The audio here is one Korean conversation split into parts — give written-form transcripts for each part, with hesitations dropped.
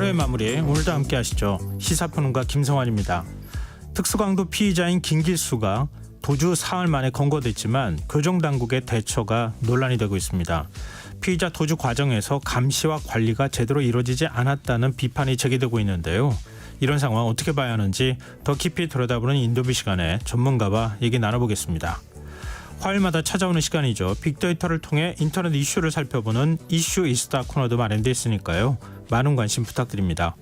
하루의 마무리 오늘도 함께 하시죠. 시사평론가 김성환입니다. 특수강도 피의자인 김길수가 도주 사흘 만에 검거됐지만 교정당국의 대처가 논란이 되고 있습니다. 피의자 도주 과정에서 감시와 관리가 제대로 이루어지지 않았다는 비판이 제기되고 있는데요. 이런 상황 어떻게 봐야 하는지 더 깊이 들여다보는 인터뷰 시간에 전문가와 얘기 나눠보겠습니다. 화요일마다 찾아오는 시간이죠. 빅데이터를 통해 인터넷 이슈를 살펴보는 이슈 이스타 코너도 마련되어 있으니까요. 많은 관심 부탁드립니다.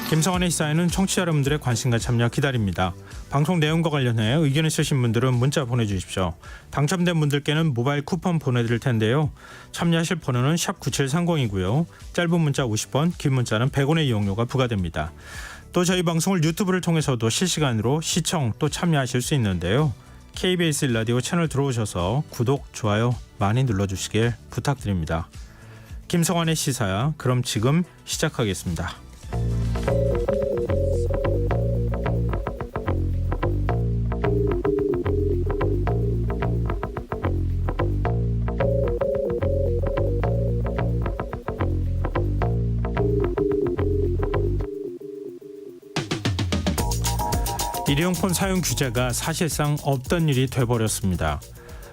김성환의 시사에는 청취자 여러분들의 관심과 참여 기다립니다. 방송 내용과 관련해 의견 있으신 분들은 문자 보내주십시오. 당첨된 분들께는 모바일 쿠폰 보내드릴 텐데요. 참여하실 번호는 샵 9730이고요. 짧은 문자 50원, 긴 문자는 100원의 이용료가 부과됩니다. 또 저희 방송을 유튜브를 통해서도 실시간으로 시청 또 참여하실 수 있는데요. KBS 1라디오 채널 들어오셔서 구독, 좋아요 많이 눌러주시길 부탁드립니다. 김성환의 시사야, 그럼 지금 시작하겠습니다. 일회용품 사용 규제가 사실상 없던 일이 돼버렸습니다.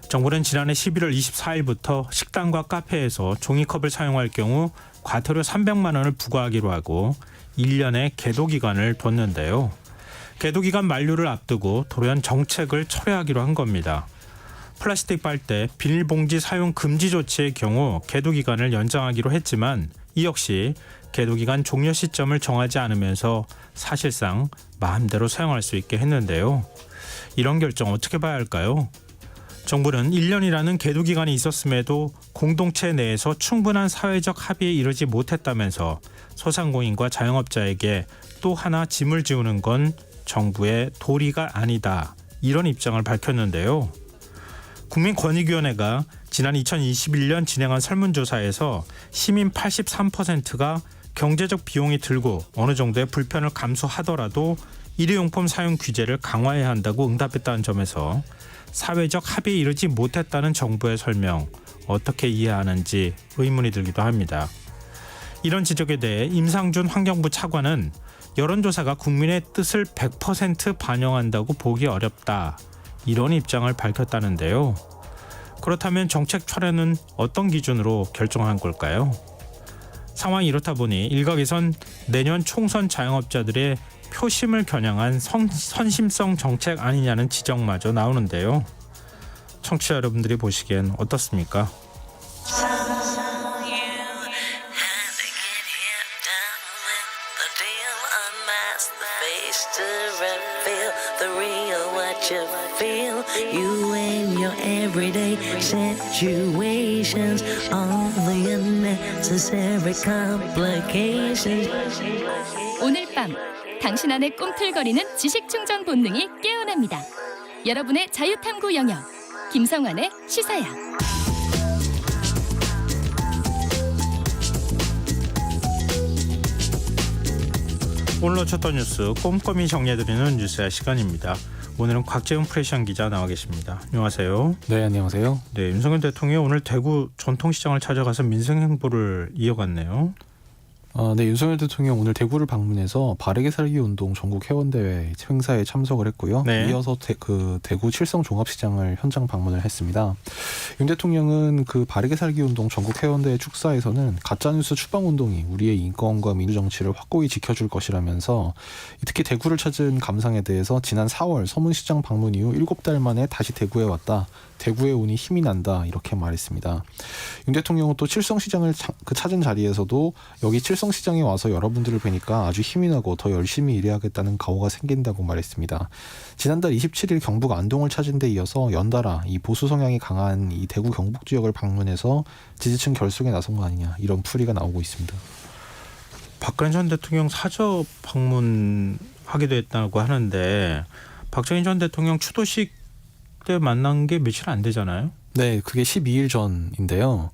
정부는 지난해 11월 24일부터 식당과 카페에서 종이컵을 사용할 경우 과태료 300만 원을 부과하기로 하고 1년의 계도기간을 뒀는데요. 계도기간 만료를 앞두고 돌연 정책을 철회하기로 한 겁니다. 플라스틱 빨대, 비닐봉지 사용 금지 조치의 경우 계도기간을 연장하기로 했지만 이 역시 계도기간 종료 시점을 정하지 않으면서 사실상 마음대로 사용할 수 있게 했는데요. 이런 결정 어떻게 봐야 할까요? 정부는 1년이라는 계도기간이 있었음에도 공동체 내에서 충분한 사회적 합의에 이르지 못했다면서 소상공인과 자영업자에게 또 하나 짐을 지우는 건 정부의 도리가 아니다, 이런 입장을 밝혔는데요. 국민권익위원회가 지난 2021년 진행한 설문조사에서 시민 83%가 경제적 비용이 들고 어느 정도의 불편을 감수하더라도 일회용품 사용 규제를 강화해야 한다고 응답했다는 점에서 사회적 합의에 이르지 못했다는 정부의 설명 어떻게 이해하는지 의문이 들기도 합니다. 이런 지적에 대해 임상준 환경부 차관은 여론조사가 국민의 뜻을 100% 반영한다고 보기 어렵다, 이런 입장을 밝혔다는데요. 그렇다면 정책 철회는 어떤 기준으로 결정한 걸까요? 상황이 이렇다 보니 일각에선 내년 총선 자영업자들의 표심을 겨냥한 선심성 정책 아니냐는 지적마저 나오는데요. 청취자 여러분들이 보시기엔 어떻습니까? You and your everyday situations, all the unnecessary complications. 오늘 밤 당신 안에 꿈틀거리는 지식 충전 본능이 깨어납니다. 여러분의 자유탐구 영역 김성환의 시사야. 오늘 놓쳤던 뉴스 꼼꼼히 정리해드리는 뉴스야 시간입니다. 오늘은 곽재훈 프레시안 기자 나와 계십니다. 안녕하세요. 네, 안녕하세요. 네, 윤석열 대통령이 오늘 대구 전통시장을 찾아가서 민생 행보를 이어갔네요. 네, 윤석열 대통령 오늘 대구를 방문해서 바르게 살기 운동 전국 회원대회 행사에 참석을 했고요. 네. 이어서 대구 칠성 종합시장을 현장 방문을 했습니다. 윤 대통령은 그 바르게 살기 운동 전국 회원대회 축사에서는 가짜뉴스 추방 운동이 우리의 인권과 민주정치를 확고히 지켜줄 것이라면서 특히 대구를 찾은 감상에 대해서 지난 4월 서문시장 방문 이후 7달 만에 다시 대구에 왔다. 대구에 오니 힘이 난다, 이렇게 말했습니다. 윤 대통령은 또 칠성시장을 찾은 자리에서도 여기 칠성시장에 와서 여러분들을 뵈니까 아주 힘이 나고 더 열심히 일해야겠다는 각오가 생긴다고 말했습니다. 지난달 27일 경북 안동을 찾은 데 이어서 연달아 이 보수 성향이 강한 이 대구 경북 지역을 방문해서 지지층 결속에 나선 거 아니냐, 이런 풀이가 나오고 있습니다. 박근혜 전 대통령 사저 방문하기도 했다고 하는데 박정희 전 대통령 추도식 때 만난 게 며칠 안 되잖아요. 네, 그게 12일 전인데요.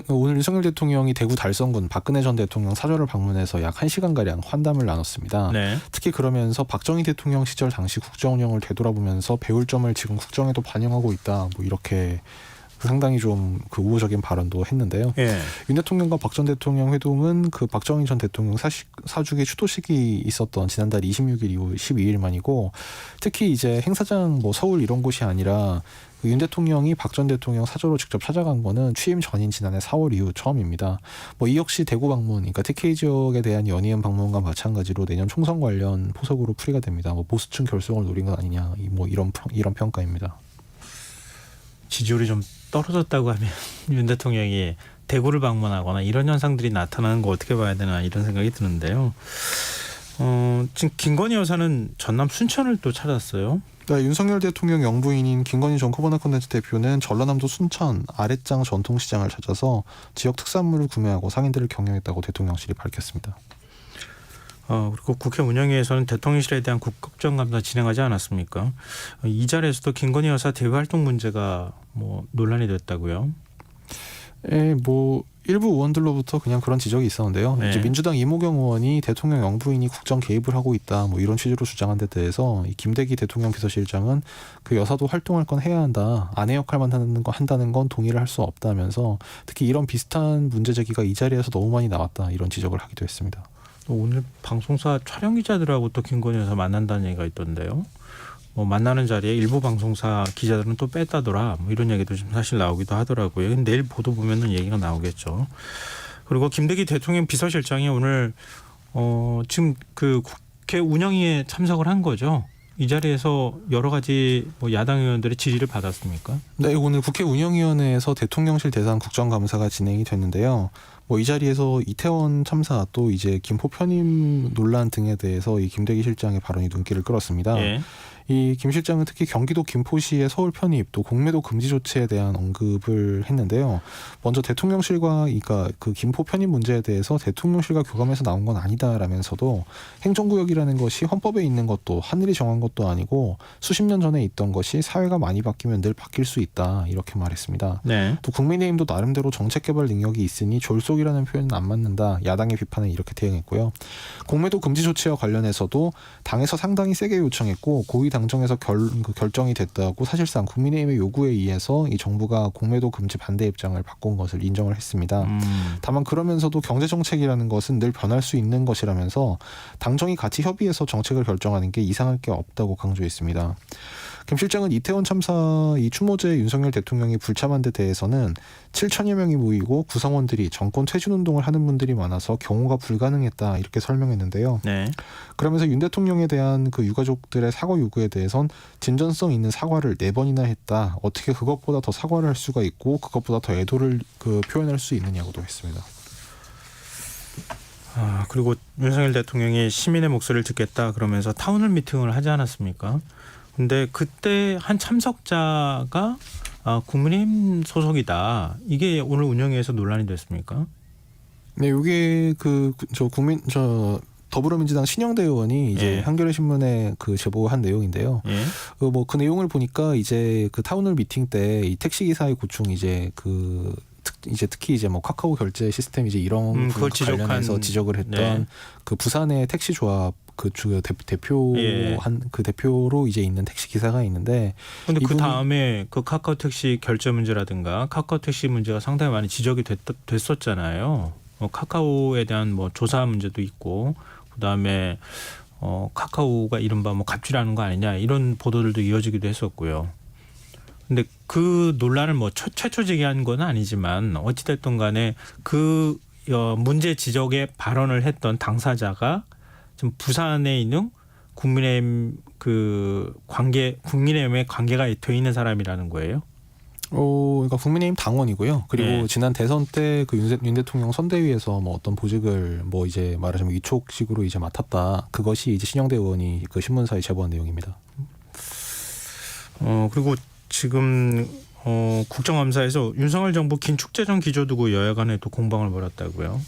오늘 윤석열 대통령이 대구 달성군 박근혜 전 대통령 사저를 방문해서 약 1시간가량 환담을 나눴습니다. 네. 특히 그러면서 박정희 대통령 시절 당시 국정 운영을 되돌아보면서 배울 점을 지금 국정에도 반영하고 있다, 뭐 이렇게 상당히 좀 그 우호적인 발언도 했는데요. 예. 윤 대통령과 박 전 대통령 회동은 그 박정희 전 대통령 사주기 추도식이 있었던 지난달 26일 이후 12일 만이고, 특히 이제 행사장 뭐 서울 이런 곳이 아니라 윤 대통령이 박 전 대통령 사저로 직접 찾아간 거는 취임 전인 지난해 4월 이후 처음입니다. 뭐 이 역시 대구 방문, 그러니까 TK 지역에 대한 연이은 방문과 마찬가지로 내년 총선 관련 포석으로 풀이가 됩니다. 뭐 보수층 결속을 노린 건 아니냐, 뭐 이런 평가입니다. 지지율이 좀 떨어졌다고 하면 윤 대통령이 대구를 방문하거나 이런 현상들이 나타나는 거 어떻게 봐야 되나 이런 생각이 드는데요. 지금 김건희 여사는 전남 순천을 또 찾았어요. 네, 윤석열 대통령 영부인인 김건희 전 코바나 컨텐츠 대표는 전라남도 순천 아랫장 전통시장을 찾아서 지역 특산물을 구매하고 상인들을 격려했다고 대통령실이 밝혔습니다. 그리고 국회 운영위에서는 대통령실에 대한 국정감사 진행하지 않았습니까? 이 자리에서도 김건희 여사 대외활동 문제가 뭐 논란이 됐다고요? 예, 뭐 일부 의원들로부터 그냥 그런 지적이 있었는데요. 네. 이제 민주당 이모경 의원이 대통령 영부인이 국정 개입을 하고 있다, 뭐 이런 취지로 주장한 데 대해서 이 김대기 대통령 비서실장은 그 여사도 활동할 건 해야 한다, 아내 역할만 한다는 건 동의를 할 수 없다면서 특히 이런 비슷한 문제 제기가 이 자리에서 너무 많이 나왔다, 이런 지적을 하기도 했습니다. 오늘 방송사 촬영 기자들하고 또 김건희 여사 만난다는 얘기가 있던데요. 뭐 만나는 자리에 일부 방송사 기자들은 또 뺐다더라, 뭐 이런 얘기도 좀 사실 나오기도 하더라고요. 내일 보도 보면은 얘기가 나오겠죠. 그리고 김대기 대통령 비서실장이 오늘 지금 그 국회 운영위에 참석을 한 거죠. 이 자리에서 여러 가지 뭐 야당 의원들의 질의를 받았습니까? 네, 오늘 국회 운영위원회에서 대통령실 대상 국정감사가 진행이 됐는데요. 뭐 이 자리에서 이태원 참사 또 이제 김포 편입 논란 등에 대해서 이 김대기 실장의 발언이 눈길을 끌었습니다. 예. 이 김 실장은 특히 경기도 김포시의 서울 편입 또 공매도 금지 조치에 대한 언급을 했는데요. 먼저 대통령실과 그러니까 그 김포 편입 문제에 대해서 대통령실과 교감해서 나온 건 아니다라면서도 행정구역이라는 것이 헌법에 있는 것도 하늘이 정한 것도 아니고 수십 년 전에 있던 것이 사회가 많이 바뀌면 늘 바뀔 수 있다, 이렇게 말했습니다. 네. 또 국민의힘도 나름대로 정책 개발 능력이 있으니 졸속이라는 표현은 안 맞는다, 야당의 비판에 이렇게 대응했고요. 공매도 금지 조치와 관련해서도 당에서 상당히 세게 요청했고 고위 당정에서 결정이 됐다고 사실상 국민의힘의 요구에 의해서 이 정부가 공매도 금지 반대 입장을 바꾼 것을 인정을 했습니다. 다만 그러면서도 경제정책이라는 것은 늘 변할 수 있는 것이라면서 당정이 같이 협의해서 정책을 결정하는 게 이상할 게 없다고 강조했습니다. 김 실장은 이태원 참사 이 추모제 윤석열 대통령이 불참한 데 대해서는 7천여 명이 모이고 구성원들이 정권 퇴진 운동을 하는 분들이 많아서 경호가 불가능했다, 이렇게 설명했는데요. 네. 그러면서 윤 대통령에 대한 그 유가족들의 사과 요구에 대해선 진전성 있는 사과를 4번이나 했다, 어떻게 그것보다 더 사과를 할 수가 있고 그것보다 더 애도를 표현할 수 있느냐고도 했습니다. 그리고 윤석열 대통령이 시민의 목소리를 듣겠다 그러면서 타운홀 미팅을 하지 않았습니까? 근데 그때 한 참석자가 국민의힘 소속이다, 이게 오늘 운영위에서 논란이 됐습니까? 네, 이게 더불어민주당 신영대 의원이 이제 예. 한겨레 신문에 그 제보한 내용인데요. 예. 뭐 그 내용을 보니까 이제 그 타운홀 미팅 때 이 택시 기사의 고충 이제 특히 이제 뭐 카카오 결제 시스템 이제 이런 그걸 관련해서 지적을 했던 네. 그 부산의 택시 조합 그 대표 예. 그 대표로 이제 있는 택시 기사가 있는데, 근데 그 이분이- 다음에 그 카카오 택시 결제 문제라든가 카카오 택시 문제가 상당히 많이 지적이 됐었잖아요. 카카오에 대한 뭐 조사 문제도 있고, 그다음에 카카오가 이른바 뭐 갑질하는 거 아니냐, 이런 보도들도 이어지기도 했었고요. 근데 그 논란을 뭐 최초 제기한 건 아니지만 어찌됐든 간에 그 문제 지적에 발언을 했던 당사자가 지금 부산에 있는 국민의힘 국민의힘의 관계가 돼 있는 사람이라는 거예요. 그러니까 국민의힘 당원이고요. 그리고 네. 지난 대선 때 그 윤 대통령 선대위에서 뭐 어떤 보직을 뭐 이제 말하자면 위촉식으로 이제 맡았다. 그것이 이제 신영대 의원이 그 신문사에 제보한 내용입니다. 그리고 지금 국정감사에서 윤석열 정부 긴축재정 기조 두고 여야 간에 또 공방을 벌였다고요.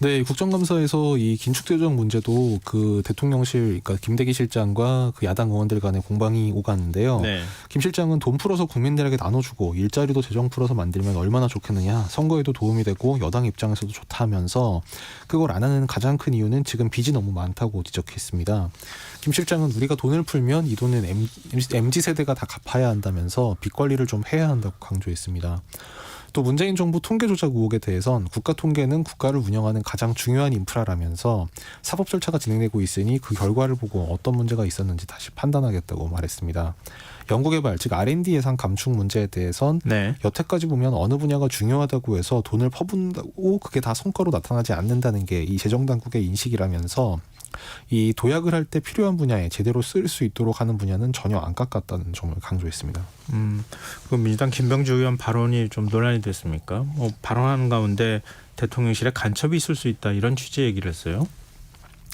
네, 국정감사에서 이 긴축조정 문제도 그 대통령실, 그러니까 김대기 실장과 그 야당 의원들 간의 공방이 오갔는데요. 네. 김 실장은 돈 풀어서 국민들에게 나눠주고 일자리도 재정 풀어서 만들면 얼마나 좋겠느냐, 선거에도 도움이 되고 여당 입장에서도 좋다 하면서 그걸 안 하는 가장 큰 이유는 지금 빚이 너무 많다고 지적했습니다. 김 실장은 우리가 돈을 풀면 이 돈은 MZ세대가 다 갚아야 한다면서 빚 관리를 좀 해야 한다고 강조했습니다. 또 문재인 정부 통계 조작 의혹에 대해선 국가 통계는 국가를 운영하는 가장 중요한 인프라라면서 사법 절차가 진행되고 있으니 그 결과를 보고 어떤 문제가 있었는지 다시 판단하겠다고 말했습니다. 연구개발 즉 R&D 예산 감축 문제에 대해선 네. 여태까지 보면 어느 분야가 중요하다고 해서 돈을 퍼붓는다고 그게 다 성과로 나타나지 않는다는 게 이 재정당국의 인식이라면서 이 도약을 할 때 필요한 분야에 제대로 쓸 수 있도록 하는 분야는 전혀 안 깎았다는 점을 강조했습니다. 그 민주당 김병주 의원 발언이 좀 논란이 됐습니까? 발언하는 가운데 대통령실에 간첩이 있을 수 있다 이런 취지의 얘기를 했어요.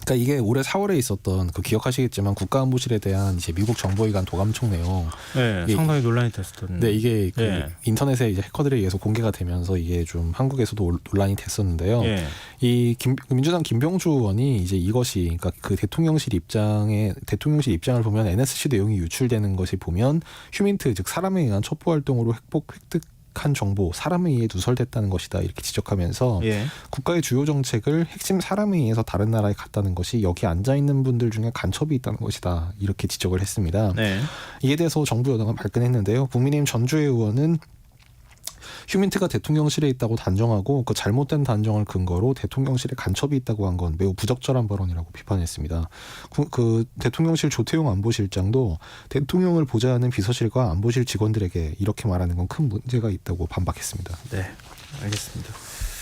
그러니까 이게 올해 4월에 있었던 그 기억하시겠지만 국가안보실에 대한 이제 미국 정보기관 도감청 내용. 네, 상당히 논란이 됐었던. 네, 이게 그 예. 인터넷에 이제 해커들에 의해서 공개가 되면서 이게 좀 한국에서도 논란이 됐었는데요. 예. 이 민주당 김병주 의원이 이제 이것이 그러니까 그 대통령실 입장을 보면 NSC 내용이 유출되는 것이 보면 휴민트 즉 사람에 의한 첩보 활동으로 획득한 정보 사람에 의해 누설됐다는 것이다 이렇게 지적하면서 예. 국가의 주요 정책을 핵심 사람에 의해서 다른 나라에 갔다는 것이 여기 앉아 있는 분들 중에 간첩이 있다는 것이다 이렇게 지적을 했습니다. 네. 이에 대해서 정부 여당은 발끈했는데요. 국민의힘 전주의 의원은 휴민트가 대통령실에 있다고 단정하고 그 잘못된 단정을 근거로 대통령실에 간첩이 있다고 한 건 매우 부적절한 발언이라고 비판했습니다. 그 대통령실 조태용 안보실장도 대통령을 보좌하는 비서실과 안보실 직원들에게 이렇게 말하는 건 큰 문제가 있다고 반박했습니다. 네, 알겠습니다.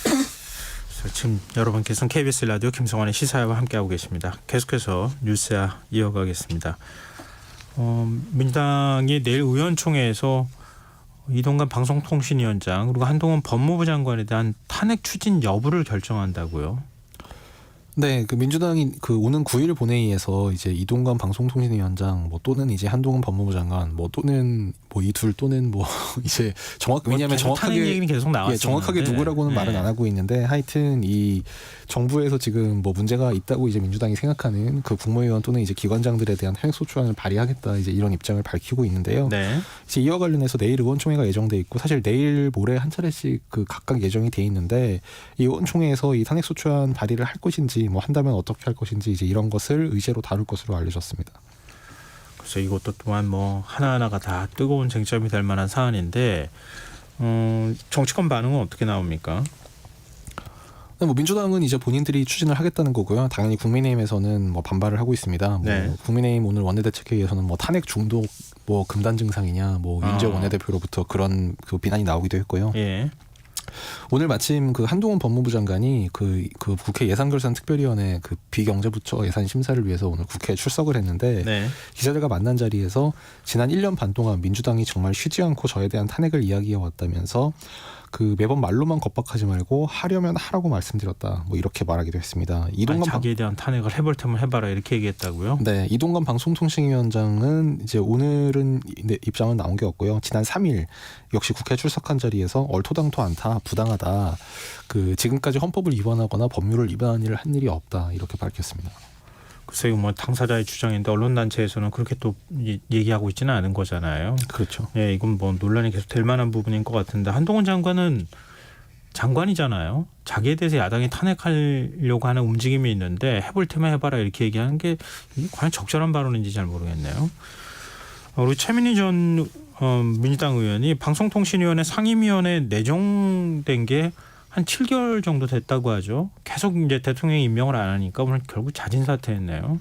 그래서 지금 여러분께서는 KBS 라디오 김성환의 시사회와 함께하고 계십니다. 계속해서 뉴스야 이어가겠습니다. 민주당이 내일 의원총회에서 이동관 방송통신위원장 그리고 한동훈 법무부 장관에 대한 탄핵 추진 여부를 결정한다고요. 네, 그 민주당이 그 오는 9일 본회의에서 이제 이동관 방송통신위원장 뭐 또는 이제 한동훈 법무부 장관 뭐 또는 뭐 이 둘 또는 뭐 이제 왜냐하면 정확하게 탄핵 얘기는 계속 나왔어요. 예, 정확하게 누구라고는 말은 안 하고 있는데 하여튼 이 정부에서 지금 뭐 문제가 있다고 이제 민주당이 생각하는 그 국무위원 또는 이제 기관장들에 대한 탄핵소추안을 발의하겠다 이제 이런 입장을 밝히고 있는데요. 네. 이제 이와 관련해서 내일 의원총회가 예정돼 있고 사실 내일 모레 한 차례씩 그 각각 예정이 돼 있는데 이 의원총회에서 이 탄핵소추안 발의를 할 것인지 뭐 한다면 어떻게 할 것인지 이제 이런 것을 의제로 다룰 것으로 알려졌습니다. 그래서 이것도 또한 뭐 하나하나가 다 뜨거운 쟁점이 될 만한 사안인데 정치권 반응은 어떻게 나옵니까? 뭐 민주당은 이제 본인들이 추진을 하겠다는 거고요. 당연히 국민의힘에서는 뭐 반발을 하고 있습니다. 뭐 네. 국민의힘 오늘 원내대책회의에서는 뭐 탄핵 중독 뭐 금단 증상이냐 뭐 윤재 원내대표로부터 그런 그 비난이 나오기도 했고요. 예. 오늘 마침 그 한동훈 법무부 장관이 그 국회 예산결산특별위원회 그 비경제부처 예산 심사를 위해서 오늘 국회에 출석을 했는데 네. 기자들과 만난 자리에서 지난 1년 반 동안 민주당이 정말 쉬지 않고 저에 대한 탄핵을 이야기해 왔다면서 그 매번 말로만 겁박하지 말고 하려면 하라고 말씀드렸다. 뭐 이렇게 말하기도 했습니다. 자기에 대한 탄핵을 해볼 테면 해봐라 이렇게 얘기했다고요? 네, 이동관 방송통신위원장은 이제 오늘은 입장은 나온 게 없고요. 지난 3일 역시 국회 출석한 자리에서 얼토당토 않다, 부당하다. 그 지금까지 헌법을 위반하거나 법률을 위반한 일을 한 일이 없다 이렇게 밝혔습니다. 글쎄요, 뭐 당사자의 주장인데 언론단체에서는 그렇게 또 얘기하고 있지는 않은 거잖아요. 그렇죠. 예, 이건 뭐 논란이 계속 될 만한 부분인 것 같은데 한동훈 장관은 장관이잖아요. 자기에 대해서 야당이 탄핵하려고 하는 움직임이 있는데 해볼 테면 해봐라 이렇게 얘기하는 게 이게 과연 적절한 발언인지 잘 모르겠네요. 우리 최민희 전 민주당 의원이 방송통신위원회 상임위원회 내정된 게 한 7개월 정도 됐다고 하죠. 계속 이제 대통령이 임명을 안 하니까 오늘 결국 자진 사퇴했네요.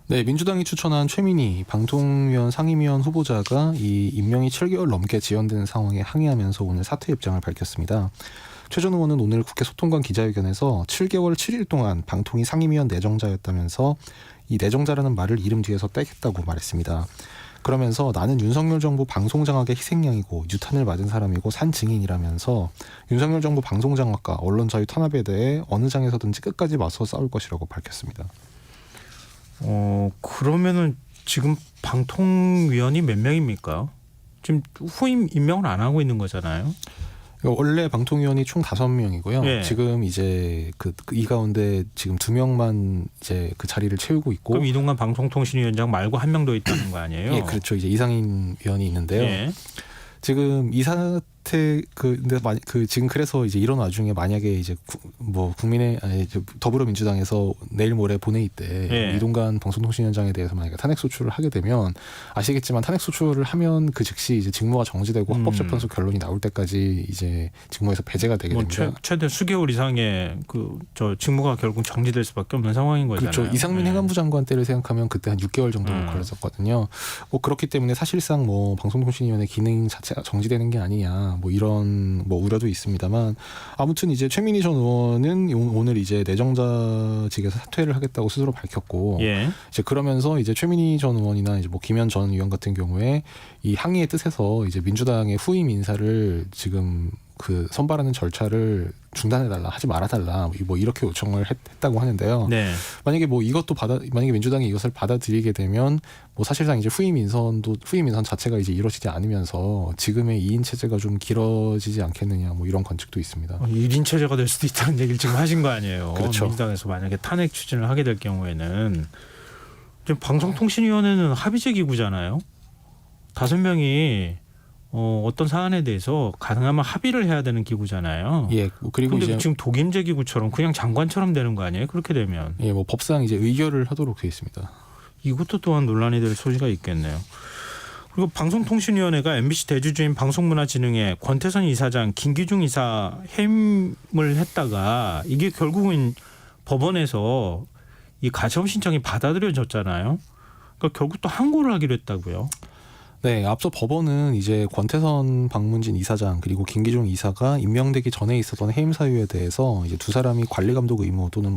네, 민주당이 추천한 최민희 방통위원 상임위원 후보자가 이 임명이 7개월 넘게 지연되는 상황에 항의하면서 오늘 사퇴 입장을 밝혔습니다. 최 전 의원은 오늘 국회 소통관 기자회견에서 7개월 7일 동안 방통위 상임위원 내정자였다면서 이 내정자라는 말을 이름 뒤에서 떼겠다고 말했습니다. 그러면서 나는 윤석열 정부 방송장악의 희생양이고 유탄을 맞은 사람이고 산 증인이라면서 윤석열 정부 방송장악과 언론 자유 탄압에 대해 어느 장에서든지 끝까지 맞서 싸울 것이라고 밝혔습니다. 그러면은 지금 방통위원이 몇 명입니까? 지금 후임 임명을 안 하고 있는 거잖아요. 원래 방통위원이 총 5명이고요. 예. 지금 이제 이 가운데 지금 2명만 이제 그 자리를 채우고 있고. 그럼 이동관 방송통신위원장 말고 한 명 더 있다는 거 아니에요? 예, 그렇죠. 이제 이상인 위원이 있는데요. 예. 지금 이 사태 근데 지금 그래서 이제 이런 와중에 만약에 이제 더불어민주당에서 내일 모레 본회의 때 예. 이동관 방송통신위원장에 대해서 만약에 탄핵 소추를 하게 되면 아시겠지만 탄핵 소추를 하면 그 즉시 이제 직무가 정지되고 헌법재판소 결론이 나올 때까지 이제 직무에서 배제가 되게 됩니다. 최대 수개월 이상의 직무가 결국 정지될 수밖에 없는 상황인 거잖아요. 그렇죠. 이상민 행안부 장관 때를 생각하면 그때 한 6개월 정도 걸렸었거든요. 그렇기 때문에 사실상 방송통신위원회 기능 자체가 정지되는 게 아니냐. 이런 우려도 있습니다만 아무튼 이제 최민희 전 의원은 오늘 이제 내정자직에서 사퇴를 하겠다고 스스로 밝혔고 예. 이제 그러면서 이제 최민희 전 의원이나 이제 김현 전 의원 같은 경우에 이 항의의 뜻에서 이제 민주당의 후임 인사를 지금 선발하는 절차를 중단해달라, 하지 말아달라, 이렇게 요청을 했다고 하는데요. 네. 만약에 만약에 민주당이 이것을 받아들이게 되면 사실상 이제 후임 인선 자체가 이제 이루어지지 않으면서 지금의 2인 체제가 좀 길어지지 않겠느냐, 이런 관측도 있습니다. 1인 체제가 될 수도 있다는 얘기를 지금 하신 거 아니에요? 그렇죠. 민주당에서 만약에 탄핵 추진을 하게 될 경우에는 지금 방송통신위원회는 합의제 기구잖아요. 5명이 어떤 사안에 대해서 가능하면 합의를 해야 되는 기구잖아요. 예, 그리고 근데 이제 지금 독임제 기구처럼 그냥 장관처럼 되는 거 아니에요? 그렇게 되면. 예, 법상 이제 의결을 하도록 되어 있습니다. 이것도 또한 논란이 될 소지가 있겠네요. 그리고 방송통신위원회가 MBC 대주주인 방송문화진흥회 권태선 이사장, 김기중 이사 해임을 했다가 이게 결국은 법원에서 이 가처분 신청이 받아들여졌잖아요. 그러니까 결국 또 항고를 하기로 했다고요. 네, 앞서 법원은 이제 권태선 방문진 이사장 그리고 김기중 이사가 임명되기 전에 있었던 해임 사유에 대해서 이제 두 사람이 관리 감독 의무 또는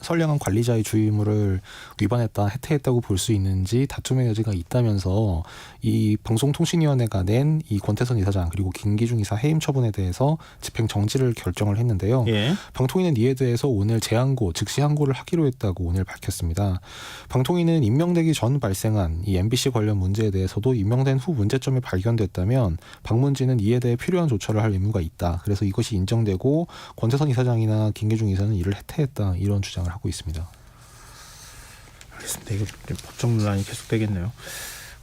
선량한 관리자의 주의무를 위반했다, 해태했다고 볼 수 있는지 다툼의 여지가 있다면서 이 방송통신위원회가 낸 이 권태선 이사장 그리고 김기중 이사 해임 처분에 대해서 집행 정지를 결정을 했는데요. 예. 방통위는 이에 대해서 오늘 즉시 항고를 하기로 했다고 오늘 밝혔습니다. 방통위는 임명되기 전 발생한 이 MBC 관련 문제에 대해서도 임명된 후 문제점이 발견됐다면 방문진은 이에 대해 필요한 조처를 할 의무가 있다. 그래서 이것이 인정되고 권태선 이사장이나 김기중 이사는 이를 해태했다. 이런 주장을 하고 있습니다. 알겠습니다. 이거 법적 논란이 계속되겠네요.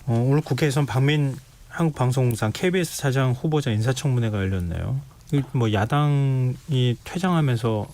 오늘 국회에선 박민 한국방송공사 KBS 사장 후보자 인사청문회가 열렸네요. 야당이 퇴장하면서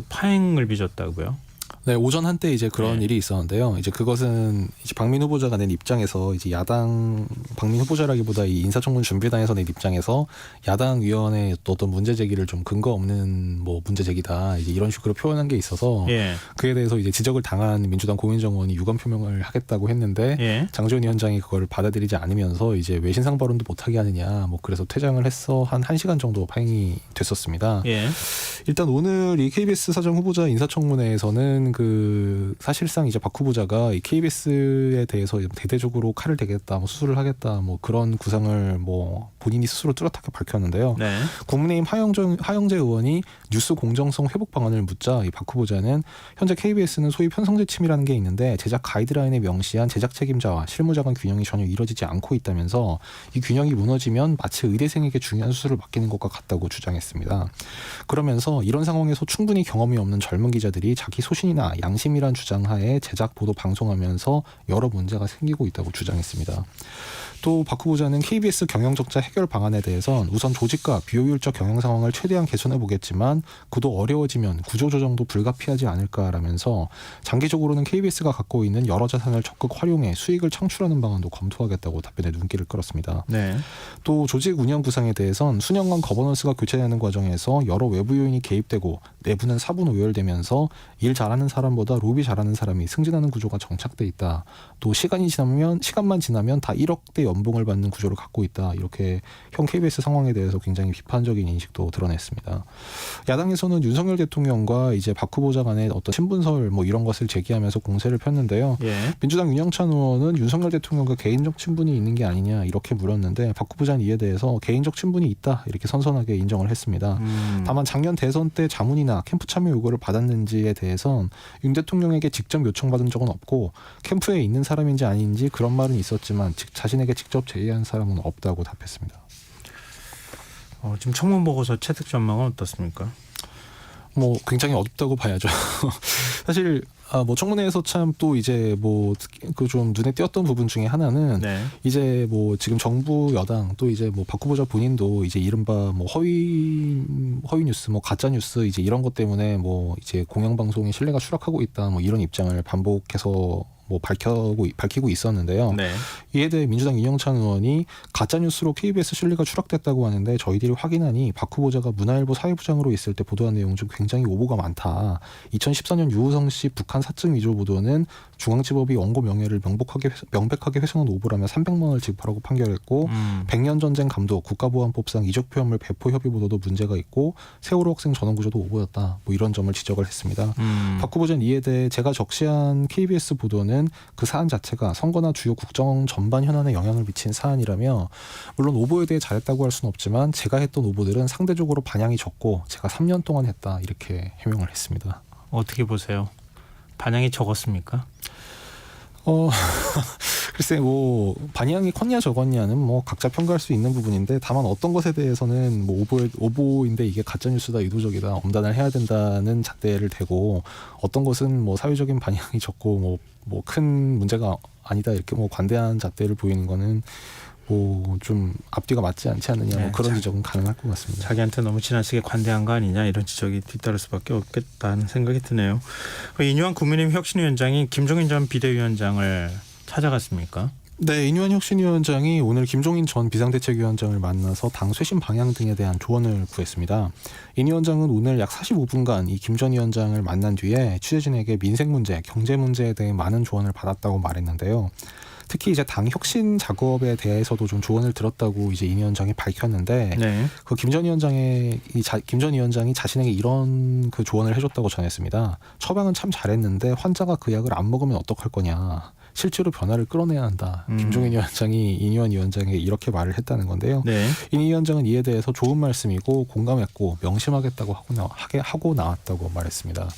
파행을 빚었다고요? 네, 오전 한때 이제 그런 일이 있었는데요. 이제 그것은 이제 박민 후보자가 낸 입장에서 이제 야당 박민 후보자라기보다 이 인사청문 준비단에서 낸 입장에서 야당 위원회 어떤 문제 제기를 좀 근거 없는 문제 제기다 이제 이런 식으로 표현한 게 있어서 예. 그에 대해서 이제 지적을 당한 민주당 고민정 의원이 유감 표명을 하겠다고 했는데 예. 장재원 위원장이 그걸 받아들이지 않으면서 이제 외신상 발언도 못하게 하느냐 그래서 퇴장을 해서 한 1시간 정도 파행이 됐었습니다. 예. 일단 오늘 이 KBS 사장 후보자 인사청문회에서는 사실상 이제 박 후보자가 이 KBS에 대해서 대대적으로 칼을 대겠다, 수술을 하겠다, 그런 구상을 본인이 스스로 뚜렷하게 밝혔는데요. 네. 국민의힘 하영재 의원이 뉴스 공정성 회복 방안을 묻자 이 박 후보자는 현재 KBS는 소위 편성지침이라는 게 있는데 제작 가이드라인에 명시한 제작 책임자와 실무자 간 균형이 전혀 이루어지지 않고 있다면서 이 균형이 무너지면 마치 의대생에게 중요한 수술을 맡기는 것과 같다고 주장했습니다. 그러면서 이런 상황에서 충분히 경험이 없는 젊은 기자들이 자기 소신이나 양심이란 주장하에 제작 보도 방송하면서 여러 문제가 생기고 있다고 주장했습니다. 또 박 후보자는 KBS 경영 적자 해결 방안에 대해선 우선 조직과 비효율적 경영 상황을 최대한 개선해 보겠지만 그도 어려워지면 구조조정도 불가피하지 않을까라면서 장기적으로는 KBS가 갖고 있는 여러 자산을 적극 활용해 수익을 창출하는 방안도 검토하겠다고 답변에 눈길을 끌었습니다. 네. 또 조직 운영 구상에 대해선 수년간 거버넌스가 교체되는 과정에서 여러 외부 요인이 개입되고 내부는 사분오열되면서 일 잘하는 사람보다 로비 잘하는 사람이 승진하는 구조가 정착돼 있다. 또 시간만 지나면 다 1억대 연봉을 받는 구조를 갖고 있다. 이렇게 현 KBS 상황에 대해서 굉장히 비판적인 인식도 드러냈습니다. 야당에서는 윤석열 대통령과 이제 박 후보자 간의 어떤 친분설 이런 것을 제기하면서 공세를 폈는데요. 예. 민주당 윤영찬 의원은 윤석열 대통령과 개인적 친분이 있는 게 아니냐 이렇게 물었는데 박 후보자는 이에 대해서 개인적 친분이 있다 이렇게 선선하게 인정을 했습니다. 다만 작년 대선 때 자문이나 캠프 참여 요구를 받았는지에 대해선 윤 대통령에게 직접 요청받은 적은 없고 캠프에 있는 사람인지 아닌지 그런 말은 있었지만 자신에게 직접 제의한 사람은 없다고 답했습니다. 지금 청문 보고서 채택 전망은 어떻습니까? 뭐 굉장히 어둡다고 봐야죠. 사실 뭐 청문회에서 참 또 이제 뭐 그 좀 눈에 띄었던 부분 중에 하나는 네. 이제 뭐 지금 정부 여당 또 이제 뭐 박 후보자 본인도 이제 이른바 뭐 허위 뉴스 뭐 가짜 뉴스 이제 이런 것 때문에 뭐 이제 공영방송의 신뢰가 추락하고 있다 뭐 이런 입장을 반복해서 뭐 밝히고 있었는데요. 네. 이에 대해 민주당 이영찬 의원이 가짜뉴스로 KBS 신뢰가 추락됐다고 하는데 저희들이 확인하니 박 후보자가 문화일보 사회부장으로 있을 때 보도한 내용 중 굉장히 오보가 많다. 2014년 유호성 씨 북한 사증 위조 보도는 중앙지법이 원고 명예를 명백하게 훼손한 오보라며 300만 원을 지급하라고 판결했고 100년 전쟁 감독 국가보안법상 이적 표현물 배포 협의 보도도 문제가 있고 세월호 학생 전원 구조도 오보였다. 뭐 이런 점을 지적을 했습니다. 박 후보자는 이에 대해 제가 적시한 KBS 보도는 그 사안 자체가 선거나 주요 국정 전반 현안에 영향을 미친 사안이라며 물론 오보에 대해 잘했다고 할 수는 없지만 제가 했던 오보들은 상대적으로 반향이 적고 제가 3년 동안 했다 이렇게 해명을 했습니다. 어떻게 보세요? 반향이 적었습니까? 글쎄 뭐 반향이 컸냐 적었냐는 뭐 각자 평가할 수 있는 부분인데 다만 어떤 것에 대해서는 뭐 오보인데 이게 가짜 뉴스다 의도적이다 엄단을 해야 된다는 잣대를 대고 어떤 것은 뭐 사회적인 반향이 적고 뭐 큰 문제가 아니다 이렇게 뭐 관대한 잣대를 보이는 거는 뭐 좀 앞뒤가 맞지 않지 않느냐 뭐 네, 그런 지적은 가능할 것 같습니다. 자기한테 너무 지나치게 관대한 거 아니냐 이런 지적이 뒤따를 수밖에 없겠다는 생각이 드네요. 이뉴한 국민의힘 혁신위원장이 김종인 전 비대위원장을 찾아갔습니까? 네, 이뉴한 혁신위원장이 오늘 김종인 전 비상대책위원장을 만나서 당 쇄신 방향 등에 대한 조언을 구했습니다. 이 위원장은 오늘 약 45분간 이 김 전 위원장을 만난 뒤에 취재진에게 민생 문제, 경제 문제에 대해 많은 조언을 받았다고 말했는데요. 특히 이제 당 혁신 작업에 대해서도 좀 조언을 들었다고 이제 이 위원장이 밝혔는데, 네. 그 김 전 위원장이 자신에게 이런 그 조언을 해줬다고 전했습니다. 처방은 참 잘했는데 환자가 그 약을 안 먹으면 어떡할 거냐. 실제로 변화를 끌어내야 한다. 김종인 위원장이 이뉴한 위원장에게 이렇게 말을 했다는 건데요. 네. 이 위원장은 이에 대해서 좋은 말씀이고 공감했고 명심하겠다고 하고 나왔다고 말했습니다.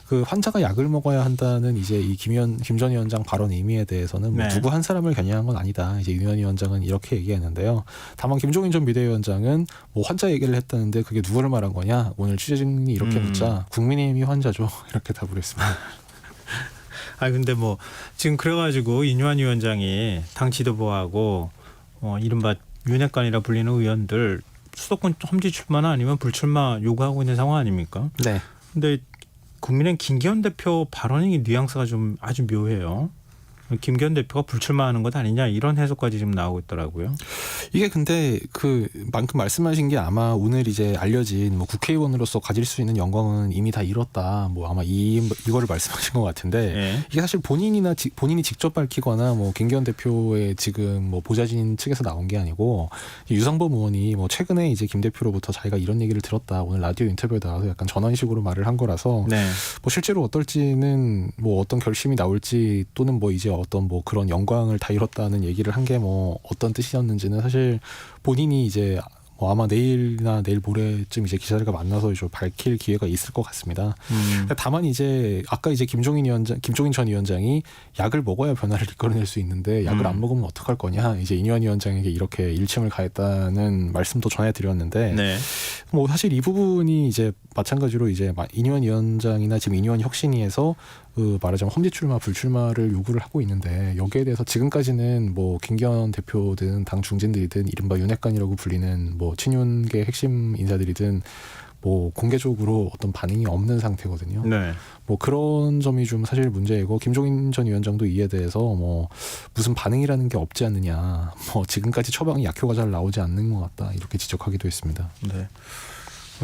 그 환자가 약을 먹어야 한다는 이제 이 김 전 위원장 발언 의미에 대해서는 뭐 네. 누구 한 사람을 겨냥한 건 아니다. 이제 이뉴한 위원장은 이렇게 얘기했는데요. 다만 김종인 전 비대위원장은 뭐 환자 얘기를 했다는데 그게 누구를 말한 거냐? 오늘 취재진이 이렇게 묻자 국민의힘이 환자죠. 이렇게 답을 했습니다. 근데 뭐 지금 그래가지고 이뉴한 위원장이 당 지도부하고 이른바 윤핵관이라 불리는 의원들 수도권 험지 출마나 아니면 불출마 요구하고 있는 상황 아닙니까? 네. 근데 국민의힘 김기현 대표 발언이 뉘앙스가 좀 아주 묘해요. 김기현 대표가 불출마하는 것 아니냐 이런 해석까지 지금 나오고 있더라고요. 이게 근데 그만큼 말씀하신 게 아마 오늘 이제 알려진 뭐 국회의원으로서 가질 수 있는 영광은 이미 다 잃었다. 뭐 아마 이거를 말씀하신 것 같은데 네. 이게 사실 본인이 직접 밝히거나 뭐 김기현 대표의 지금 뭐 보좌진 측에서 나온 게 아니고 유상범 의원이 뭐 최근에 이제 김 대표로부터 자기가 이런 얘기를 들었다. 오늘 라디오 인터뷰에 나와서 약간 전환식으로 말을 한 거라서 네. 뭐 실제로 어떨지는 뭐 어떤 결심이 나올지 또는 뭐 이제 어떤 뭐 그런 영광을 다 잃었다는 얘기를 한 게 뭐 어떤 뜻이었는지는 사실 본인이 이제 뭐 아마 내일이나 내일 모레쯤 이제 기자들과 만나서 좀 밝힐 기회가 있을 것 같습니다. 다만 이제 아까 이제 김종인 전 위원장이 약을 먹어야 변화를 이끌어낼 수 있는데 약을 안 먹으면 어떡할 거냐 이제 이뉴한 위원장에게 이렇게 일침을 가했다는 말씀도 전해드렸는데 네. 뭐 사실 이 부분이 이제 마찬가지로 이제 이뉴한 위원장이나 지금 이뉴한 혁신위에서 말하자면 험지 출마 불출마를 요구를 하고 있는데 여기에 대해서 지금까지는 뭐 김기현 대표든 당 중진들이든 이른바 윤핵관이라고 불리는 뭐 친윤계 핵심 인사들이든 뭐 공개적으로 어떤 반응이 없는 상태거든요. 네. 뭐 그런 점이 좀 사실 문제이고 김종인 전 위원장도 이에 대해서 뭐 무슨 반응이라는 게 없지 않느냐. 뭐 지금까지 처방이 약효가 잘 나오지 않는 것 같다. 이렇게 지적하기도 했습니다. 네.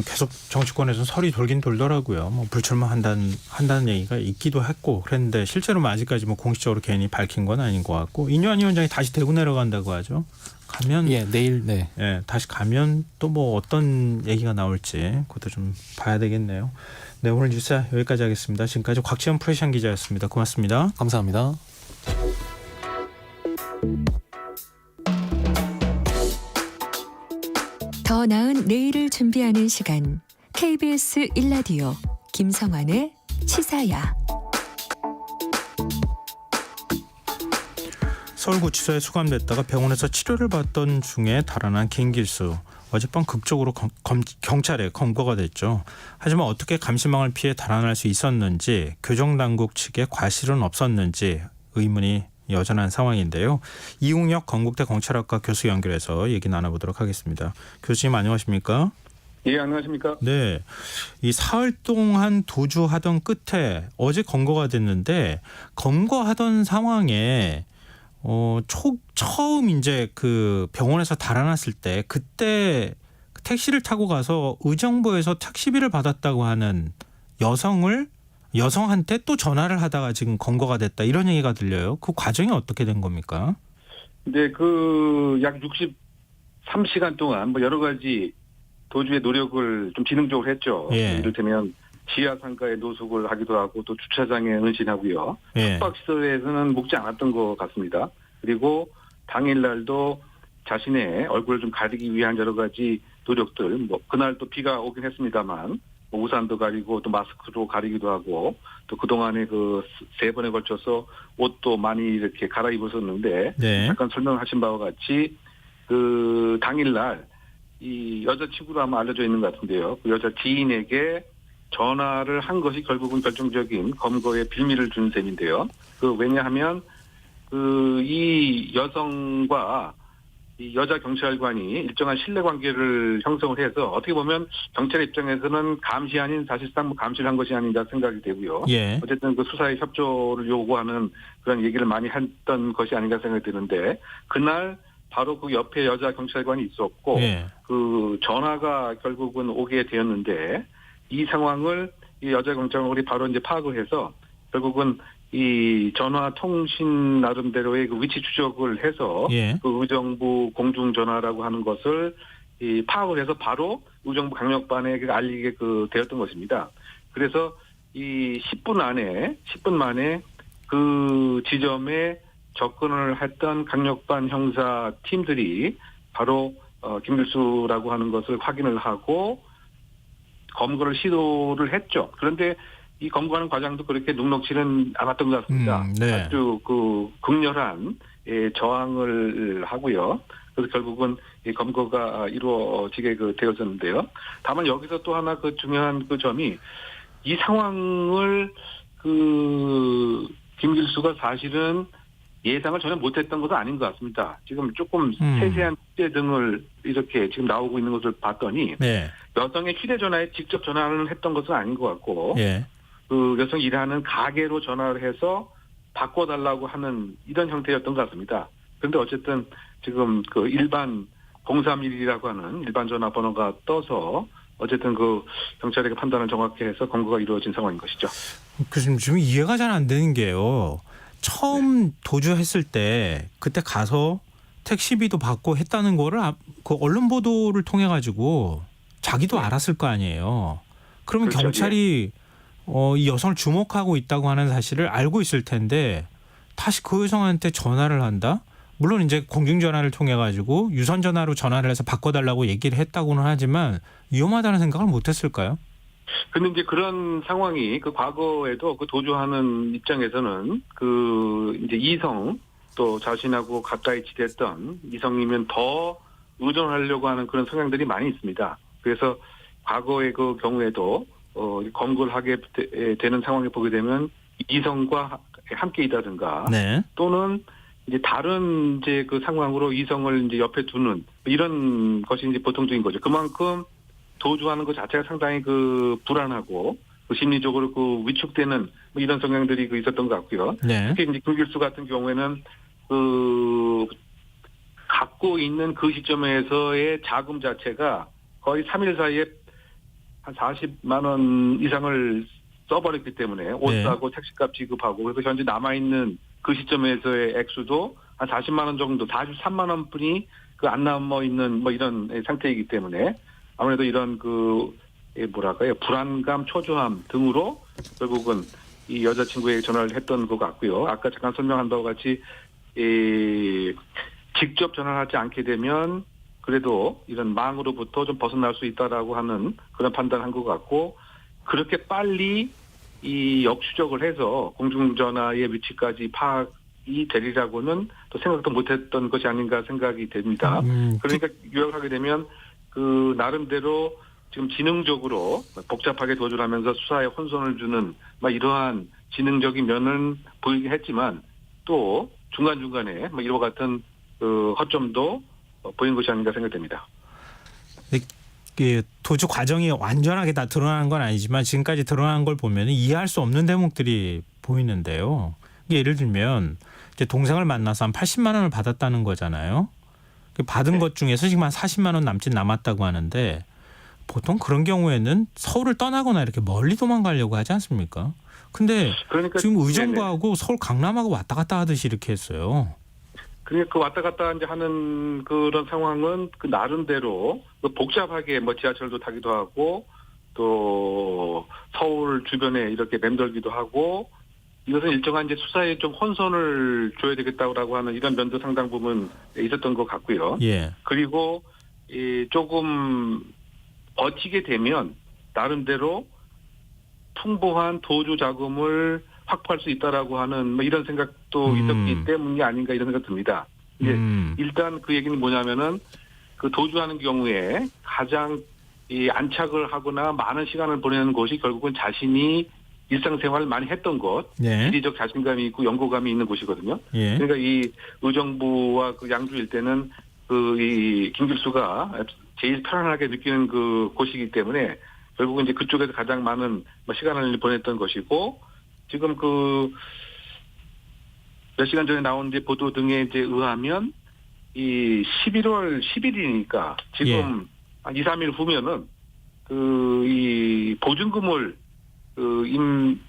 계속 정치권에서 설이 돌긴 돌더라고요. 뭐 불출마 한다는 얘기가 있기도 했고 그랬는데 실제로는 아직까지 뭐 공식적으로 괜히 밝힌 건 아닌 것 같고 이뉴한 위원장이 다시 대구 내려간다고 하죠. 가면 내일 다시 가면 또 뭐 어떤 얘기가 나올지 그것도 좀 봐야 되겠네요. 네, 오늘 뉴스 여기까지 하겠습니다. 지금까지 곽지연 프레시안 기자였습니다. 고맙습니다. 감사합니다. 더 나은 내일을 준비하는 시간 KBS 1라디오 김성환의 시사야. 서울구치소에 수감됐다가 병원에서 치료를 받던 중에 달아난 김길수. 어젯밤 극적으로 경찰에 검거가 됐죠. 하지만 어떻게 감시망을 피해 달아날 수 있었는지 교정당국 측에 과실은 없었는지 의문이 여전한 상황인데요. 이웅혁 건국대 검찰학과 교수 연결해서 얘기 나눠보도록 하겠습니다. 교수님 안녕하십니까? 예, 안녕하십니까? 네, 이 사흘 동안 도주하던 끝에 어제 검거가 됐는데 검거하던 상황에 처음 이제 그 병원에서 달아났을 때 그때 택시를 타고 가서 의정부에서 택시비를 받았다고 하는 여성한테 또 전화를 하다가 지금 검거가 됐다 이런 얘기가 들려요. 그 과정이 어떻게 된 겁니까? 네, 그 약 63시간 동안 뭐 여러 가지 도주의 노력을 좀 지능적으로 했죠. 예. 이를테면 지하 상가에 노숙을 하기도 하고 또 주차장에 은신하고요. 예. 숙박시설에서는 묵지 않았던 것 같습니다. 그리고 당일날도 자신의 얼굴을 좀 가리기 위한 여러 가지 노력들, 뭐 그날 또 비가 오긴 했습니다만 뭐 우산도 가리고 또 마스크로 가리기도 하고 또 그동안에 그 3번에 걸쳐서 옷도 많이 이렇게 갈아입었었는데 네. 잠깐 설명하신 바와 같이 그 당일날 이 여자친구로 아마 알려져 있는 것 같은데요. 그 여자 지인에게 전화를 한 것이 결국은 결정적인 검거의 빌미를 준 셈인데요. 왜냐하면 이 여성과 이 여자 경찰관이 일정한 신뢰 관계를 형성을 해서 어떻게 보면 경찰 입장에서는 감시 아닌 사실상 뭐 감시를 한 것이 아닌가 생각이 되고요. 예. 어쨌든 그 수사에 협조를 요구하는 그런 얘기를 많이 했던 것이 아닌가 생각이 드는데 그날 바로 그 옆에 여자 경찰관이 있었고 예. 그 전화가 결국은 오게 되었는데 이 상황을 이 여자 경찰관이 바로 이제 파악을 해서 결국은 이 전화 통신 나름대로의 그 위치 추적을 해서 예. 그 의정부 공중전화라고 하는 것을 파악을 해서 바로 의정부 강력반에 알리게 되었던 것입니다. 그래서 이 10분 만에 그 지점에 접근을 했던 강력반 형사 팀들이 바로 김길수라고 하는 것을 확인을 하고 검거를 시도를 했죠. 그런데 이 검거하는 과정도 그렇게 눅눅지는 않았던 것 같습니다. 네. 아주 그 극렬한 저항을 하고요. 그래서 결국은 이 검거가 이루어지게 되었었는데요. 다만 여기서 또 하나 중요한 점이 이 상황을 김길수가 사실은 예상을 전혀 못했던 것은 아닌 것 같습니다. 지금 조금 세세한 취재 등을 이렇게 지금 나오고 있는 것을 봤더니 네. 여성의 휴대전화에 직접 전화를 했던 것은 아닌 것 같고 예. 그 여성이 일하는 가게로 전화를 해서 바꿔달라고 하는 이런 형태였던 것 같습니다. 그런데 어쨌든 지금 일반 031이라고 하는 일반 전화번호가 떠서 어쨌든 경찰에게 판단을 정확히 해서 검거가 이루어진 상황인 것이죠. 지금 이해가 잘 안 되는 게요. 처음 도주했을 때 그때 가서 택시비도 받고 했다는 거를 그 언론 보도를 통해 가지고 자기도 알았을 거 아니에요. 그러면 그렇죠. 경찰이 이 여성을 주목하고 있다고 하는 사실을 알고 있을 텐데 다시 그 여성한테 전화를 한다? 물론 이제 공중전화를 통해 가지고 유선 전화로 전화를 해서 바꿔달라고 얘기를 했다고는 하지만 위험하다는 생각을 못했을까요? 근데 이제 그런 상황이 과거에도 도주하는 입장에서는 이제 이성 또 자신하고 가까이 지냈던 이성이면 더 의존하려고 하는 그런 성향들이 많이 있습니다. 그래서 과거의 경우에도 검거를 하게 되는 상황을 보게 되면 이성과 함께 있다든가 네. 또는 이제 다른 이제 상황으로 이성을 이제 옆에 두는 이런 것이 이제 보통적인 거죠. 그만큼 도주하는 것 자체가 상당히 불안하고 심리적으로 위축되는 이런 성향들이 있었던 것 같고요. 네. 특히 이제 김길수 같은 경우에는 갖고 있는 그 시점에서의 자금 자체가 거의 3일 사이에 한 40만 원 이상을 써버렸기 때문에 옷 네. 사고 택시값 지급하고 그래서 현재 남아있는 그 시점에서의 액수도 한 40만 원 정도, 43만 원뿐이 안 남아있는 이런 상태이기 때문에 아무래도 이런 불안감, 초조함 등으로 결국은 이 여자친구에게 전화를 했던 것 같고요. 아까 잠깐 설명한 바와 같이 직접 전화를 하지 않게 되면 그래도 이런 망으로부터 좀 벗어날 수 있다라고 하는 그런 판단을 한 것 같고 그렇게 빨리 이 역추적을 해서 공중전화의 위치까지 파악이 되리라고는 또 생각도 못했던 것이 아닌가 생각이 됩니다. 그러니까 요약하게 되면 그 나름대로 지금 지능적으로 복잡하게 도주를 하면서 수사에 혼선을 주는 막 이러한 지능적인 면은 보이긴 했지만 또 중간중간에 뭐 이와 같은 그 허점도 보인 것이 아닌가 생각됩니다. 그 도주 과정이 완전하게 다 드러나는 건 아니지만 지금까지 드러난 걸 보면 이해할 수 없는 대목들이 보이는데요. 예를 들면 이제 동생을 만나서 한 80만 원을 받았다는 거잖아요. 받은 것 중에서 지금 한 40만 원 남짓 남았다고 하는데 보통 그런 경우에는 서울을 떠나거나 이렇게 멀리 도망가려고 하지 않습니까? 근데 그러니까 지금 의정부하고 서울 강남하고 왔다 갔다 하듯이 이렇게 했어요. 그러니까 그 왔다 갔다 이제 하는 그런 상황은 그 나름대로 복잡하게 뭐 지하철도 타기도 하고 또 서울 주변에 이렇게 맴돌기도 하고 이것은 일정한 이제 수사에 좀 혼선을 줘야 되겠다고 하는 이런 면도 상당 부분 있었던 것 같고요. 예. 그리고 조금 버티게 되면 나름대로 풍부한 도주 자금을 확보할 수 있다라고 하는 뭐 이런 생각도 있었기 때문이 아닌가 이런 생각 듭니다. 이제 일단 그 얘기는 뭐냐면은 그 도주하는 경우에 가장 이 안착을 하거나 많은 시간을 보내는 곳이 결국은 자신이 일상생활을 많이 했던 곳, 예. 지리적 자신감이 있고 연고감이 있는 곳이거든요. 예. 그러니까 이 의정부와 그 양주 일대는 그 이 김길수가 제일 편안하게 느끼는 그 곳이기 때문에 결국은 이제 그쪽에서 가장 많은 시간을 보냈던 것이고 지금 그 몇 시간 전에 나온 이제 보도 등에 이제 의하면 이 11월 10일이니까 지금 한 2, 3일 후면은 그 이 보증금을 그 임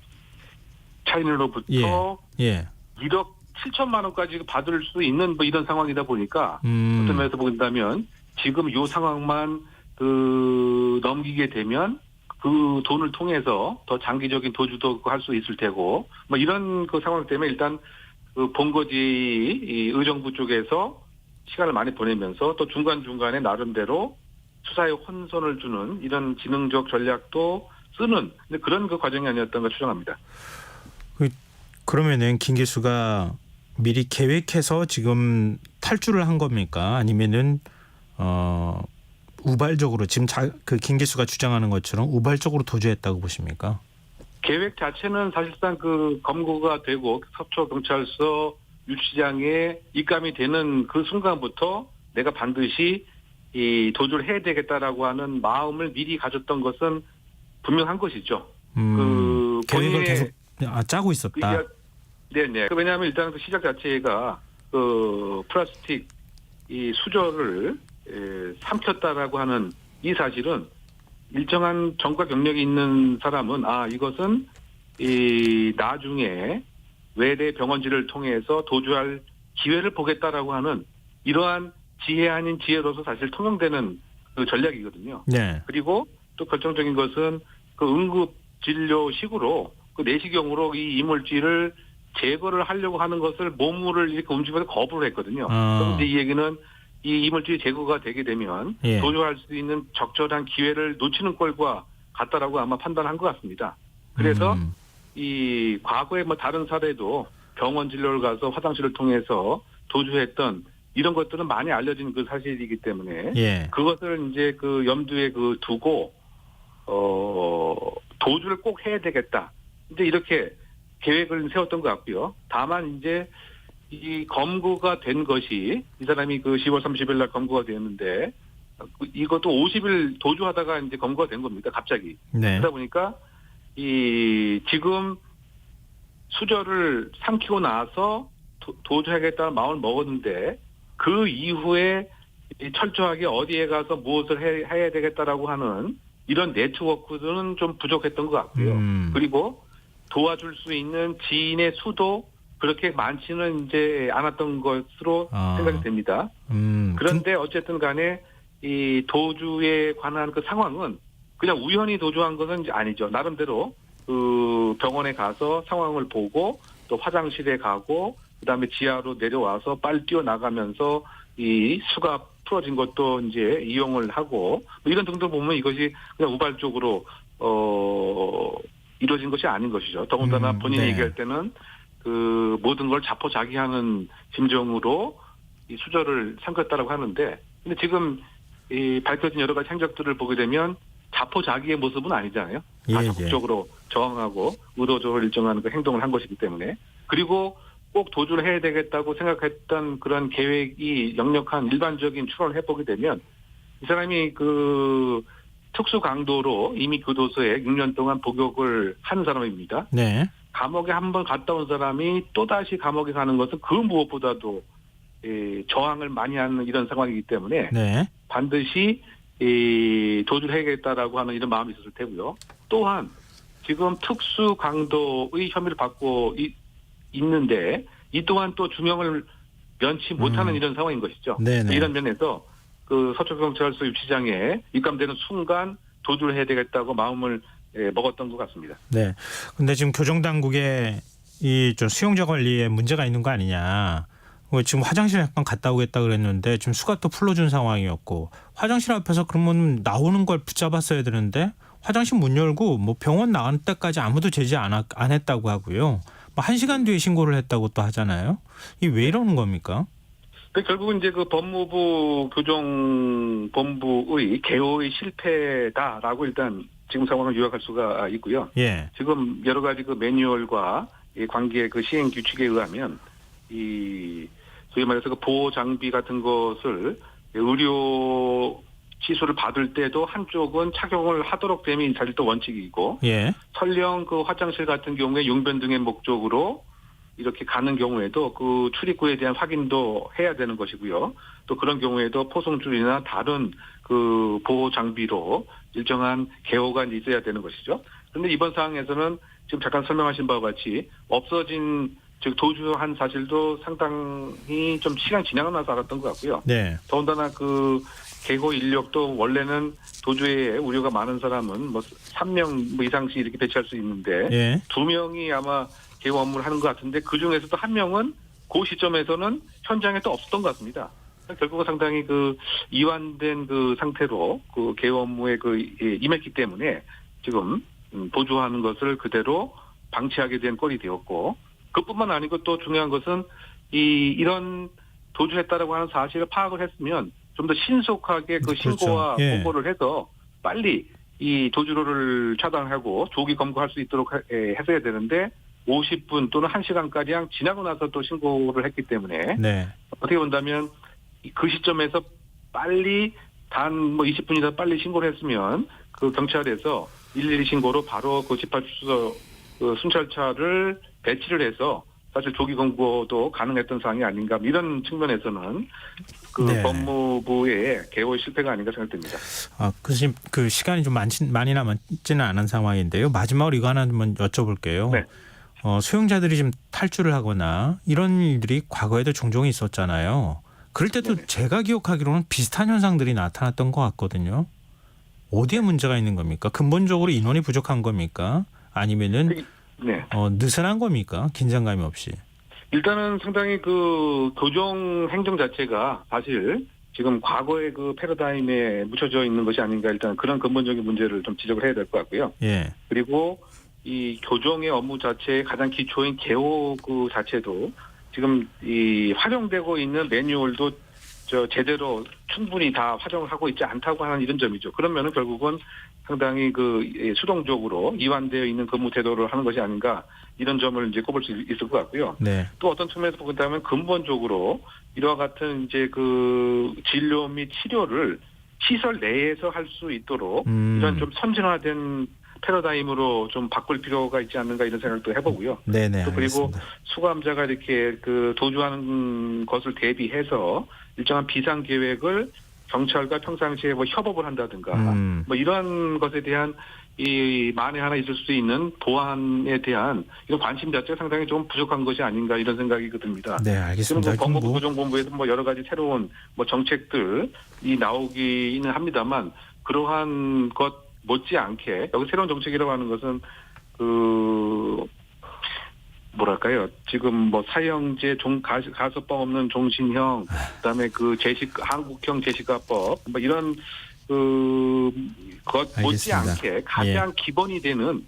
차인으로부터 예. 1억 7천만 원까지 받을 수 있는 뭐 이런 상황이다 보니까 어떤 면에서 본다면 지금 이 상황만 그 넘기게 되면 그 돈을 통해서 더 장기적인 도주도 할 수 있을 테고 뭐 이런 그 상황 때문에 일단 그 본거지 이 의정부 쪽에서 시간을 많이 보내면서 또 중간중간에 나름대로 수사에 혼선을 주는 이런 지능적 전략도 쓰는 그런 그 과정이 아니었던가 추정합니다. 그러면은 김기수가 미리 계획해서 지금 탈주를 한 겁니까? 아니면은 우발적으로 지금 그 김기수가 주장하는 것처럼 우발적으로 도주했다고 보십니까? 계획 자체는 사실상 그 검거가 되고 서초경찰서 유치장에 입감이 되는 그 순간부터 내가 반드시 이 도주를 해야 되겠다라고 하는 마음을 미리 가졌던 것은 분명한 것이죠. 그 계획을 본인의 계속 짜고 있었다. 네네. 왜냐하면 일단 그 시작 자체가 그 플라스틱 이 수저를 삼켰다라고 하는 이 사실은 일정한 정과 경력이 있는 사람은 이것은 이 나중에 외래 병원지를 통해서 도주할 기회를 보겠다라고 하는 이러한 지혜 아닌 지혜로서 사실 통용되는 그 전략이거든요. 네. 그리고 또 결정적인 것은 그 응급 진료식으로 그 내시경으로 이 이물질을 제거를 하려고 하는 것을 몸을 이렇게 움직이면서 거부를 했거든요. 그럼 이제 이 얘기는 이 이물질이 제거가 되게 되면 도주할 수 있는 적절한 기회를 놓치는 꼴과 같다라고 아마 판단한 것 같습니다. 그래서 이 과거에 뭐 다른 사례도 병원 진료를 가서 화장실을 통해서 도주했던 이런 것들은 많이 알려진 그 사실이기 때문에 그것을 이제 그 염두에 그 두고 도주를 꼭 해야 되겠다. 이제 이렇게 계획을 세웠던 것 같고요. 다만 이제 이 검거가 된 것이 이 사람이 그 10월 30일 날 검거가 되었는데 이것도 50일 도주하다가 이제 검거가 된 겁니다. 갑자기. 네. 그러다 보니까 이 지금 수저를 삼키고 나서 도주하겠다는 마음을 먹었는데 그 이후에 철저하게 어디에 가서 무엇을 해야 되겠다라고 하는 이런 네트워크는 좀 부족했던 것 같고요. 그리고 도와줄 수 있는 지인의 수도 그렇게 많지는 이제 않았던 것으로 생각이 됩니다. 그런데 어쨌든 간에 이 도주에 관한 그 상황은 그냥 우연히 도주한 것은 이제 아니죠. 나름대로 그 병원에 가서 상황을 보고 또 화장실에 가고 그다음에 지하로 내려와서 빨리 뛰어나가면서 이 수가 풀어진 것도 이제 이용을 하고 뭐 이런 등등 보면 이것이 그냥 우발적으로 이루어진 것이 아닌 것이죠. 더군다나 본인이 얘기할 때는 그 모든 걸 자포자기하는 심정으로 이 수저를 삼켰다라고 하는데 근데 지금 이 밝혀진 여러 가지 행적들을 보게 되면 자포자기의 모습은 아니잖아요. 다 예, 적극적으로 저항하고 의도적으로 일정한 그 행동을 한 것이기 때문에 그리고 꼭 도주를 해야 되겠다고 생각했던 그런 계획이 역력한 일반적인 추론을 해보게 되면 이 사람이 그 특수 강도로 이미 교도소에 6년 동안 복역을 한 사람입니다. 네. 감옥에 한번 갔다 온 사람이 또다시 감옥에 가는 것은 그 무엇보다도 저항을 많이 하는 이런 상황이기 때문에 네. 반드시 도주를 해야겠다라고 하는 이런 마음이 있었을 테고요. 또한 지금 특수 강도의 혐의를 받고 있는데 이 또한 또 중형을 면치 못하는 이런 상황인 것이죠. 네네. 이런 면에서 그 서초경찰서 유치장에 입감되는 순간 도주를 해야 되겠다고 마음을 먹었던 것 같습니다. 네. 근데 지금 교정 당국에 이 좀 수용자 관리에 문제가 있는 거 아니냐. 지금 화장실 잠깐 갔다 오겠다 그랬는데 지금 수갑도 풀어준 상황이었고 화장실 앞에서 그러면 나오는 걸 붙잡았어야 되는데 화장실 문 열고 뭐 병원 나갈 때까지 아무도 제지 안 했다고 하고요. 뭐 1시간 뒤에 신고를 했다고 또 하잖아요. 이 왜 이러는 겁니까? 결국은 이제 그 법무부 교정본부의 개호의 실패다라고 일단 지금 상황을 요약할 수가 있고요. 예. 지금 여러 가지 그 매뉴얼과 이 관계 그 시행 규칙에 의하면 이 소위 말해서 그 보호 장비 같은 것을 의료 시술을 받을 때도 한쪽은 착용을 하도록 됨이 사실 또 원칙이고, 예. 설령 그 화장실 같은 경우에 용변 등의 목적으로 이렇게 가는 경우에도 그 출입구에 대한 확인도 해야 되는 것이고요. 또 그런 경우에도 포송줄이나 다른 그 보호 장비로 일정한 개호가 있어야 되는 것이죠. 그런데 이번 상황에서는 지금 잠깐 설명하신 바와 같이 없어진 즉 도주한 사실도 상당히 좀 시간 지나고 나서 알았던 것 같고요. 네. 더군다나 그 개호 인력도 원래는 도주에 우려가 많은 사람은 뭐 3명 이상씩 이렇게 배치할 수 있는데 예. 2명이 아마 개호 업무를 하는 것 같은데 그 중에서도 1명은 그 시점에서는 현장에 또 없었던 것 같습니다. 결국은 상당히 그 이완된 그 상태로 그 개호 업무에 그 임했기 때문에 지금 도주하는 것을 그대로 방치하게 된 꼴이 되었고, 그뿐만 아니고 또 중요한 것은 이런 도주했다라고 하는 사실을 파악을 했으면 좀 더 신속하게 그 그렇죠. 신고와 예. 보고를 해서 빨리 이 도주를 차단하고 조기 검거할 수 있도록 했어야 되는데 50분 또는 1시간가량 지나고 나서 또 신고를 했기 때문에 네. 어떻게 본다면 그 시점에서 빨리 단 뭐 20분이나 빨리 신고를 했으면 그 경찰에서 112 신고로 바로 그 집합주소 그 순찰차를 배치를 해서 사실 조기 검거도 가능했던 상황이 아닌가 이런 측면에서는 그 네. 법무부의 개호 실패가 아닌가 생각됩니다. 그 시간이 좀 많이 남았지는 않은 상황인데요. 마지막으로 이거 하나 한번 여쭤볼게요. 네. 수용자들이 좀 탈주를 하거나 이런 일들이 과거에도 종종 있었잖아요. 그럴 때도 네네. 제가 기억하기로는 비슷한 현상들이 나타났던 것 같거든요. 어디에 문제가 있는 겁니까? 근본적으로 인원이 부족한 겁니까? 아니면은 네. 느슨한 겁니까? 긴장감이 없이. 일단은 상당히 그 교정 행정 자체가 사실 지금 과거의 그 패러다임에 묻혀져 있는 것이 아닌가 일단 그런 근본적인 문제를 좀 지적을 해야 될 것 같고요. 예. 그리고 이 교정의 업무 자체의 가장 기초인 개호 그 자체도 지금 이 활용되고 있는 매뉴얼도 제대로 충분히 다 활용을 하고 있지 않다고 하는 이런 점이죠. 그러면은 결국은 상당히 그 수동적으로 이완되어 있는 근무 태도를 하는 것이 아닌가 이런 점을 이제 꼽을 수 있을 것 같고요. 네. 또 어떤 측면에서 보다면 근본적으로 이와 같은 이제 그 진료 및 치료를 시설 내에서 할 수 있도록 이런 좀 선진화된 패러다임으로 좀 바꿀 필요가 있지 않는가 이런 생각도 해보고요. 네네. 또 그리고 알겠습니다. 수감자가 이렇게 그 도주하는 것을 대비해서 일정한 비상 계획을 경찰과 평상시에 뭐 협업을 한다든가 뭐 이런 것에 대한 이 만에 하나 있을 수 있는 보안에 대한 이런 관심 자체가 상당히 좀 부족한 것이 아닌가 이런 생각이 듭니다. 네, 알겠습니다. 지금 법무부 교정본부에서 뭐 여러 가지 새로운 뭐 정책들이 나오기는 합니다만 그러한 것 못지않게 여기 새로운 정책이라고 하는 것은 그 뭐랄까요? 지금 뭐 사형제 가석방 없는 종신형, 그다음에 그 한국형 제시가법 뭐 이런 것 못지않게 가장 기본이 되는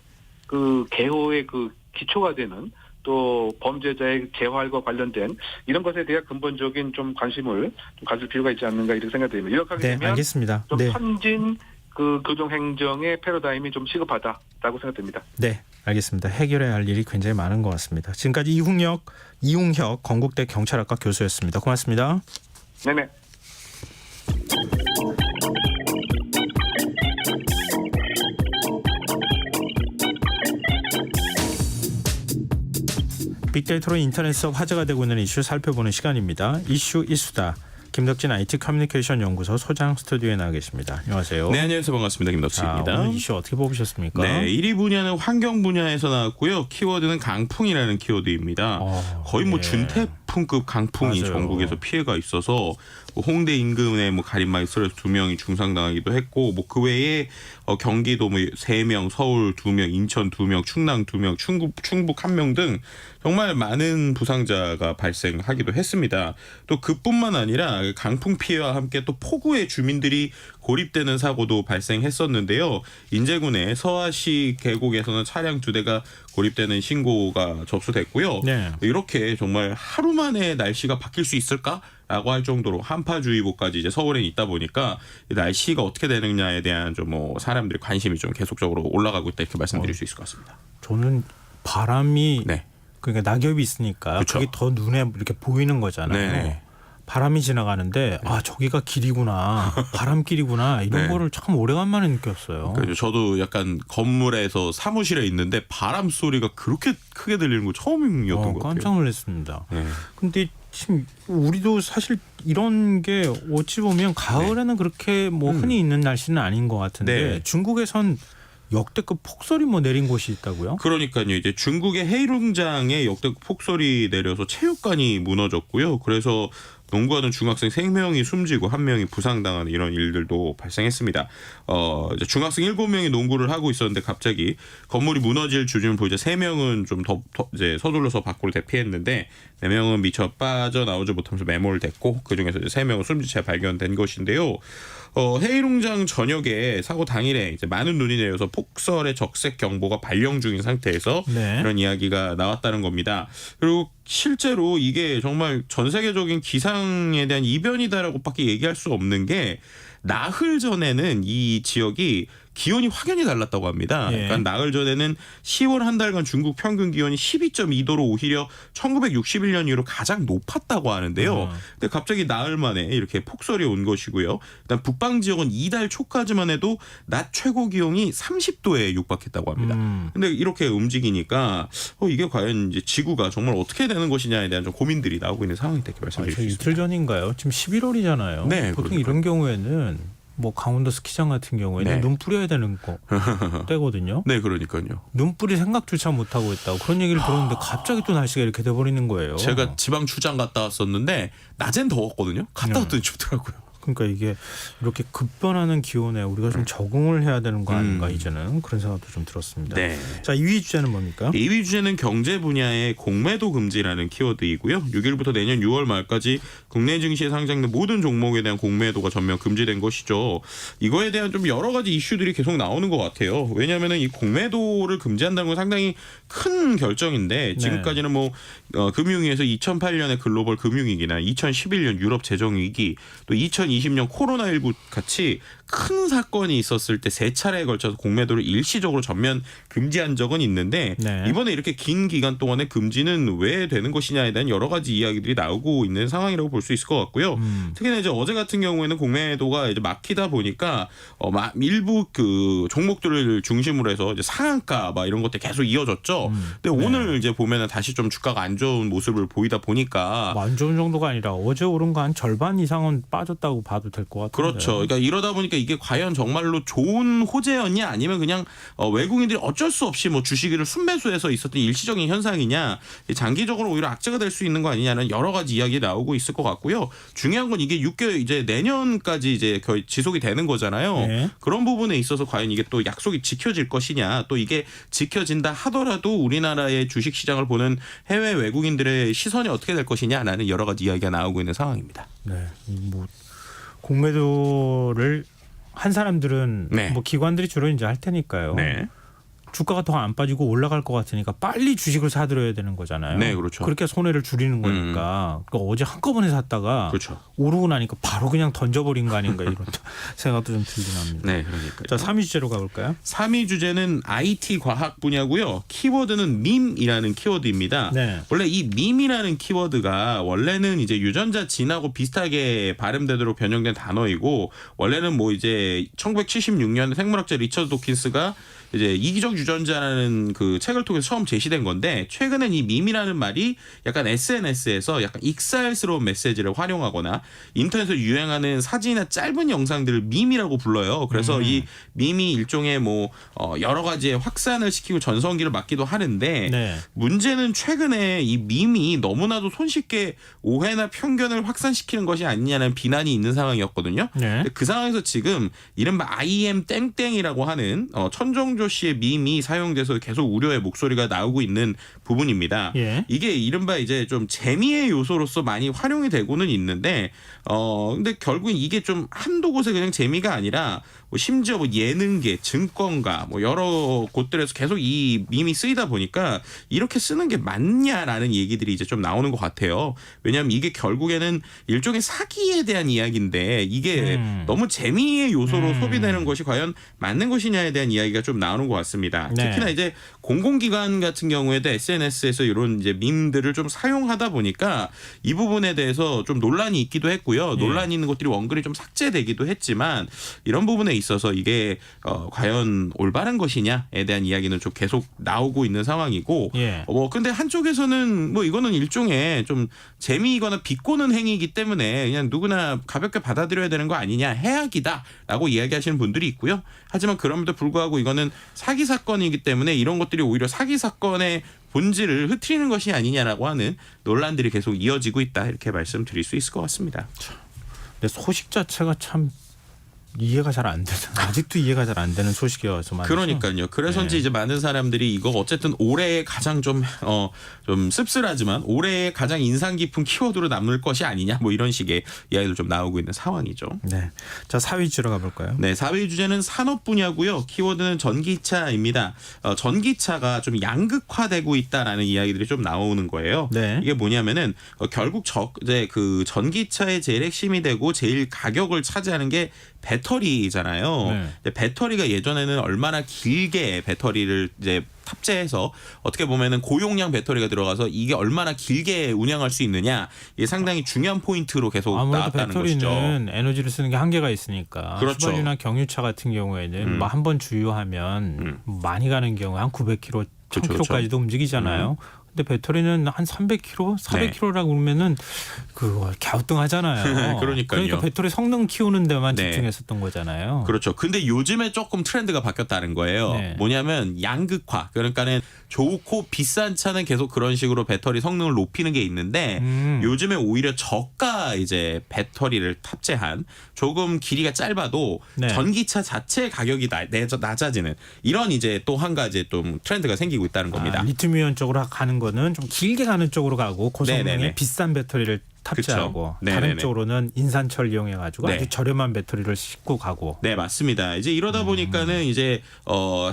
그 개호의 그 기초가 되는 또 범죄자의 재활과 관련된 이런 것에 대한 근본적인 좀 관심을 좀 가질 필요가 있지 않는가 이렇게 생각됩니다. 이렇게 하게 네, 되면 알겠습니다. 좀 네. 선진 그 교정행정의 패러다임이 좀 시급하다라고 생각됩니다. 네, 알겠습니다. 해결해야 할 일이 굉장히 많은 것 같습니다. 지금까지 이웅혁 건국대 경찰학과 교수였습니다. 고맙습니다. 네네. 빅데이터로 인터넷 수업 화제가 되고 있는 이슈 살펴보는 시간입니다. 이슈 이수다. 김덕진 IT 커뮤니케이션 연구소 소장 스튜디오에 나와 계십니다. 안녕하세요. 네, 안녕하세요. 반갑습니다. 김덕진입니다. 오늘 이슈 어떻게 뽑으셨습니까? 네, 1위 분야는 환경 분야에서 나왔고요. 키워드는 강풍이라는 키워드입니다. 거의 뭐 예. 준태풍급 강풍이 맞아요. 전국에서 피해가 있어서 뭐 홍대 인근에 뭐 가림막이 쓰러져 2명이 중상당하기도 했고 뭐 그 외에 경기도 뭐 3명, 서울 2명, 인천 2명, 충남 2명, 충북 1명 등 정말 많은 부상자가 발생하기도 했습니다. 또 그뿐만 아니라 강풍 피해와 함께 또 폭우에 주민들이 고립되는 사고도 발생했었는데요. 인제군의 서화시 계곡에서는 차량 2대가 고립되는 신고가 접수됐고요. 네. 이렇게 정말 하루 만에 날씨가 바뀔 수 있을까라고 할 정도로 한파주의보까지 이제 서울에 있다 보니까 날씨가 어떻게 되느냐에 대한 좀 뭐 사람들의 관심이 좀 계속적으로 올라가고 있다 이렇게 말씀드릴 수 있을 것 같습니다. 저는 바람이 네. 그러니까 낙엽이 있으니까 그쵸. 그게 더 눈에 이렇게 보이는 거잖아요. 네. 바람이 지나가는데 아 저기가 길이구나 바람길이구나 이런 네. 거를 참 오래간만에 느꼈어요. 그래서 저도 약간 건물에서 사무실에 있는데 바람 소리가 그렇게 크게 들리는 거 처음이었던 것 같아요. 깜짝 놀랐습니다. 네. 근데 지금 우리도 사실 이런 게 어찌 보면 가을에는 그렇게 뭐 흔히 있는 날씨는 아닌 것 같은데 네. 중국에선 역대급 폭설이 뭐 내린 곳이 있다고요? 그러니까요. 이제 중국의 헤이룽장에 역대급 폭설이 내려서 체육관이 무너졌고요. 그래서 농구하던 중학생 3명이 숨지고 1명이 부상당하는 이런 일들도 발생했습니다. 이제 중학생 7명이 농구를 하고 있었는데 갑자기 건물이 무너질 주춤을 보이자 3명은 좀 더 이제 서둘러서 밖으로 대피했는데 4명은 미처 빠져나오지 못하면서 매몰 됐고 그중에서 이제 3명은 숨진 채 발견된 것인데요. 헤이룽장 전역에 사고 당일에 이제 많은 눈이 내려서 폭설의 적색 경보가 발령 중인 상태에서 네. 이런 이야기가 나왔다는 겁니다. 그리고 실제로 이게 정말 전 세계적인 기상에 대한 이변이다라고밖에 얘기할 수 없는 게 나흘 전에는 이 지역이 기온이 확연히 달랐다고 합니다. 예. 그러니까 나흘 전에는 10월 한 달간 중국 평균 기온이 12.2도로 오히려 1961년 이후로 가장 높았다고 하는데요. 근데 갑자기 나흘 만에 이렇게 폭설이 온 것이고요. 일단 북방 지역은 이달 초까지만 해도 낮 최고 기온이 30도에 육박했다고 합니다. 근데 이렇게 움직이니까 이게 과연 이제 지구가 정말 어떻게 되는 것이냐에 대한 좀 고민들이 나오고 있는 상황이 이렇게 말씀드릴 수 이틀 있습니다. 전인가요? 지금 11월이잖아요. 네, 보통 그러니까요. 이런 경우에는 뭐 강원도 스키장 같은 경우에는 네. 눈 뿌려야 되는 거 때거든요. 네, 그러니까요. 눈뿌리 생각조차 못하고 있다고 그런 얘기를 들었는데 갑자기 또 날씨가 이렇게 돼버리는 거예요. 제가 지방 출장 갔다 왔었는데 낮엔 더웠거든요. 갔다 왔더니 춥더라고요. 그러니까 이게 이렇게 급변하는 기온에 우리가 좀 적응을 해야 되는 거 아닌가 이제는 그런 생각도 좀 들었습니다. 네. 자, 2위 주제는 뭡니까? 2위 주제는 경제 분야의 공매도 금지라는 키워드이고요. 6일부터 내년 6월 말까지 국내 증시에 상장된 모든 종목에 대한 공매도가 전면 금지된 것이죠. 이거에 대한 좀 여러 가지 이슈들이 계속 나오는 것 같아요. 왜냐하면 이 공매도를 금지한다는 건 상당히 큰 결정인데 지금까지는 뭐 금융위에서 2008년의 글로벌 금융위기나 2011년 유럽 재정위기 또 2020년 코로나19 같이 큰 사건이 있었을 때 3차례에 걸쳐서 공매도를 일시적으로 전면 금지한 적은 있는데 네. 이번에 이렇게 긴 기간 동안에 금지는 왜 되는 것이냐에 대한 여러 가지 이야기들이 나오고 있는 상황이라고 볼 수 있을 것 같고요. 특히나 이제 어제 같은 경우에는 공매도가 이제 막히다 보니까 일부 그 종목들을 중심으로 해서 이제 상한가 막 이런 것들 계속 이어졌죠. 근데 오늘 이제 보면은 다시 좀 주가가 안 좋은 모습을 보이다 보니까 안 좋은 정도가 아니라 어제 오른 거 한 절반 이상은 빠졌다고 봐도 될 것 같은데. 그렇죠. 그러니까 이러다 보니까 이게 과연 정말로 좋은 호재였냐 아니면 그냥 외국인들이 어쩔 수 없이 뭐 주식을 순매수해서 있었던 일시적인 현상이냐 장기적으로 오히려 악재가 될 수 있는 거 아니냐는 여러 가지 이야기 나오고 있을 것 같고요. 중요한 건 이게 6개월 이제 내년까지 이제 거의 지속이 되는 거잖아요. 네. 그런 부분에 있어서 과연 이게 또 약속이 지켜질 것이냐 또 이게 지켜진다 하더라도 우리나라의 주식 시장을 보는 해외 외국인들의 시선이 어떻게 될 것이냐라는 여러 가지 이야기가 나오고 있는 상황입니다. 네. 뭐 공매도를 한 사람들은 네. 뭐 기관들이 주로 이제 할 테니까요. 네. 주가가 더 안 빠지고 올라갈 것 같으니까 빨리 주식을 사들여야 되는 거잖아요. 네, 그렇죠. 그렇게 손해를 줄이는 거니까. 그러니까 어제 한꺼번에 샀다가 그렇죠. 오르고 나니까 바로 그냥 던져버린 거 아닌가 이런 생각도 좀 들긴 합니다. 네, 그러니까. 자, 3위 주제로 가볼까요? 3위 주제는 IT 과학 분야고요. 키워드는 밈이라는 키워드입니다. 네. 원래 이 밈이라는 키워드가 원래는 이제 유전자 진하고 비슷하게 발음되도록 변형된 단어이고 원래는 뭐 이제 1976년 생물학자 리처드 도킨스가 이제 이기적 유전자라는 그 책을 통해서 처음 제시된 건데 최근엔 이 밈이라는 말이 약간 SNS에서 약간 익살스러운 메시지를 활용하거나 인터넷에서 유행하는 사진이나 짧은 영상들을 밈이라고 불러요. 그래서 이 밈이 일종의 뭐 여러 가지의 확산을 시키고 전성기를 맞기도 하는데 네. 문제는 최근에 이 밈이 너무나도 손쉽게 오해나 편견을 확산시키는 것이 아니냐는 비난이 있는 상황이었거든요. 네. 근데 그 상황에서 지금 이른바 IM 땡땡이라고 하는 천정조 씨의 밈이 사용돼서 계속 우려의 목소리가 나오고 있는 부분입니다. 예. 이게 이른바 이제 좀 재미의 요소로서 많이 활용이 되고는 있는데 근데 결국은 이게 좀 한두 곳에 그냥 재미가 아니라 뭐 심지어 뭐 예능계, 증권가 뭐 여러 곳들에서 계속 이 밈이 쓰이다 보니까 이렇게 쓰는 게 맞냐라는 얘기들이 이제 좀 나오는 것 같아요. 왜냐하면 이게 결국에는 일종의 사기에 대한 이야기인데 이게 너무 재미의 요소로 소비되는 것이 과연 맞는 것이냐에 대한 이야기가 좀 나오는 것 같습니다. 네. 특히나 이제 공공기관 같은 경우에도 SNS에서 이런 이제 밈들을 좀 사용하다 보니까 이 부분에 대해서 좀 논란이 있기도 했고요. 논란이 있는 것들이 원글이 좀 삭제되기도 했지만 이런 부분에 있어서 이게 과연 올바른 것이냐에 대한 이야기는 좀 계속 나오고 있는 상황이고 예. 근데 한쪽에서는 뭐 이거는 일종의 좀 재미이거나 비꼬는 행위이기 때문에 그냥 누구나 가볍게 받아들여야 되는 거 아니냐 해악이다라고 이야기하시는 분들이 있고요. 하지만 그럼에도 불구하고 이거는 사기 사건이기 때문에 이런 것들이 오히려 사기 사건의 본질을 흐트리는 것이 아니냐라고 하는 논란들이 계속 이어지고 있다 이렇게 말씀드릴 수 있을 것 같습니다. 근데 소식 자체가 참 이해가 잘 안 되는 아직도 이해가 잘 안 되는 소식이어서 말이죠. 그러니까요. 그래서인지 네. 이제 많은 사람들이 이거 어쨌든 올해의 가장 좀 씁쓸하지만 올해의 가장 인상 깊은 키워드로 남을 것이 아니냐 뭐 이런 식의 이야기도 좀 나오고 있는 상황이죠. 네. 자, 4위 주로 가볼까요? 네, 4위 주제는 산업 분야고요. 키워드는 전기차입니다. 전기차가 좀 양극화되고 있다라는 이야기들이 좀 나오는 거예요. 네. 이게 뭐냐면은 결국 이제 그 전기차의 제일 핵심이 되고 제일 가격을 차지하는 게 배터리잖아요. 네. 이제 배터리가 예전에는 얼마나 길게 배터리를 이제 탑재해서 어떻게 보면은 고용량 배터리가 들어가서 이게 얼마나 길게 운영할 수 있느냐 이게 상당히 중요한 포인트로 계속 아무래도 나왔다는 것이죠. 배터리는 에너지를 쓰는 게 한계가 있으니까 그렇죠. 휘발유나 경유차 같은 경우에는 뭐 한 번 주유하면 많이 가는 경우 한 900km, 1000km까지도 움직이잖아요. 근데 배터리는 한 300km, 400km라고 그러면은 그거 갸우뚱하잖아요. 그러니까요. 그러니까 배터리 성능 키우는 데만 네. 집중했었던 거잖아요. 그렇죠. 근데 요즘에 조금 트렌드가 바뀌었다는 거예요. 네. 뭐냐면 양극화. 그러니까는 좋고 비싼 차는 계속 그런 식으로 배터리 성능을 높이는 게 있는데 요즘에 오히려 저가 이제 배터리를 탑재한 조금 길이가 짧아도 네. 전기차 자체 가격이 낮아지는 이런 이제 또 한 가지 좀 트렌드가 생기고 있다는 겁니다. 리튬이온 쪽으로 가는 거는 좀 길게 가는 쪽으로 가고 고성능의 네네네. 비싼 배터리를 탑재하고 그쵸. 네네네. 다른 쪽으로는 인산철 이용해가지고 네. 아주 저렴한 배터리를 싣고 가고. 네, 맞습니다. 이제 이러다 보니까는 이제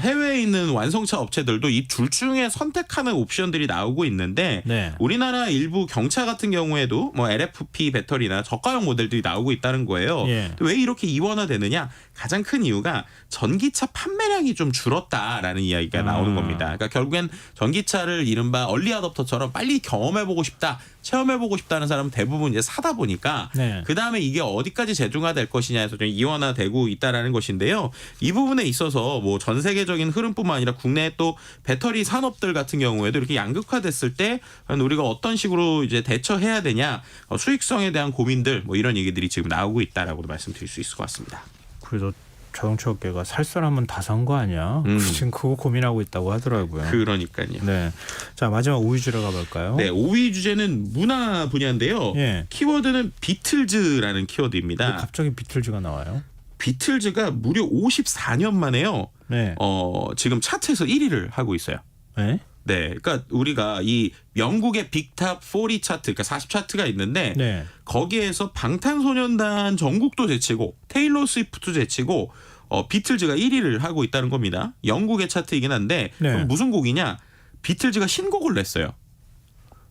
해외에 있는 완성차 업체들도 이 둘 중에 선택하는 옵션들이 나오고 있는데 네. 우리나라 일부 경차 같은 경우에도 뭐 LFP 배터리나 저가형 모델들이 나오고 있다는 거예요. 예. 왜 이렇게 이원화되느냐? 가장 큰 이유가 전기차 판매량이 좀 줄었다라는 이야기가 나오는 겁니다. 그러니까 결국엔 전기차를 이른바 얼리 어댑터처럼 빨리 경험해보고 싶다, 체험해보고 싶다는 사람은 대부분 이제 사다 보니까 네. 그 다음에 이게 어디까지 재중화될 것이냐에서 좀 이원화되고 있다라는 것인데요. 이 부분에 있어서 뭐 전 세계적인 흐름뿐만 아니라 국내 또 배터리 산업들 같은 경우에도 이렇게 양극화됐을 때 우리가 어떤 식으로 이제 대처해야 되냐, 수익성에 대한 고민들 뭐 이런 얘기들이 지금 나오고 있다라고도 말씀드릴 수 있을 것 같습니다. 그래도 자동차 업계가 살 사람은 다 산 거 아니야? 지금 그거 고민하고 있다고 하더라고요. 그러니까요. 네. 자, 마지막 5위 주로 가볼까요? 네, 5위 주제는 문화 분야인데요. 예. 키워드는 비틀즈라는 왜 키워드입니다. 갑자기 비틀즈가 나와요? 비틀즈가 무려 54년 만에요. 네. 지금 차트에서 1위를 하고 있어요. 네. 네, 그러니까 우리가 이 영국의 빅탑 40 차트, 그러니까 40 차트가 있는데 네. 거기에서 방탄소년단 정국도 제치고 테일러 스위프트도 제치고 비틀즈가 1위를 하고 있다는 겁니다. 영국의 차트이긴 한데 네. 그럼 무슨 곡이냐? 비틀즈가 신곡을 냈어요.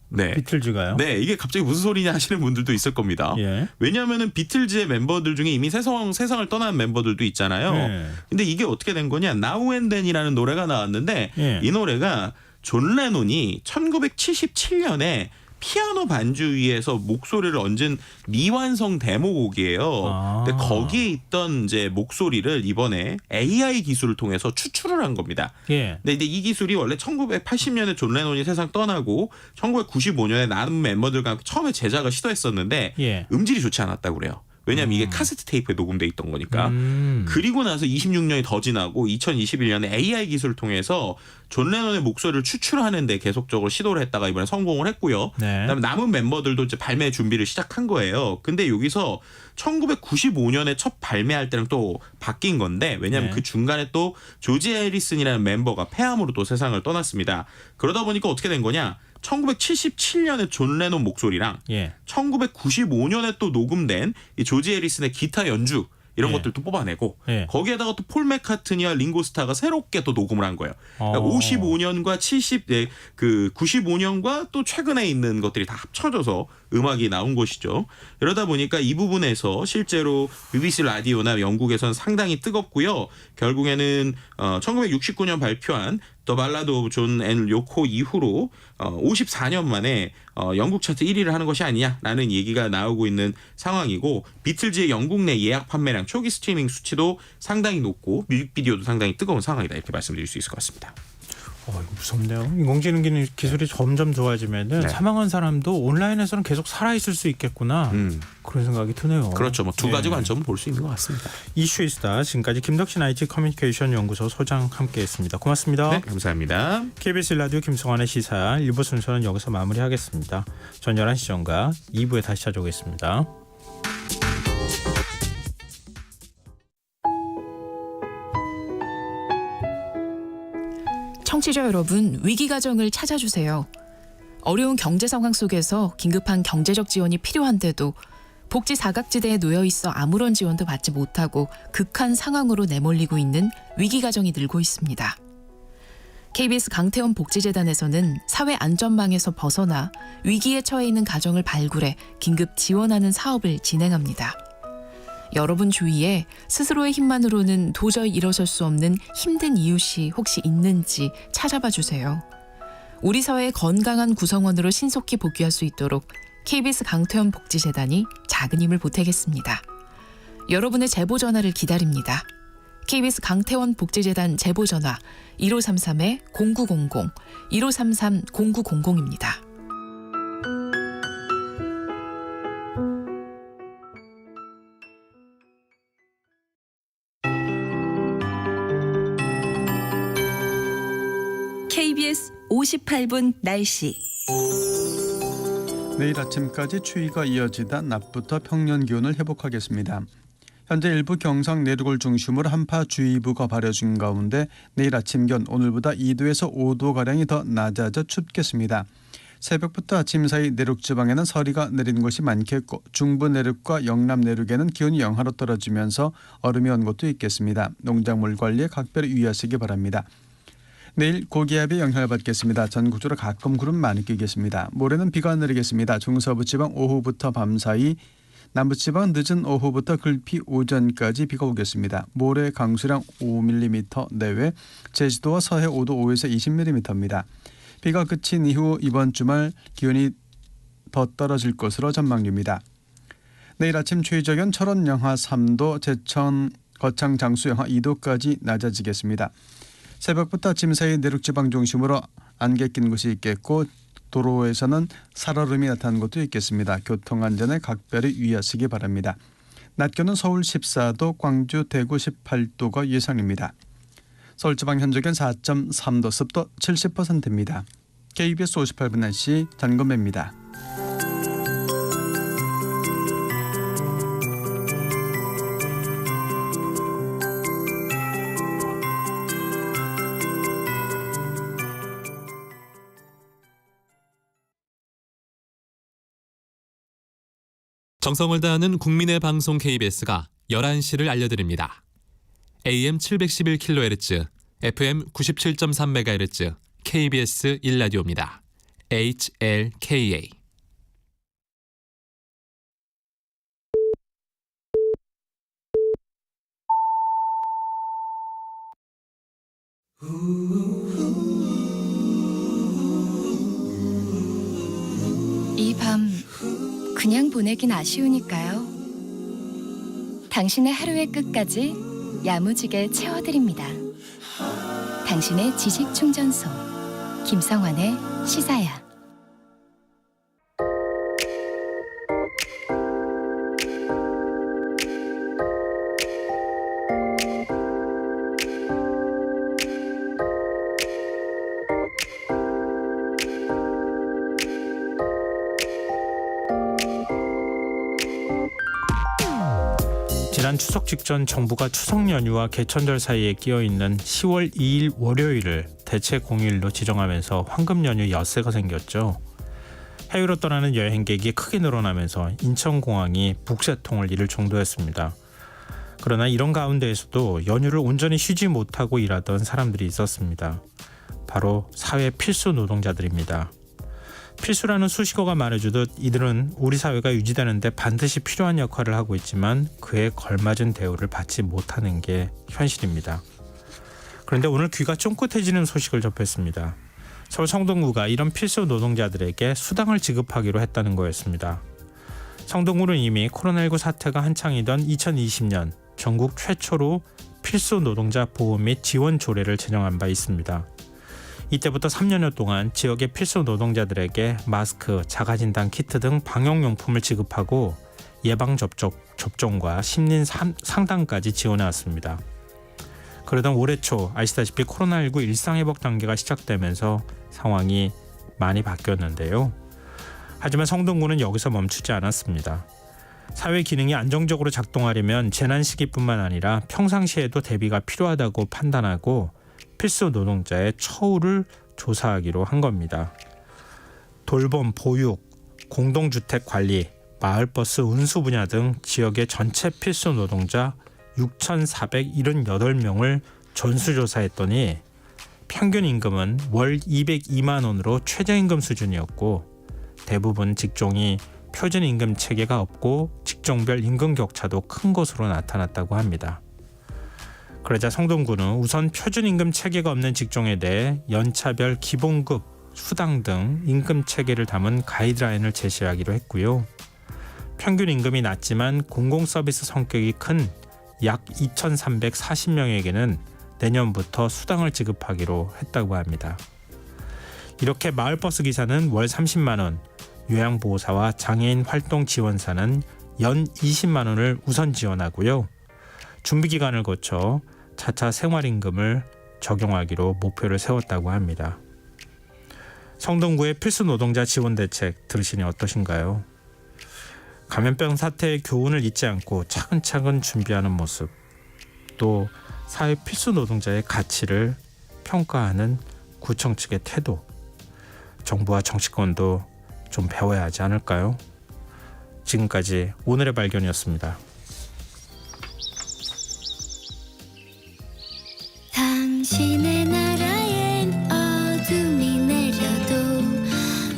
네. 비틀즈가요? 네, 이게 갑자기 무슨 소리냐 하시는 분들도 있을 겁니다. 예. 왜냐하면은 비틀즈의 멤버들 중에 이미 세상을 떠난 멤버들도 있잖아요. 네. 근데 이게 어떻게 된 거냐? Now and Then이라는 노래가 나왔는데 예. 이 노래가 존 레논이 1977년에 피아노 반주 위에서 목소리를 얹은 미완성 데모곡이에요. 아. 근데 거기에 있던 이제 목소리를 이번에 AI 기술을 통해서 추출을 한 겁니다. 예. 근데 이 기술이 원래 1980년에 존 레논이 세상 떠나고 1995년에 남은 멤버들과 함께 처음에 제작을 시도했었는데 예. 음질이 좋지 않았다고 그래요. 왜냐하면 이게 카세트 테이프에 녹음돼 있던 거니까. 음. 그리고 나서 26년이 더 지나고 2021년에 AI 기술을 통해서 존 레논의 목소리를 추출하는 데 계속적으로 시도를 했다가 이번에 성공을 했고요. 네. 그다음에 남은 멤버들도 이제 발매 준비를 시작한 거예요. 근데 여기서 1995년에 첫 발매할 때랑 또 바뀐 건데 왜냐하면 네. 그 중간에 또 조지 해리슨이라는 멤버가 폐암으로 또 세상을 떠났습니다. 그러다 보니까 어떻게 된 거냐? 1977년에 존 레논 목소리랑 예. 1995년에 또 녹음된 이 조지 해리슨의 기타 연주 이런 예. 것들도 뽑아내고 예. 거기에다가 또 폴 맥카트니와 링고스타가 새롭게 또 녹음을 한 거예요. 그러니까 55년과 95년과 또 최근에 있는 것들이 다 합쳐져서 음악이 나온 것이죠. 이러다 보니까 이 부분에서 실제로 BBC 라디오나 영국에서는 상당히 뜨겁고요. 결국에는 1969년 발표한 더 발라드 오브 존 앤 요코 이후로 54년 만에 영국 차트 1위를 하는 것이 아니냐라는 얘기가 나오고 있는 상황이고 비틀즈의 영국 내 예약 판매량 초기 스트리밍 수치도 상당히 높고 뮤직비디오도 상당히 뜨거운 상황이다 이렇게 말씀드릴 수 있을 것 같습니다. 이거 무섭네요. 인공지능 기술이 점점 좋아지면은 네. 사망한 사람도 온라인에서는 계속 살아있을 수 있겠구나. 그런 생각이 드네요. 그렇죠. 뭐 두 가지 예. 관점은 볼 수 있는 것 같습니다. 이슈이스타 지금까지 김덕신 IT 커뮤니케이션 연구소 소장 함께했습니다. 고맙습니다. 네, 감사합니다. KBS 라디오 김성환의 시사 1부 순서는 여기서 마무리하겠습니다. 전 11시 전과 2부에 다시 찾아오겠습니다. 청취자 여러분, 위기 가정을 찾아주세요. 어려운 경제 상황 속에서 긴급한 경제적 지원이 필요한데도 복지 사각지대에 놓여 있어 아무런 지원도 받지 못하고 극한 상황으로 내몰리고 있는 위기 가정이 늘고 있습니다. KBS 강태원 복지재단에서는 사회 안전망에서 벗어나 위기에 처해 있는 가정을 발굴해 긴급 지원하는 사업을 진행합니다. 여러분 주위에 스스로의 힘만으로는 도저히 일어설 수 없는 힘든 이웃이 혹시 있는지 찾아봐 주세요. 우리 사회의 건강한 구성원으로 신속히 복귀할 수 있도록 KBS 강태원 복지재단이 작은 힘을 보태겠습니다. 여러분의 제보 전화를 기다립니다. KBS 강태원 복지재단 제보 전화 1533-0900, 1533-0900입니다. KBS 58분 날씨. 내일 아침까지 추위가 이어지다 낮부터 평년 기온을 회복하겠습니다. 현재 일부 경상 내륙을 중심으로 한파주의보가 발효 중 가운데 내일 아침 기온 오늘보다 2도에서 5도가량이 더 낮아져 춥겠습니다. 새벽부터 아침 사이 내륙 지방에는 서리가 내린 곳이 많겠고 중부 내륙과 영남 내륙에는 기온이 영하로 떨어지면서 얼음이 온 곳도 있겠습니다. 농작물 관리에 각별히 유의하시기 바랍니다. 내일 고기압의 영향을 받겠습니다. 전국적으로 가끔 구름 많이 끼겠습니다. 모레는 비가 내리겠습니다. 중서부지방 오후부터 밤사이, 남부지방 늦은 오후부터 글피 오전까지 비가 오겠습니다. 모레 강수량 5mm 내외, 제주도와 서해 5도 5에서 20mm입니다. 비가 그친 이후 이번 주말 기온이 더 떨어질 것으로 전망됩니다. 내일 아침 최저기온 철원 영하 3도, 제천 거창 장수 영하 2도까지 낮아지겠습니다. 새벽부터 아침 사이 내륙지방 중심으로 안개 낀 곳이 있겠고 도로에서는 살얼음이 나타난 곳도 있겠습니다. 교통안전에 각별히 유의하시기 바랍니다. 낮 기온은 서울 14도, 광주, 대구 18도가 예상입니다. 서울지방 현재 기온 4.3도, 습도 70%입니다. KBS 58분 날씨 전건배입니다. 정성을 다하는 국민의 방송 KBS가 11시를 알려드립니다. AM 711kHz, FM 97.3MHz KBS 1라디오입니다. HLKA. 이 밤 그냥 보내긴 아쉬우니까요. 당신의 하루의 끝까지 야무지게 채워드립니다. 당신의 지식 충전소 김성환의 시사야. 지난 추석 직전 정부가 추석 연휴와 개천절 사이에 끼어있는 10월 2일 월요일을 대체 공휴일로 지정하면서 황금 연휴 엿새가 생겼죠. 해외로 떠나는 여행객이 크게 늘어나면서 인천공항이 북새통을 이룰 정도였습니다. 그러나 이런 가운데에서도 연휴를 온전히 쉬지 못하고 일하던 사람들이 있었습니다. 바로 사회 필수 노동자들입니다. 필수라는 수식어가 말해주듯 이들은 우리 사회가 유지되는데 반드시 필요한 역할을 하고 있지만 그에 걸맞은 대우를 받지 못하는 게 현실입니다. 그런데 오늘 귀가 쫑긋해지는 소식을 접했습니다. 서울 성동구가 이런 필수 노동자들에게 수당을 지급하기로 했다는 거였습니다. 성동구는 이미 코로나19 사태가 한창이던 2020년 전국 최초로 필수 노동자 보험 및 지원 조례를 제정한 바 있습니다. 이때부터 3년여 동안 지역의 필수 노동자들에게 마스크, 자가진단 키트 등 방역용품을 지급하고 예방접종과 심리 상담까지 지원해왔습니다. 그러던 올해 초 아시다시피 코로나19 일상회복 단계가 시작되면서 상황이 많이 바뀌었는데요. 하지만 성동구는 여기서 멈추지 않았습니다. 사회 기능이 안정적으로 작동하려면 재난 시기뿐만 아니라 평상시에도 대비가 필요하다고 판단하고 필수 노동자의 처우를 조사하기로 한 겁니다. 돌봄, 보육, 공동주택 관리, 마을버스 운수 분야 등 지역의 전체 필수 노동자 6,478명을 전수조사했더니 평균 임금은 월 202만 원으로 최저임금 수준이었고 대부분 직종이 표준임금 체계가 없고 직종별 임금 격차도 큰 것으로 나타났다고 합니다. 그러자 성동구는 우선 표준임금 체계가 없는 직종에 대해 연차별 기본급, 수당 등 임금 체계를 담은 가이드라인을 제시하기로 했고요. 평균 임금이 낮지만 공공서비스 성격이 큰 약 2,340명에게는 내년부터 수당을 지급하기로 했다고 합니다. 이렇게 마을버스 기사는 월 30만 원, 요양보호사와 장애인 활동 지원사는 연 20만 원을 우선 지원하고요. 준비기간을 거쳐 차차 생활임금을 적용하기로 목표를 세웠다고 합니다. 성동구의 필수 노동자 지원 대책 들으시니 어떠신가요? 감염병 사태의 교훈을 잊지 않고 차근차근 준비하는 모습, 또 사회 필수 노동자의 가치를 평가하는 구청 측의 태도, 정부와 정치권도 좀 배워야 하지 않을까요? 지금까지 오늘의 발견이었습니다. 당신의 나라엔 어둠이 내려도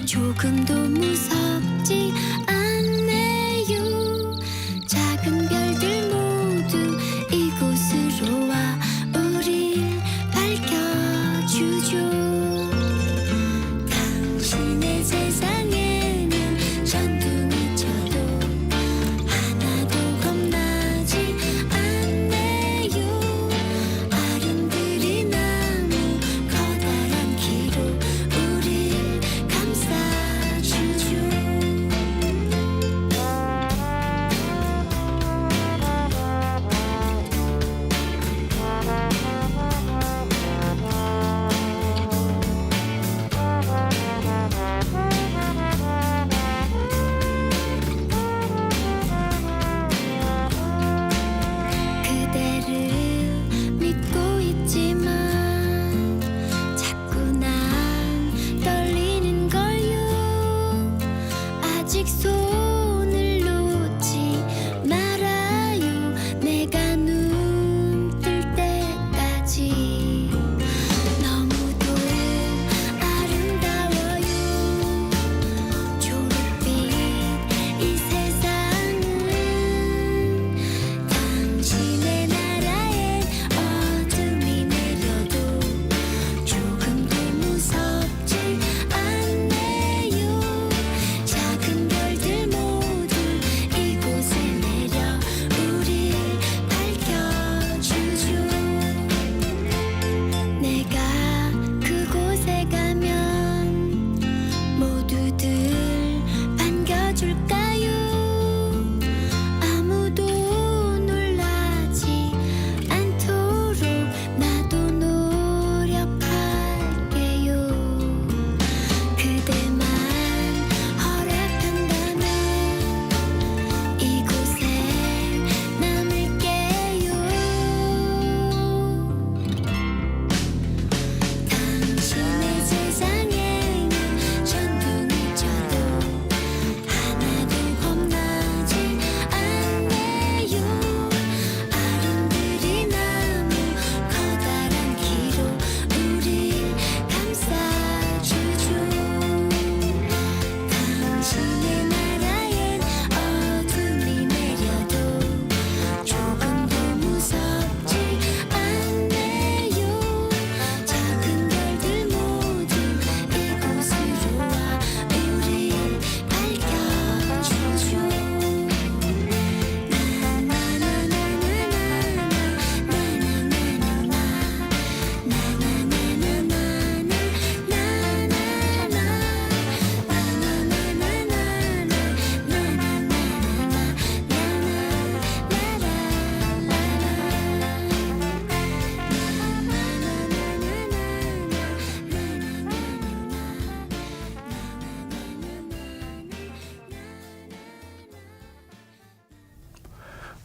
조금도 무섭지 않네요. 작은 별들 모두 이곳으로 와 우릴 밝혀주죠. 당신의 세상에는 전둥이 쳐도 하나도 겁나지 않네요. 아름들이 나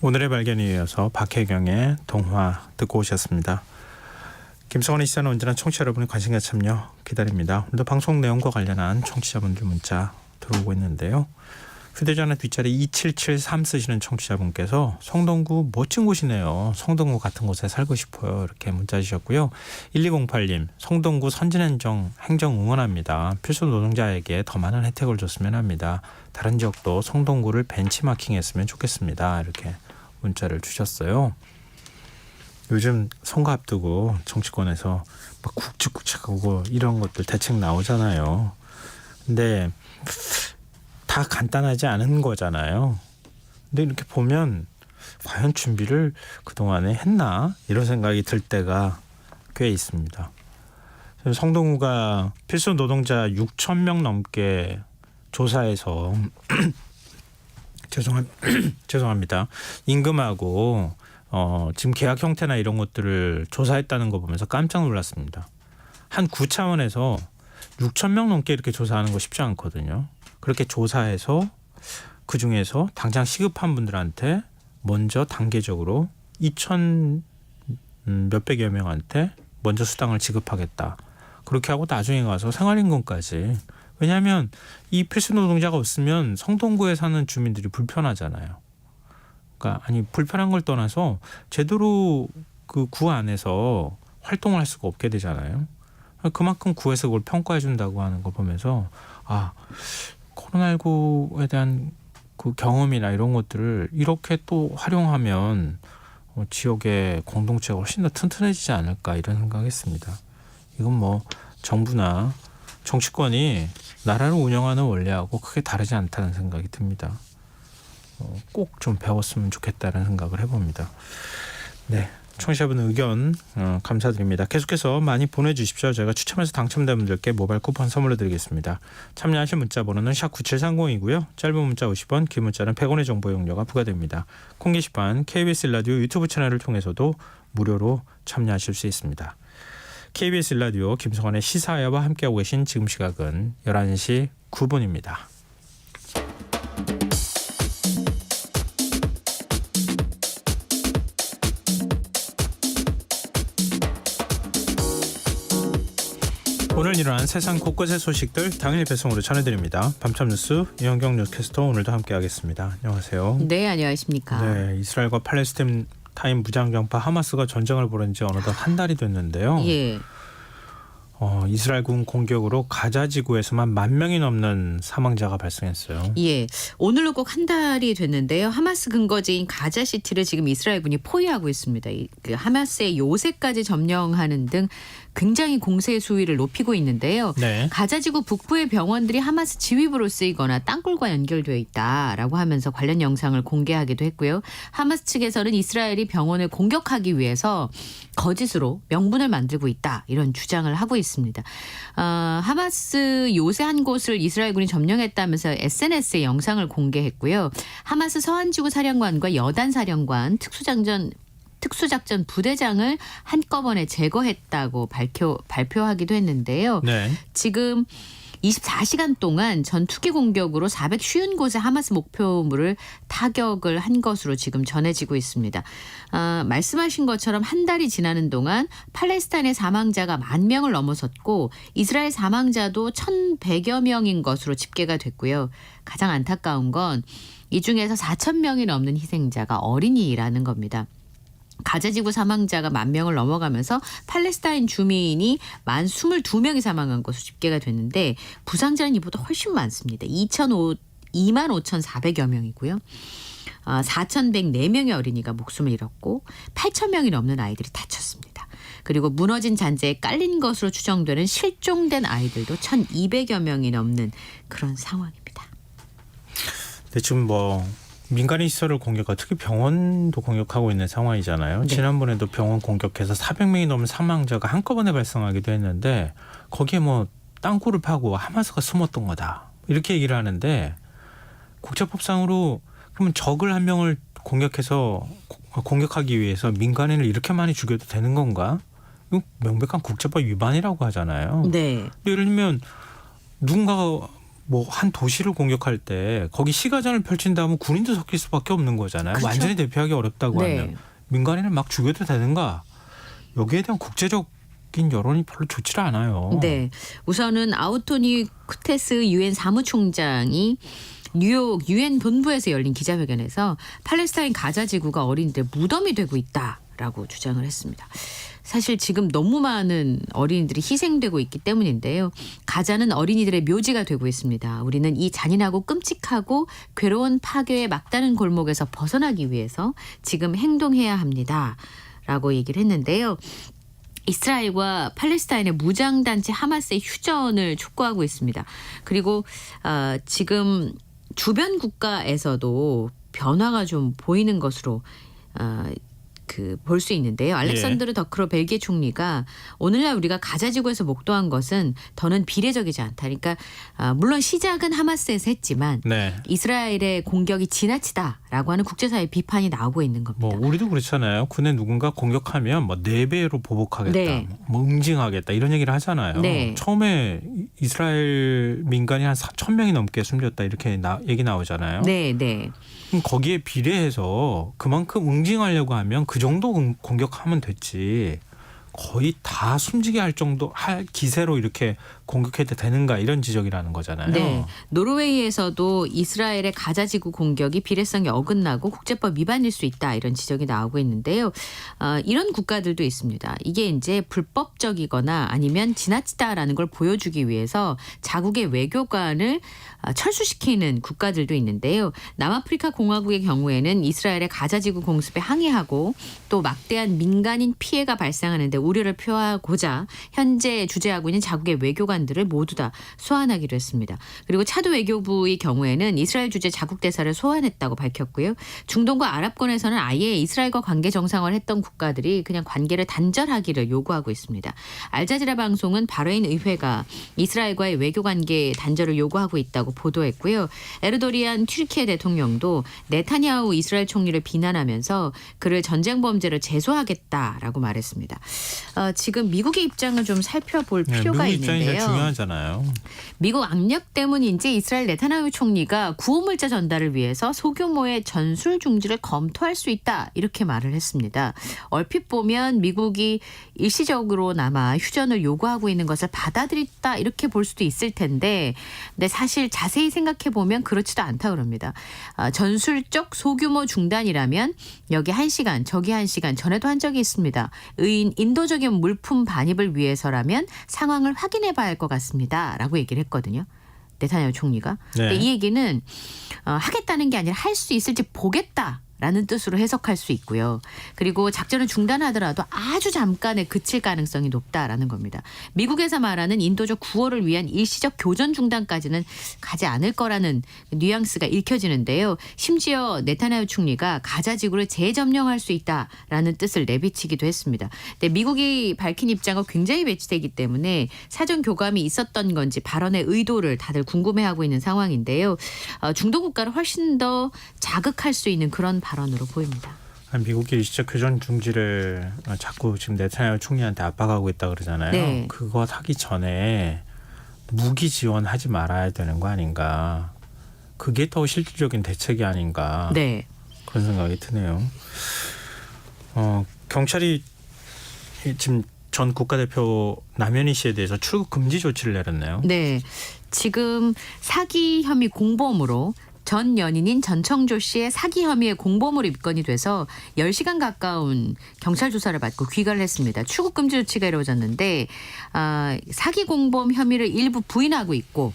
오늘의 발견에 이어서 박혜경의 동화 듣고 오셨습니다. 김성원의 시사는 언제나 청취자 여러분의 관심과 참여 기다립니다. 오늘도 방송 내용과 관련한 청취자분들 문자 들어오고 있는데요. 휴대전화 뒷자리 2773 쓰시는 청취자분께서 성동구 멋진 곳이네요. 성동구 같은 곳에 살고 싶어요. 이렇게 문자 주셨고요. 1208님 성동구 선진행정 응원합니다. 필수 노동자에게 더 많은 혜택을 줬으면 합니다. 다른 지역도 성동구를 벤치마킹했으면 좋겠습니다. 이렇게 문자를 주셨어요. 요즘 선거 앞두고 정치권에서 막 굵직굵직하고 이런 것들 대책 나오잖아요. 근데 다 간단하지 않은 거잖아요. 근데 이렇게 보면 과연 준비를 그동안에 했나 이런 생각이 들 때가 꽤 있습니다. 성동구가 필수 노동자 6,000명 넘게 조사해서 죄송합니다. 임금하고 지금 계약 형태나 이런 것들을 조사했다는 거 보면서 깜짝 놀랐습니다. 한 구 차원에서 6,000명 넘게 이렇게 조사하는 거 쉽지 않거든요. 그렇게 조사해서 그중에서 당장 시급한 분들한테 먼저 단계적으로 2,000 몇백여 명한테 먼저 수당을 지급하겠다. 그렇게 하고 나중에 가서 생활임금까지. 왜냐하면 이 필수 노동자가 없으면 성동구에 사는 주민들이 불편하잖아요. 그러니까 아니 불편한 걸 떠나서 제대로 그 구 안에서 활동을 할 수가 없게 되잖아요. 그만큼 구에서 그걸 평가해 준다고 하는 거 보면서 아 코로나19에 대한 그 경험이나 이런 것들을 이렇게 또 활용하면 지역의 공동체가 훨씬 더 튼튼해지지 않을까 이런 생각했습니다. 이건 뭐 정부나 정치권이 나라를 운영하는 원리하고 크게 다르지 않다는 생각이 듭니다. 꼭 좀 배웠으면 좋겠다는 생각을 해봅니다. 네, 청취자분 의견 감사드립니다. 계속해서 많이 보내주십시오. 저희가 추첨해서 당첨된 분들께 모바일 쿠폰 선물로 드리겠습니다. 참여하실 문자 번호는 샵9730이고요. 짧은 문자 50원, 긴 문자는 100원의 정보 이용료가 부과됩니다. 콩 게시판 KBS 라디오 유튜브 채널을 통해서도 무료로 참여하실 수 있습니다. KBS 라디오 김성환의 시사야와 함께하고 계신 지금 시각은 11시 9분입니다. 오늘 일어난 세상 곳곳의 소식들 당일 배송으로 전해드립니다. 밤참 뉴스 이현경 뉴스캐스터 오늘도 함께하겠습니다. 안녕하세요. 네, 안녕하십니까. 네, 이스라엘과 팔레스타인 무장정파 하마스가 전쟁을 벌인 지 어느덧 한 달이 됐는데요. 예. 이스라엘군 공격으로 가자 지구에서만 10,000명이 넘는 사망자가 발생했어요. 예, 오늘로 꼭 한 달이 됐는데요. 하마스 근거지인 가자시티를 지금 이스라엘군이 포위하고 있습니다. 그 하마스의 요새까지 점령하는 등 굉장히 공세 수위를 높이고 있는데요. 네. 가자지구 북부의 병원들이 하마스 지휘부로 쓰이거나 땅굴과 연결되어 있다라고 하면서 관련 영상을 공개하기도 했고요. 하마스 측에서는 이스라엘이 병원을 공격하기 위해서 거짓으로 명분을 만들고 있다 이런 주장을 하고 있습니다. 하마스 요새 한 곳을 이스라엘군이 점령했다면서 SNS에 영상을 공개했고요. 하마스 서한지구 사령관과 여단 사령관 특수작전 부대장을 한꺼번에 제거했다고 발표하기도 했는데요. 네. 지금 24시간 동안 전투기 공격으로 450곳의 하마스 목표물을 타격을 한 것으로 지금 전해지고 있습니다. 말씀하신 것처럼 한 달이 지나는 동안 팔레스타인의 사망자가 10,000명을 넘어섰고 이스라엘 사망자도 1,100여 명인 것으로 집계가 됐고요. 가장 안타까운 건 이 중에서 4,000명이 넘는 희생자가 어린이라는 겁니다. 가자지구 사망자가 10,000명을 넘어가면서 팔레스타인 주민이 22명이 사망한 것으로 집계가 됐는데 부상자는 이보다 훨씬 많습니다. 25,400여 명이고요. 4,104명의 어린이가 목숨을 잃었고 8,000명이 넘는 아이들이 다쳤습니다. 그리고 무너진 잔재에 깔린 것으로 추정되는 실종된 아이들도 1,200여 명이 넘는 그런 상황입니다. 근데 지금 뭐 민간인 시설을 공격하고 특히 병원도 공격하고 있는 상황이잖아요. 네. 지난번에도 병원 공격해서 400명이 넘는 사망자가 한꺼번에 발생하기도 했는데 거기에 뭐 땅굴을 파고 하마스가 숨었던 거다. 이렇게 얘기를 하는데 국제법상으로 그러면 적을 한 명을 공격하기 위해서 민간인을 이렇게 많이 죽여도 되는 건가? 이거 명백한 국제법 위반이라고 하잖아요. 네. 예를 들면 누군가가 뭐 한 도시를 공격할 때 거기 시가전을 펼친다면 군인도 섞일 수밖에 없는 거잖아요. 그렇죠. 완전히 대피하기 어렵다고 네. 하면 민간인을 막 죽여도 되는가? 여기에 대한 국제적인 여론이 별로 좋지 않아요. 네. 우선은 아우토니 쿠테스 유엔 사무총장이 뉴욕 유엔 본부에서 열린 기자회견에서 팔레스타인 가자 지구가 어린이들 무덤이 되고 있다라고 주장을 했습니다. 사실 지금 너무 많은 어린이들이 희생되고 있기 때문인데요. 가자는 어린이들의 묘지가 되고 있습니다. 우리는 이 잔인하고 끔찍하고 괴로운 파괴의 막다른 골목에서 벗어나기 위해서 지금 행동해야 합니다. 라고 얘기를 했는데요. 이스라엘과 팔레스타인의 무장단체 하마스의 휴전을 촉구하고 있습니다. 그리고 지금 주변 국가에서도 변화가 좀 보이는 것으로 볼 수 있는데요. 알렉산드르 더크로 벨기에 총리가 오늘날 우리가 가자 지구에서 목도한 것은 더는 비례적이지 않다. 그러니까 물론 시작은 하마스에서 했지만 네. 이스라엘의 공격이 지나치다라고 하는 국제사회 비판이 나오고 있는 겁니다. 뭐 우리도 그렇잖아요. 군에 누군가 공격하면 뭐 4배로 보복하겠다, 네. 뭐 응징하겠다 이런 얘기를 하잖아요. 네. 처음에 이스라엘 민간이 한 4,000명이 넘게 숨졌다 이렇게 얘기 나오잖아요. 네, 네. 그럼 거기에 비례해서 그만큼 응징하려고 하면 그 정도 공격하면 됐지. 거의 다 숨지게 할 정도 할 기세로 이렇게 공격해도 되는가 이런 지적이라는 거잖아요. 네. 노르웨이에서도 이스라엘의 가자 지구 공격이 비례성이 어긋나고 국제법 위반일 수 있다 이런 지적이 나오고 있는데요. 이런 국가들도 있습니다. 이게 이제 불법적이거나 아니면 지나치다라는 걸 보여주기 위해서 자국의 외교관을 철수시키는 국가들도 있는데요. 남아프리카 공화국의 경우에는 이스라엘의 가자 지구 공습에 항의하고 또 막대한 민간인 피해가 발생하는데 우려를 표하고자 현재 주재하고 있는 자국의 외교관들을 모두 다 소환하기로 했습니다. 그리고 차도 외교부의 경우에는 이스라엘 주재 자국 대사를 소환했다고 밝혔고요. 중동과 아랍권에서는 아예 이스라엘과 관계 정상화를 했던 국가들이 그냥 관계를 단절하기를 요구하고 있습니다. 알자지라 방송은 바레인 의회가 이스라엘과의 외교 관계 단절을 요구하고 있다고 보도했고요. 에르도리안 튀르키예 대통령도 네타냐후 이스라엘 총리를 비난하면서 그를 전쟁 범죄를 제소하겠다라고 말했습니다. 지금 미국의 입장을 좀 살펴볼 필요가 미국 입장이 있는데요. 제일 중요하잖아요. 미국 압력 때문인지 이스라엘 네타냐후 총리가 구호물자 전달을 위해서 소규모의 전술 중지를 검토할 수 있다 이렇게 말을 했습니다. 얼핏 보면 미국이 일시적으로나마 휴전을 요구하고 있는 것을 받아들였다 이렇게 볼 수도 있을 텐데 근데 사실 자세히 생각해 보면 그렇지도 않다 그럽니다. 전술적 소규모 중단이라면 여기 1시간 저기 1시간 전에도 한 적이 있습니다. 인도적인 물품 반입을 위해서라면 상황을 확인해 봐야 할 것 같습니다. 라고 얘기를 했거든요. 네타냐후 총리가. 네. 근데 이 얘기는 하겠다는 게 아니라 할 수 있을지 보겠다. 라는 뜻으로 해석할 수 있고요. 그리고 작전을 중단하더라도 아주 잠깐에 그칠 가능성이 높다라는 겁니다. 미국에서 말하는 인도적 구호를 위한 일시적 교전 중단까지는 가지 않을 거라는 뉘앙스가 읽혀지는데요. 심지어 네타냐후 총리가 가자 지구를 재점령할 수 있다라는 뜻을 내비치기도 했습니다. 근데 미국이 밝힌 입장과 굉장히 배치되기 때문에 사전 교감이 있었던 건지 발언의 의도를 다들 궁금해하고 있는 상황인데요. 중동 국가를 훨씬 더 자극할 수 있는 그런 발언으로 보입니다. 미국이 일시적 교전 중지를 자꾸 지금 네타냐후 총리한테 압박하고 있다 그러잖아요. 네. 그거 하기 전에 무기 지원하지 말아야 되는 거 아닌가. 그게 더 실질적인 대책이 아닌가. 네. 그런 생각이 드네요. 경찰이 지금 전 국가대표 남현희 씨에 대해서 출국 금지 조치를 내렸네요. 네. 지금 사기 혐의 공범으로 전 연인인 전청조 씨의 사기 혐의의 공범으로 입건이 돼서 10시간 가까운 경찰 조사를 받고 귀가를 했습니다. 출국 금지 조치가 이루어졌는데 사기 공범 혐의를 일부 부인하고 있고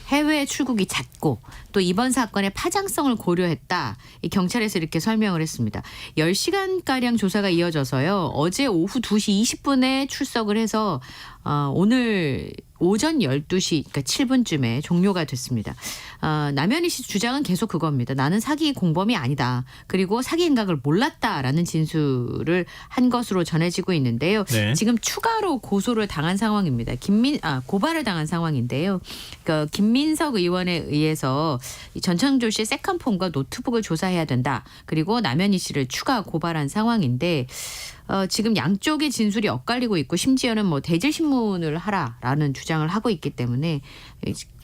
해외 출국이 잦고 또 이번 사건의 파장성을 고려했다. 이 경찰에서 이렇게 설명을 했습니다. 10시간가량 조사가 이어져서요. 어제 오후 2시 20분에 출석을 해서 오늘 오전 12시 그러니까 7분쯤에 종료가 됐습니다. 남현희 씨 주장은 계속 그겁니다. 나는 사기 공범이 아니다. 그리고 사기 행각을 몰랐다라는 진술을 한 것으로 전해지고 있는데요. 네. 지금 추가로 고소를 당한 상황입니다. 고발을 당한 상황인데요. 그러니까 김민석 의원에 의해서 전청조 씨의 세컨폰과 노트북을 조사해야 된다. 그리고 남현희 씨를 추가 고발한 상황인데 지금 양쪽의 진술이 엇갈리고 있고 심지어는 뭐 대질신문을 하라라는 주장을 하고 있기 때문에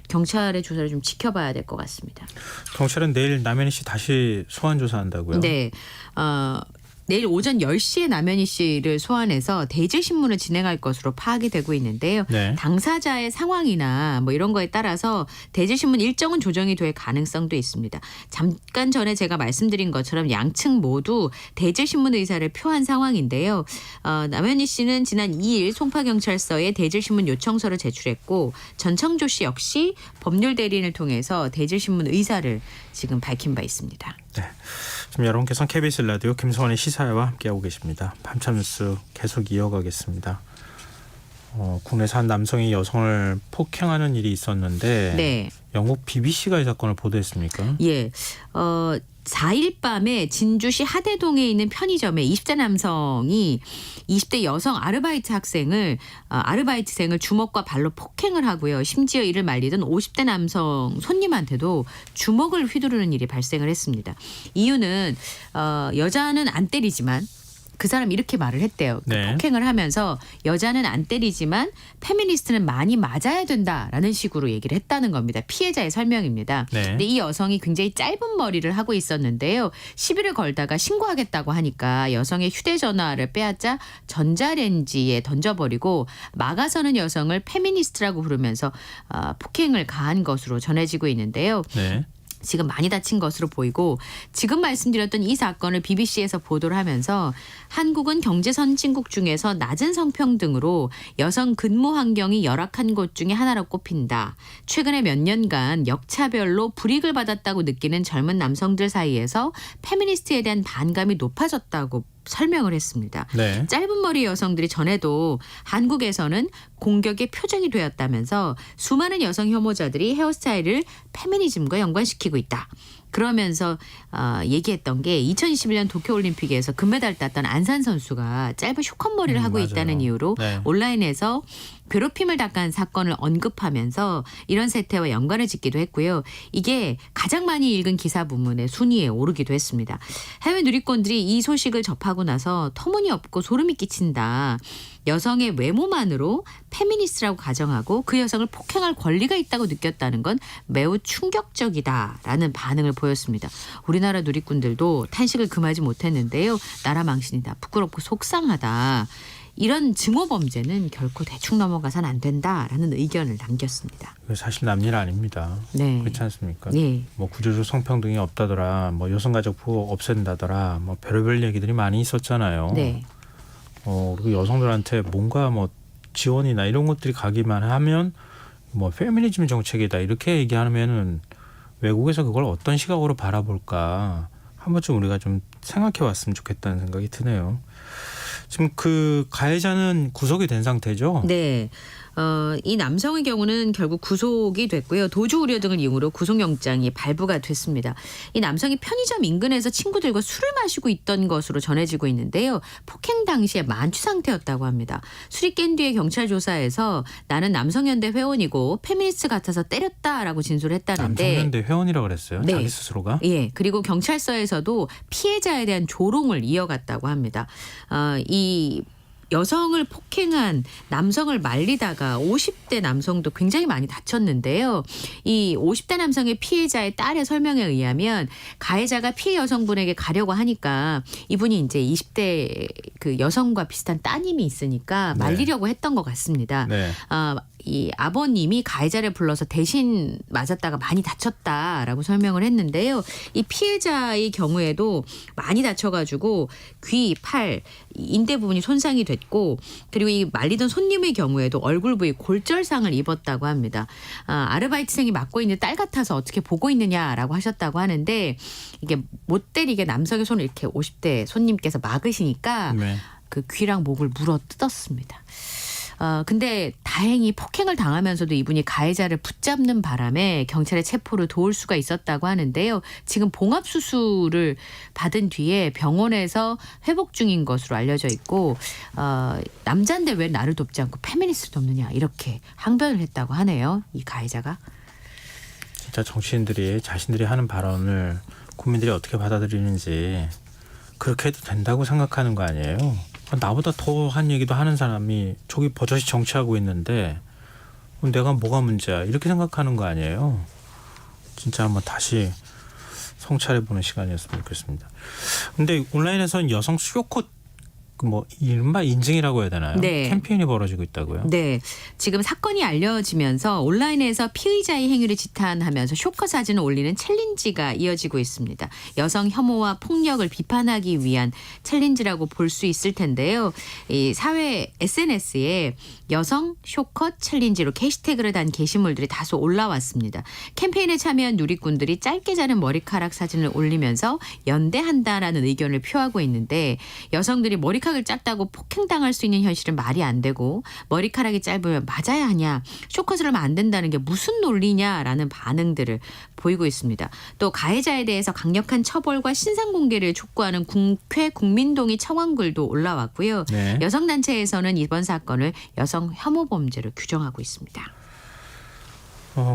경찰의 조사를 좀 지켜봐야 될 것 같습니다. 경찰은 내일 남현희 씨 다시 소환 조사한다고요? 네. 내일 오전 10시에 남현희 씨를 소환해서 대질신문을 진행할 것으로 파악이 되고 있는데요. 네. 당사자의 상황이나 뭐 이런 거에 따라서 대질신문 일정은 조정이 될 가능성도 있습니다. 잠깐 전에 제가 말씀드린 것처럼 양측 모두 대질신문 의사를 표한 상황인데요. 남현희 씨는 지난 2일 송파경찰서에 대질신문 요청서를 제출했고 전청조 씨 역시 법률 대리인을 통해서 대질신문 의사를 지금 밝힌 바 있습니다. 네. 지금 여러분께서는 KBS 라디오 김성환의 시사회와 함께하고 계십니다. 밤참 뉴스 계속 이어가겠습니다. 국내에서 한 남성이 여성을 폭행하는 일이 있었는데 네. 영국 BBC가 이 사건을 보도했습니까? 예. 4일 밤에 진주시 하대동에 있는 편의점에 20대 남성이 20대 여성 아르바이트생을 주먹과 발로 폭행을 하고요. 심지어 이를 말리던 50대 남성 손님한테도 주먹을 휘두르는 일이 발생을 했습니다. 이유는 여자는 안 때리지만 그 사람이 이렇게 말을 했대요. 네. 폭행을 하면서 여자는 안 때리지만 페미니스트는 많이 맞아야 된다라는 식으로 얘기를 했다는 겁니다. 피해자의 설명입니다. 네. 근데 이 여성이 굉장히 짧은 머리를 하고 있었는데요. 시비를 걸다가 신고하겠다고 하니까 여성의 휴대전화를 빼앗자 전자레인지에 던져버리고 막아서는 여성을 페미니스트라고 부르면서 폭행을 가한 것으로 전해지고 있는데요. 네. 지금 많이 다친 것으로 보이고 지금 말씀드렸던 이 사건을 BBC에서 보도를 하면서 한국은 경제 선진국 중에서 낮은 성평등으로 여성 근무 환경이 열악한 곳 중에 하나로 꼽힌다. 최근에 몇 년간 역차별로 불이익을 받았다고 느끼는 젊은 남성들 사이에서 페미니스트에 대한 반감이 높아졌다고 설명을 했습니다. 네. 짧은 머리 여성들이 전에도 한국에서는 공격의 표적이 되었다면서 수많은 여성 혐오자들이 헤어스타일을 페미니즘과 연관시키고 있다. 그러면서 얘기했던 게 2021년 도쿄올림픽에서 금메달 땄던 안산 선수가 짧은 쇼컷 머리를 하고 맞아요. 있다는 이유로 네. 온라인에서 괴롭힘을 당한 사건을 언급하면서 이런 세태와 연관을 짓기도 했고요. 이게 가장 많이 읽은 기사 부문의 순위에 오르기도 했습니다. 해외 누리꾼들이 이 소식을 접하고 나서 터무니없고 소름이 끼친다. 여성의 외모만으로 페미니스트라고 가정하고 그 여성을 폭행할 권리가 있다고 느꼈다는 건 매우 충격적이다라는 반응을 보였습니다. 우리나라 누리꾼들도 탄식을 금하지 못했는데요. 나라 망신이다. 부끄럽고 속상하다. 이런 증오 범죄는 결코 대충 넘어가선 안 된다라는 의견을 남겼습니다. 이거 사실 남일 아닙니다. 네. 그렇지 않습니까? 네. 뭐 구조적 성평등이 없다더라, 뭐 여성가족부 없앤다더라, 뭐 별의별 얘기들이 많이 있었잖아요. 네. 그리고 여성들한테 뭔가 뭐 지원이나 이런 것들이 가기만 하면 뭐 페미니즘 정책이다 이렇게 얘기하면은 외국에서 그걸 어떤 시각으로 바라볼까 한 번쯤 우리가 좀 생각해 왔으면 좋겠다는 생각이 드네요. 지금 그 가해자는 구속이 된 상태죠? 네. 이 남성의 경우는 결국 구속이 됐고요. 도주 우려 등을 이유로 구속영장이 발부가 됐습니다. 이 남성이 편의점 인근에서 친구들과 술을 마시고 있던 것으로 전해지고 있는데요. 폭행 당시에 만취 상태였다고 합니다. 술이 깬 뒤에 경찰 조사에서 나는 남성연대 회원이고 페미니스트 같아서 때렸다라고 진술을 했다는데. 남성연대 회원이라고 그랬어요? 네. 자기 스스로가? 예. 그리고 경찰서에서도 피해자에 대한 조롱을 이어갔다고 합니다. 이 여성을 폭행한 남성을 말리다가 50대 남성도 굉장히 많이 다쳤는데요. 이 50대 남성의 피해자의 딸의 설명에 의하면 가해자가 피해 여성분에게 가려고 하니까 이분이 이제 20대 그 여성과 비슷한 따님이 있으니까 말리려고 했던 것 같습니다. 네. 이 아버님이 가해자를 불러서 대신 맞았다가 많이 다쳤다라고 설명을 했는데요. 이 피해자의 경우에도 많이 다쳐가지고 귀, 팔, 인대 부분이 손상이 됐고 그리고 이 말리던 손님의 경우에도 얼굴 부위 골절상을 입었다고 합니다. 아르바이트생이 맡고 있는 딸 같아서 어떻게 보고 있느냐라고 하셨다고 하는데 이게 못 때리게 남성의 손을 이렇게 50대 손님께서 막으시니까 네. 그 귀랑 목을 물어 뜯었습니다. 근데 다행히 폭행을 당하면서도 이분이 가해자를 붙잡는 바람에 경찰의 체포를 도울 수가 있었다고 하는데요. 지금 봉합수술을 받은 뒤에 병원에서 회복 중인 것으로 알려져 있고 남자인데 왜 나를 돕지 않고 페미니스트를 돕느냐 이렇게 항변을 했다고 하네요. 이 가해자가. 진짜 정치인들이 자신들이 하는 발언을 국민들이 어떻게 받아들이는지 그렇게 해도 된다고 생각하는 거 아니에요? 나보다 더 한 얘기도 하는 사람이 저기 버젓이 정치하고 있는데 그럼 내가 뭐가 문제야 이렇게 생각하는 거 아니에요. 진짜 한번 다시 성찰해보는 시간이었으면 좋겠습니다. 근데 온라인에서는 여성 수요코 뭐 이른바 인증이라고 해야 되나요? 네. 캠페인이 벌어지고 있다고요? 네. 지금 사건이 알려지면서 온라인에서 피의자의 행위를 지탄하면서 쇼커 사진을 올리는 챌린지가 이어지고 있습니다. 여성 혐오와 폭력을 비판하기 위한 챌린지라고 볼 수 있을 텐데요. 이 사회 SNS에 여성 쇼커 챌린지로 해시태그를 단 게시물들이 다소 올라왔습니다. 캠페인에 참여한 누리꾼들이 짧게 자른 머리카락 사진을 올리면서 연대한다라는 의견을 표하고 있는데 여성들이 머리카락을 짧다고 폭행당할 수 있는 현실은 말이 안 되고 머리카락이 짧으면 맞아야 하냐 쇼컷을 하면 안 된다는 게 무슨 논리냐라는 반응들을 보이고 있습니다. 또 가해자에 대해서 강력한 처벌과 신상 공개를 촉구하는 국회 국민동의 청원글도 올라왔고요. 네. 여성단체에서는 이번 사건을 여성 혐오 범죄로 규정하고 있습니다.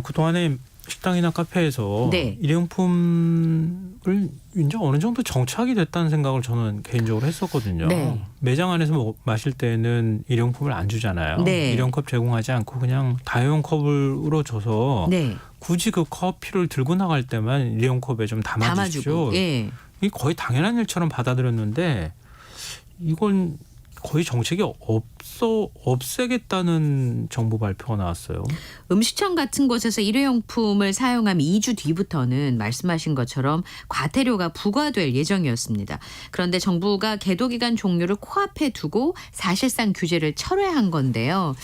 그동안에 식당이나 카페에서 네. 일회용품을 이제 어느 정도 정착이 됐다는 생각을 저는 개인적으로 했었거든요. 네. 매장 안에서 마실 때는 일회용품을 안 주잖아요. 네. 일회용컵 제공하지 않고 그냥 다회용 컵으로 줘서 네. 굳이 그 커피를 들고 나갈 때만 일회용컵에 좀 담아주시죠. 담아주고. 예. 이게 거의 당연한 일처럼 받아들였는데 이건 거의 정책이 없애겠다는 정부 발표가 나왔어요. 음식점 같은 곳에서 일회용품을 사용하면 2주 뒤부터는 말씀하신 것처럼 과태료가 부과될 예정이었습니다. 그런데 정부가 계도기간 종료를 코앞에 두고 사실상 규제를 철회한 건데요.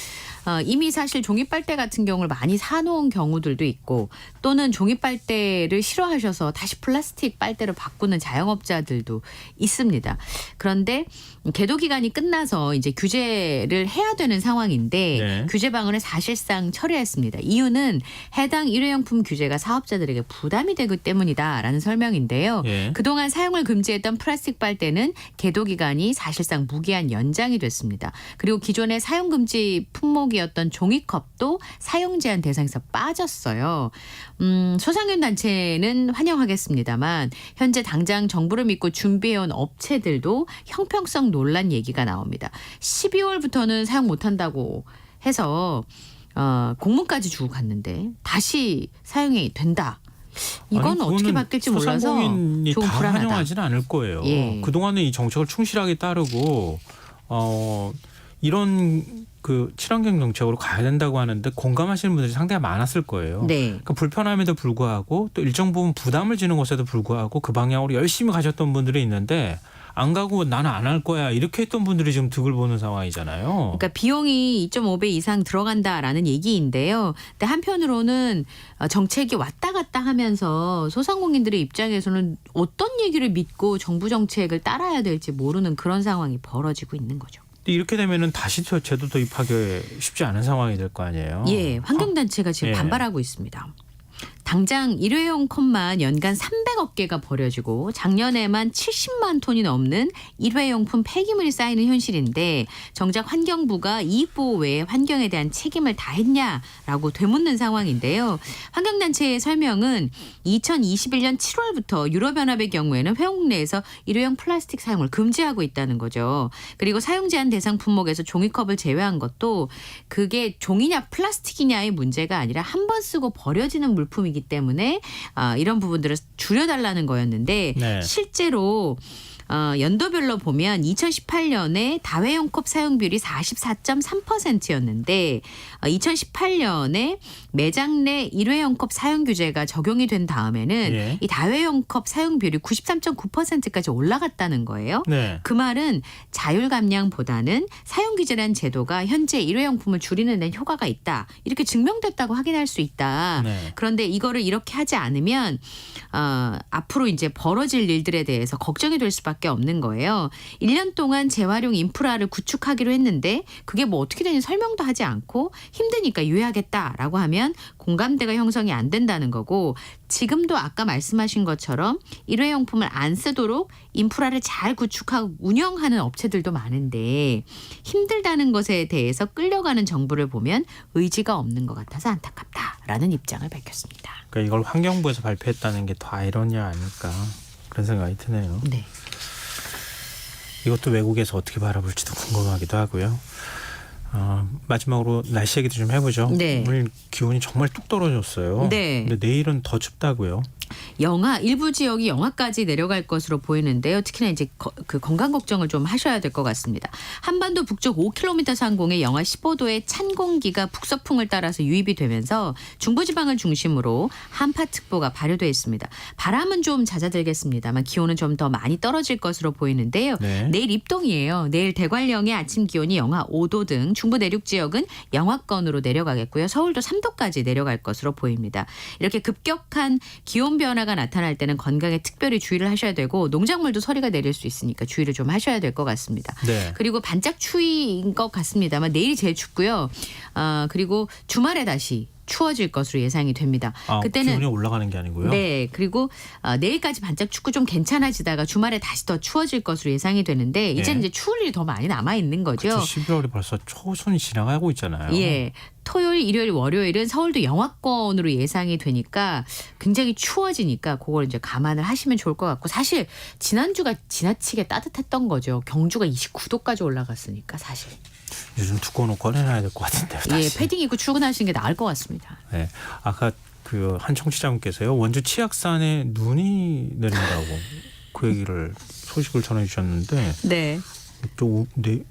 이미 사실 종이빨대 같은 경우를 많이 사놓은 경우들도 있고 또는 종이빨대를 싫어하셔서 다시 플라스틱 빨대로 바꾸는 자영업자들도 있습니다. 그런데 계도기간이 끝나서 이제 규제를 해야 되는 상황인데 네. 규제 방안을 사실상 철회했습니다. 이유는 해당 일회용품 규제가 사업자들에게 부담이 되기 때문이다라는 설명인데요. 예. 그동안 사용을 금지했던 플라스틱 빨대는 계도기간이 사실상 무기한 연장이 됐습니다. 그리고 기존의 사용금지 품목이었던 종이컵도 사용 제한 대상에서 빠졌어요. 소상인 단체는 환영하겠습니다만 현재 당장 정부를 믿고 준비해온 업체들도 형평성 논란 얘기가 나옵니다. 12월부터는 사용 못한다고 해서 공문까지 주고 갔는데 다시 사용이 된다. 이건 어떻게 바뀔지 몰라서 소상공인이 조금 다 불안하다. 환영하지는 않을 거예요. 예. 그동안은 이 정책을 충실하게 따르고 이런 그 친환경 정책으로 가야 된다고 하는데 공감하시는 분들이 상당히 많았을 거예요. 네. 그러니까 불편함에도 불구하고 또 일정 부분 부담을 지는 것에도 불구하고 그 방향으로 열심히 가셨던 분들이 있는데 안 가고 나는 안 할 거야 이렇게 했던 분들이 지금 득을 보는 상황이잖아요. 그러니까 비용이 2.5배 이상 들어간다라는 얘기인데요. 근데 한편으로는 정책이 왔다 갔다 하면서 소상공인들의 입장에서는 어떤 얘기를 믿고 정부 정책을 따라야 될지 모르는 그런 상황이 벌어지고 있는 거죠. 이렇게 되면은 다시 제도 도입하기 쉽지 않은 상황이 될 거 아니에요. 예, 환경단체가 지금 예. 반발하고 있습니다. 당장 일회용 컵만 연간 300억 개가 버려지고 작년에만 70만 톤이 넘는 일회용품 폐기물이 쌓이는 현실인데 정작 환경부가 이익보호 외에 환경에 대한 책임을 다했냐라고 되묻는 상황인데요. 환경단체의 설명은 2021년 7월부터 유럽연합의 경우에는 회원국 내에서 일회용 플라스틱 사용을 금지하고 있다는 거죠. 그리고 사용 제한 대상 품목에서 종이컵을 제외한 것도 그게 종이냐 플라스틱이냐의 문제가 아니라 한 번 쓰고 버려지는 물품이기 때문에 이런 부분들을 줄여달라는 거였는데 네. 실제로 연도별로 보면 2018년에 다회용 컵 사용 비율이 44.3%였는데 2018년에 매장 내 일회용 컵 사용 규제가 적용이 된 다음에는 예. 이 다회용 컵 사용 비율이 93.9%까지 올라갔다는 거예요. 네. 그 말은 자율 감량보다는 사용 규제라는 제도가 현재 일회용품을 줄이는 데 효과가 있다. 이렇게 증명됐다고 확인할 수 있다. 네. 그런데 이거를 이렇게 하지 않으면 앞으로 이제 벌어질 일들에 대해서 걱정이 될 수밖에 없는 거예요. 1년 동안 재활용 인프라를 구축하기로 했는데 그게 뭐 어떻게 되는지 설명도 하지 않고 힘드니까 유예하겠다라고 하면 공감대가 형성이 안 된다는 거고 지금도 아까 말씀하신 것처럼 일회용품을 안 쓰도록 인프라를 잘 구축하고 운영하는 업체들도 많은데 힘들다는 것에 대해서 끌려가는 정부를 보면 의지가 없는 것 같아서 안타깝다라는 입장을 밝혔습니다. 그러니까 이걸 환경부에서 발표했다는 게 더 아이러니아 아닐까 그런 생각이 드네요. 네. 이것도 외국에서 어떻게 바라볼지도 궁금하기도 하고요. 마지막으로 날씨 얘기도 좀 해보죠. 네. 오늘 기온이 정말 뚝 떨어졌어요. 네. 근데 내일은 더 춥다고요. 영하 일부 지역이 영하까지 내려갈 것으로 보이는데요. 특히나 이제 그 건강 걱정을 좀 하셔야 될 것 같습니다. 한반도 북쪽 5km 상공에 영하 15도의 찬 공기가 북서풍을 따라서 유입이 되면서 중부지방을 중심으로 한파특보가 발효돼 있습니다. 바람은 좀 잦아들겠습니다만 기온은 좀 더 많이 떨어질 것으로 보이는데요. 네. 내일 입동이에요. 내일 대관령의 아침 기온이 영하 5도 등 중부 내륙 지역은 영하권으로 내려가겠고요. 서울도 3도까지 내려갈 것으로 보입니다. 이렇게 급격한 기온 변화가 나타날 때는 건강에 특별히 주의를 하셔야 되고 농작물도 서리가 내릴 수 있으니까 주의를 좀 하셔야 될 것 같습니다. 네. 그리고 반짝 추위인 것 같습니다만 내일이 제일 춥고요. 그리고 주말에 다시 추워질 것으로 예상이 됩니다. 그때는 기온이 올라가는 게 아니고요. 네, 그리고 내일까지 반짝 춥고 좀 괜찮아지다가 주말에 다시 더 추워질 것으로 예상이 되는데 이제는 이제 추울 일이 더 많이 남아 있는 거죠. 그렇죠. 11월이 벌써 초순이 지나가고 있잖아요. 예. 토요일, 일요일, 월요일은 서울도 영하권으로 예상이 되니까 굉장히 추워지니까 그걸 이제 감안을 하시면 좋을 것 같고 사실 지난주가 지나치게 따뜻했던 거죠. 경주가 29도까지 올라갔으니까 사실. 요즘 두꺼운 옷 꺼내놔야 될 것 같은데요. 예, 다시. 패딩 입고 출근하시는 게 나을 것 같습니다. 네. 아까 그 한 청취자분께서요. 원주 치악산에 눈이 내린다고 그 얘기를 소식을 전해주셨는데 네. 또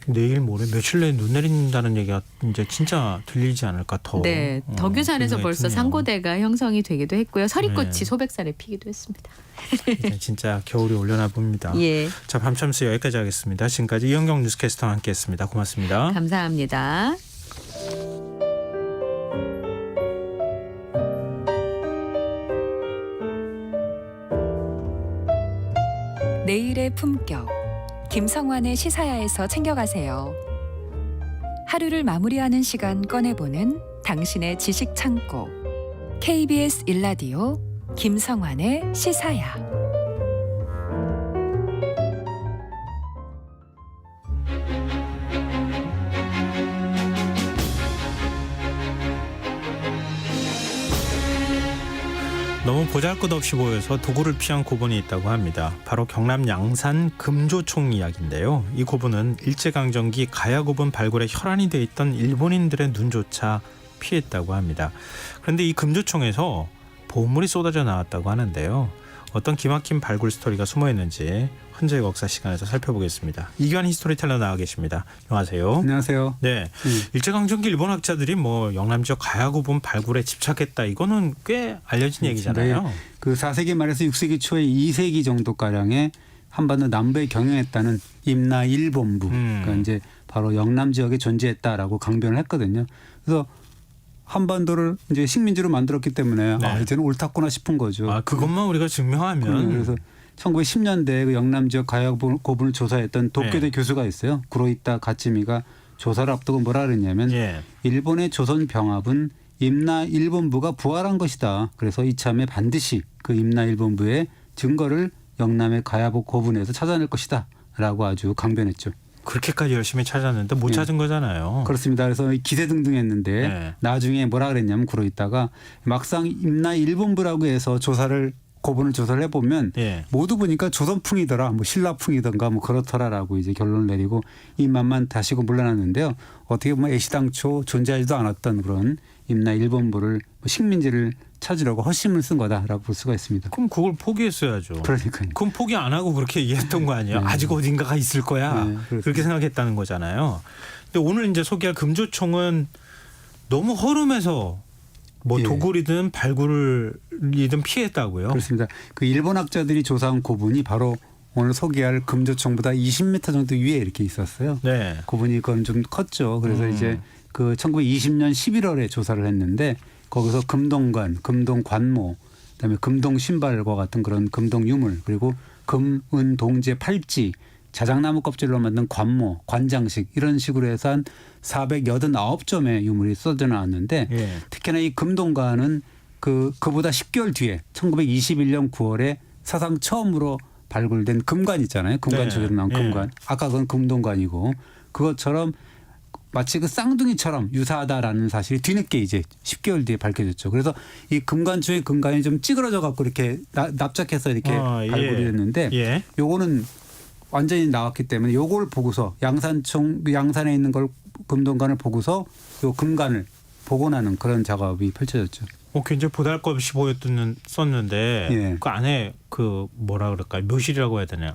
내일 모레 며칠 내에 눈 내린다는 얘기가 이제 진짜 들리지 않을까 더. 네, 덕유산에서 그런 벌써 생각이 드네요. 상고대가 형성이 되기도 했고요. 서리꽃이 네. 소백산에 피기도 했습니다. 이제 진짜 겨울이 올려나 봅니다. 예, 자, 밤참수 여기까지 하겠습니다. 지금까지 이현경 뉴스캐스터와 함께했습니다. 고맙습니다. 감사합니다. 내일의 품격. 김성환의 시사야에서 챙겨가세요. 하루를 마무리하는 시간 꺼내보는 당신의 지식 창고. KBS 1라디오 김성환의 시사야. 너무 보잘것없이 보여서 도구를 피한 고분이 있다고 합니다. 바로 경남 양산 금조총 이야기인데요. 이 고분은 일제강점기 가야고분 발굴에 혈안이 돼 있던 일본인들의 눈조차 피했다고 합니다. 그런데 이 금조총에서 보물이 쏟아져 나왔다고 하는데요. 어떤 기막힌 발굴 스토리가 숨어있는지 헌재의 역사 시간에서 살펴보겠습니다. 이규환 히스토리텔러 나와 계십니다. 안녕하세요. 안녕하세요. 네, 일제강점기 일본 학자들이 뭐 영남 지역 가야고분 발굴에 집착했다. 이거는 꽤 알려진 얘기잖아요. 네, 그 4세기 말에서 6세기 초에 2세기 정도가량의 한반도 남부에 경영했다는 임나 일본부, 그러니까 이제 바로 영남 지역에 존재했다라고 강변을 했거든요. 그래서 한반도를 이제 식민지로 만들었기 때문에 네. 이제는 옳았구나 싶은 거죠. 그것만 우리가 증명하면. 그래서 1910년대에 그 영남 지역 가야고분을 조사했던 도쿄대 교수가 있어요. 구로이타 가츠미가 조사를 앞두고 뭐라 그랬냐면 일본의 조선 병합은 임나 일본부가 부활한 것이다. 그래서 이참에 반드시 그 임나 일본부의 증거를 영남의 가야고분에서 찾아낼 것이다. 라고 아주 강변했죠. 그렇게까지 열심히 찾았는데 못 찾은 거잖아요. 그렇습니다. 그래서 기세등등했는데 나중에 뭐라 그랬냐면 구로이타가 막상 임나 일본부라고 해서 고분을 조사를 해보면 모두 보니까 조선풍이더라, 뭐 신라풍이던가 뭐 그렇더라라고 이제 결론을 내리고 입맛만 다시고 물러났는데요. 어떻게 보면 애시당초 존재하지도 않았던 그런 임나 일본부를 식민지를 찾으려고 헛심을 쓴 거다라고 볼 수가 있습니다. 그럼 그걸 포기했어야죠. 그러니까요. 그럼 포기 안 하고 그렇게 이해했던 거 아니에요? 네. 아직 어딘가가 있을 거야. 그렇게 생각했다는 거잖아요. 근데 오늘 이제 소개할 금조총은 너무 허름해서 뭐 도굴이든 발굴이든 피했다고요? 그렇습니다. 그 일본 학자들이 조사한 고분이 바로 오늘 소개할 금조총보다 20m 정도 위에 이렇게 있었어요. 네. 고분이 그건 좀 컸죠. 그래서 이제 그 1920년 11월에 조사를 했는데 거기서 금동관, 금동관모, 그다음에 금동 신발과 같은 그런 금동 유물, 그리고 금, 은, 동제, 팔찌, 자작나무 껍질로 만든 관모, 관장식 이런 식으로 해서 한 489점의 유물이 쏟아져 나왔는데 특히나 이 금동관은 그보다 10개월 뒤에 1921년 9월에 사상 처음으로 발굴된 금관 있잖아요. 금관 쪽에서 나온 금관. 아까 그건 금동관이고 그것처럼 마치 그 쌍둥이처럼 유사하다라는 사실이 뒤늦게 이제 10개월 뒤에 밝혀졌죠. 그래서 이 금관 중에 금관이 좀 찌그러져 갖고 이렇게 납작해서 이렇게 발굴이 됐는데 요거는 완전히 나왔기 때문에 요걸 보고서 양산에 있는 걸 금동관을 보고서 요 금관을 복원하는 그런 작업이 펼쳐졌죠. 굉장히 보잘것없이 보였었는데 예. 그 안에 그 뭐라 그럴까요? 묘실이라고 해야 되나요?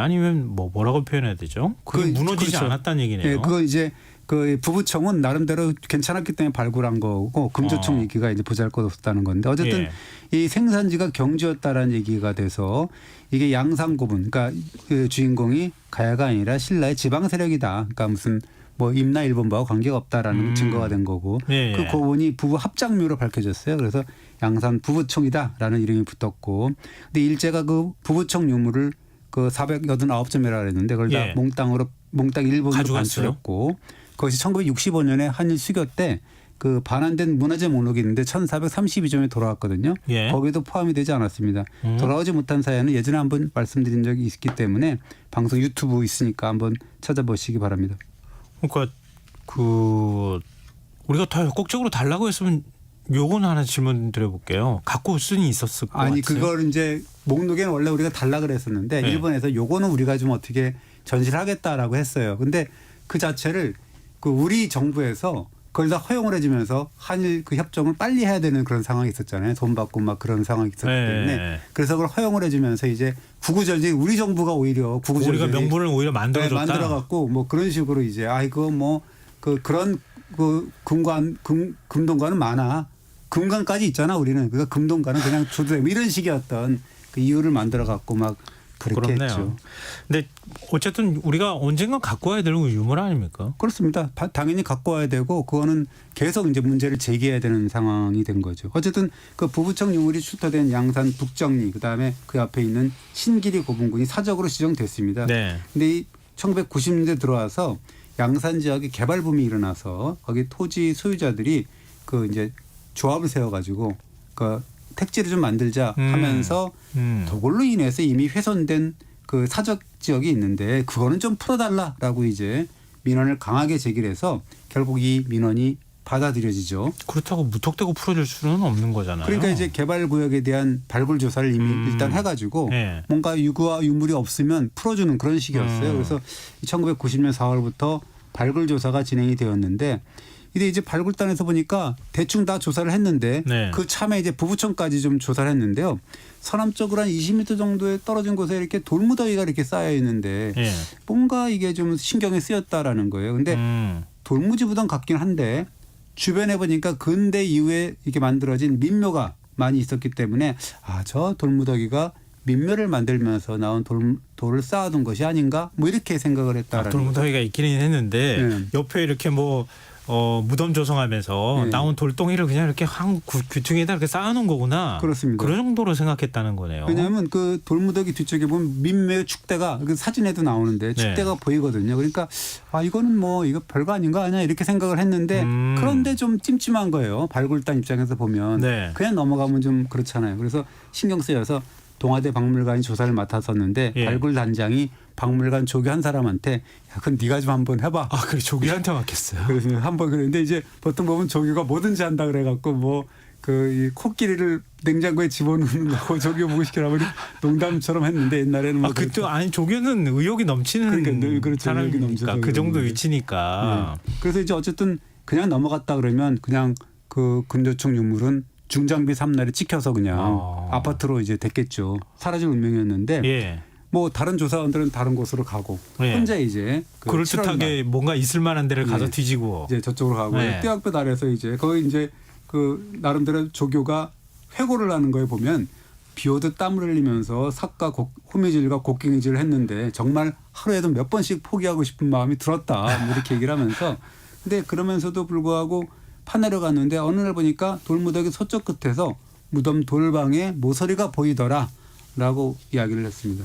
아니면 뭐라고 표현해야 되죠? 그게 무너지지 그렇죠. 않았다는 얘기네요. 예, 그거 이제 그 부부청은 나름대로 괜찮았기 때문에 발굴한 거고 금조청 얘기가 이제 보잘것없었다는 건데 어쨌든 이 생산지가 경주였다라는 얘기가 돼서 이게 양상고분, 그러니까 그 주인공이 가야가 아니라 신라의 지방 세력이다. 그러니까 무슨 뭐 임나 일본부하고 관계가 없다라는 증거가 된 거고 그 고분이 부부 합작묘로 밝혀졌어요. 그래서 양산 부부청이다라는 이름이 붙었고, 근데 일제가 그 부부청 유물을 그 489점이라고 했는데 그걸 다 몽땅 일본으로 반출했고, 그것이 1965년에 한일 수교 때 그 반환된 문화재 목록이 있는데 1432점에 돌아왔거든요. 거기도 포함이 되지 않았습니다. 돌아오지 못한 사연은 예전에 한번 말씀드린 적이 있기 때문에 방송 유튜브 있으니까 한번 찾아보시기 바랍니다. 그러니까 그 우리가 더 적극적으로 달라고 했으면 요건 하나 질문 드려볼게요. 갖고 올 수는 있었을 것 같아요. 아니 그걸 이제 목록에는 원래 우리가 달라 그랬었는데 일본에서 요거는 우리가 좀 어떻게 전시를 하겠다라고 했어요. 근데 그 자체를 그 우리 정부에서 그걸 다 허용을 해주면서 한일 그 협정을 빨리 해야 되는 그런 상황이 있었잖아요. 돈 받고 막 그런 상황이 있었기 때문에 그래서 그걸 허용을 해주면서 이제 구구절절 우리 정부가 오히려 구구절절 우리가 명분을 오히려 만들어줬다. 만들어갖고 뭐 그런 식으로 이제 이거 뭐 그런 그 금동관은 많아. 금관까지 있잖아 우리는. 그러니까 금동관은 그냥 줘도 돼. 이런 식이었던 그 이유를 만들어갖고 막 그렇게 했죠. 근데 어쨌든 우리가 언젠가 갖고 와야 될 유물 아닙니까? 그렇습니다. 당연히 갖고 와야 되고 그거는 계속 이제 문제를 제기해야 되는 상황이 된 거죠. 어쨌든 그 부부청 유물이 출토된 양산 북정리 그다음에 그 앞에 있는 신길이 고분군이 사적으로 지정됐습니다. 근데 이 1990년대 들어와서 양산 지역에 개발 붐이 일어나서 거기 토지 소유자들이 그 이제 조합을 세워가지고 그 택지를 좀 만들자 하면서 그걸로 인해서 이미 훼손된 그 사적 지역이 있는데 그거는 좀 풀어달라라고 이제 민원을 강하게 제기해서 결국 이 민원이 받아들여지죠. 그렇다고 무턱대고 풀어줄 수는 없는 거잖아요. 그러니까 이제 개발 구역에 대한 발굴 조사를 이미 일단 해가지고 뭔가 유구와 유물이 없으면 풀어주는 그런 식이었어요. 그래서 1990년 4월부터 발굴 조사가 진행이 되었는데. 근데 이제 발굴단에서 보니까 대충 다 조사를 했는데 그 참에 이제 부부청까지 좀 조사를 했는데요. 서남쪽으로 한 20m 정도에 떨어진 곳에 이렇게 돌무더기가 이렇게 쌓여 있는데 뭔가 이게 좀 신경이 쓰였다라는 거예요. 근데 돌무지부동 같긴 한데 주변에 보니까 근대 이후에 이렇게 만들어진 민묘가 많이 있었기 때문에 저 돌무더기가 민묘를 만들면서 나온 돌을 쌓아둔 것이 아닌가 뭐 이렇게 생각을 했다라는 돌무더기가 있기는 했는데 옆에 이렇게 뭐 무덤 조성하면서 나온 돌덩이를 그냥 이렇게 한 귀퉁이에다 이렇게 쌓아놓은 거구나. 그렇습니다. 그런 정도로 생각했다는 거네요. 왜냐하면 그 돌무더기 뒤쪽에 보면 민묘 축대가 그 사진에도 나오는데 축대가 보이거든요. 그러니까 이거는 뭐 이거 별거 아닌 거 아니야 이렇게 생각을 했는데 그런데 좀 찜찜한 거예요. 발굴단 입장에서 보면 그냥 넘어가면 좀 그렇잖아요. 그래서 신경 쓰여서 동아대 박물관이 조사를 맡았었는데 발굴단장이 박물관 조교 한 사람한테 그건 네가 좀 한번 해봐. 그래 조교한테 맡겼어요. 그래서 한번 그랬는데 이제 보통 보면 조교가 뭐든지 한다 그래갖고 뭐 그 코끼리를 냉장고에 집어넣는 거 조교 보고 시키라고 농담처럼 했는데 옛날에는 뭐 그때 아니 조교는 의욕이 넘치는 그러니까 사람이니까 그 정도 위치니까. 그래서 이제 어쨌든 그냥 넘어갔다 그러면 그냥 그 금조청 유물은 중장비 3날에 찍혀서 그냥 아파트로 이제 됐겠죠. 사라질 운명이었는데 뭐 다른 조사원들은 다른 곳으로 가고 혼자 이제 그럴듯하게 뭔가 있을 만한 데를 가서 뒤지고 이제 저쪽으로 가고 떼학볕 아래서 이제 거기 이제 그 나름대로 조교가 회고를 하는 거에 보면 비 오듯 땀을 흘리면서 삭과 호미질과 곡괭이질을 했는데 정말 하루에도 몇 번씩 포기하고 싶은 마음이 들었다 뭐 이렇게 얘기를 하면서 근데 그러면서도 불구하고 파내려 갔는데 어느 날 보니까 돌무더기 서쪽 끝에서 무덤 돌방에 모서리가 보이더라라고 이야기를 했습니다.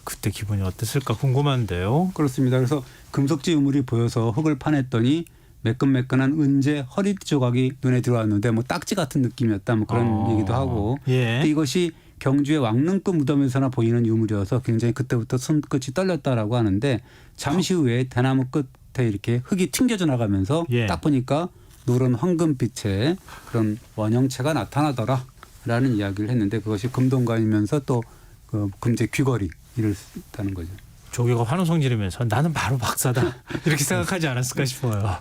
그때 기분이 어땠을까 궁금한데요. 그렇습니다. 그래서 금속지 유물이 보여서 흙을 파냈더니 매끈매끈한 은재 허리띠 조각이 눈에 들어왔는데 뭐 딱지 같은 느낌이었다 뭐 그런 얘기도 하고 근데 이것이 경주의 왕릉급 무덤에서나 보이는 유물이어서 굉장히 그때부터 손끝이 떨렸다라고 하는데 잠시 후에 대나무 끝에 이렇게 흙이 튕겨져 나가면서 딱 보니까 노란 황금빛의 그런 원형체가 나타나더라라는 이야기를 했는데 그것이 금동관이면서 또 그 금제 귀걸이를 했다는 거죠. 조교가 환호성 지르면서 나는 바로 박사다 이렇게 생각하지 않았을까 싶어요.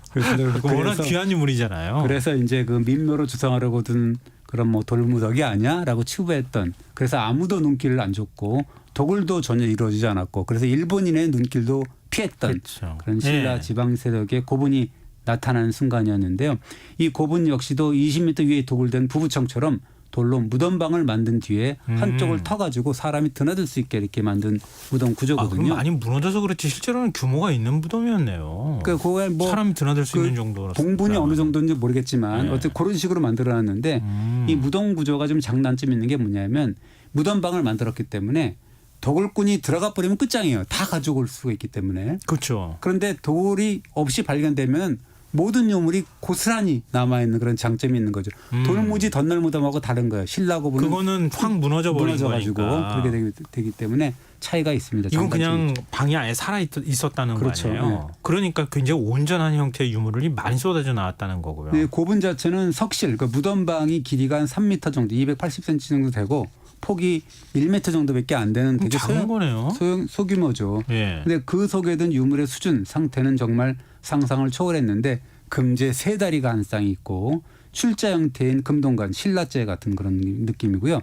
워낙 귀한 인물이잖아요. 그래서 이제 그 민묘로 주장하려고 든 그런 뭐 돌무더기 아니야라고 치부했던, 그래서 아무도 눈길을 안 줬고 도굴도 전혀 이루어지지 않았고, 그래서 일본인의 눈길도 피했던 그렇죠. 그런 신라 예. 지방 세력의 고분이 나타나는 순간이었는데요. 이 고분 역시도 20m 위에 도굴된 부부청처럼 돌로 무덤방을 만든 뒤에 한쪽을 터가지고 사람이 드나들 수 있게 이렇게 만든 무덤 구조거든요. 그럼 많이 무너져서 그렇지 실제로는 규모가 있는 무덤이었네요. 그러니까 그거에 뭐 사람이 드나들 수 있는 정도로 공분이 어느 정도인지 모르겠지만 네. 어쨌든 그런 식으로 만들어놨는데 이 무덤 구조가 좀 장단점 있는 게 뭐냐면 무덤방을 만들었기 때문에 도굴꾼이 들어가 버리면 끝장이에요. 다 가져올 수가 있기 때문에. 그렇죠. 그런데 돌이 없이 발견되면 모든 유물이 고스란히 남아있는 그런 장점이 있는 거죠. 돌무지 덧날 무덤하고 다른 거예요. 신라 고분은 그거는 확 무너져 버린 무너져가지고 거니까. 그렇게 되기 때문에 차이가 있습니다. 이건 그냥 장단점이. 방이 아예 살아 있었다는 그렇죠. 거 아니에요. 네. 그러니까 굉장히 온전한 형태의 유물이 많이 쏟아져 나왔다는 거고요. 네, 고분 자체는 석실, 그러니까 무덤방이 길이가 한 3m 정도, 280cm 정도 되고 폭이 1m 정도밖에 안 되는 되게 작은 거네요. 소규모죠. 예. 근데 그 속에 든 유물의 수준, 상태는 정말 상상을 초월했는데 금제 세 다리가 한 쌍이 있고 출자 형태인 금동관, 신라제 같은 그런 느낌이고요.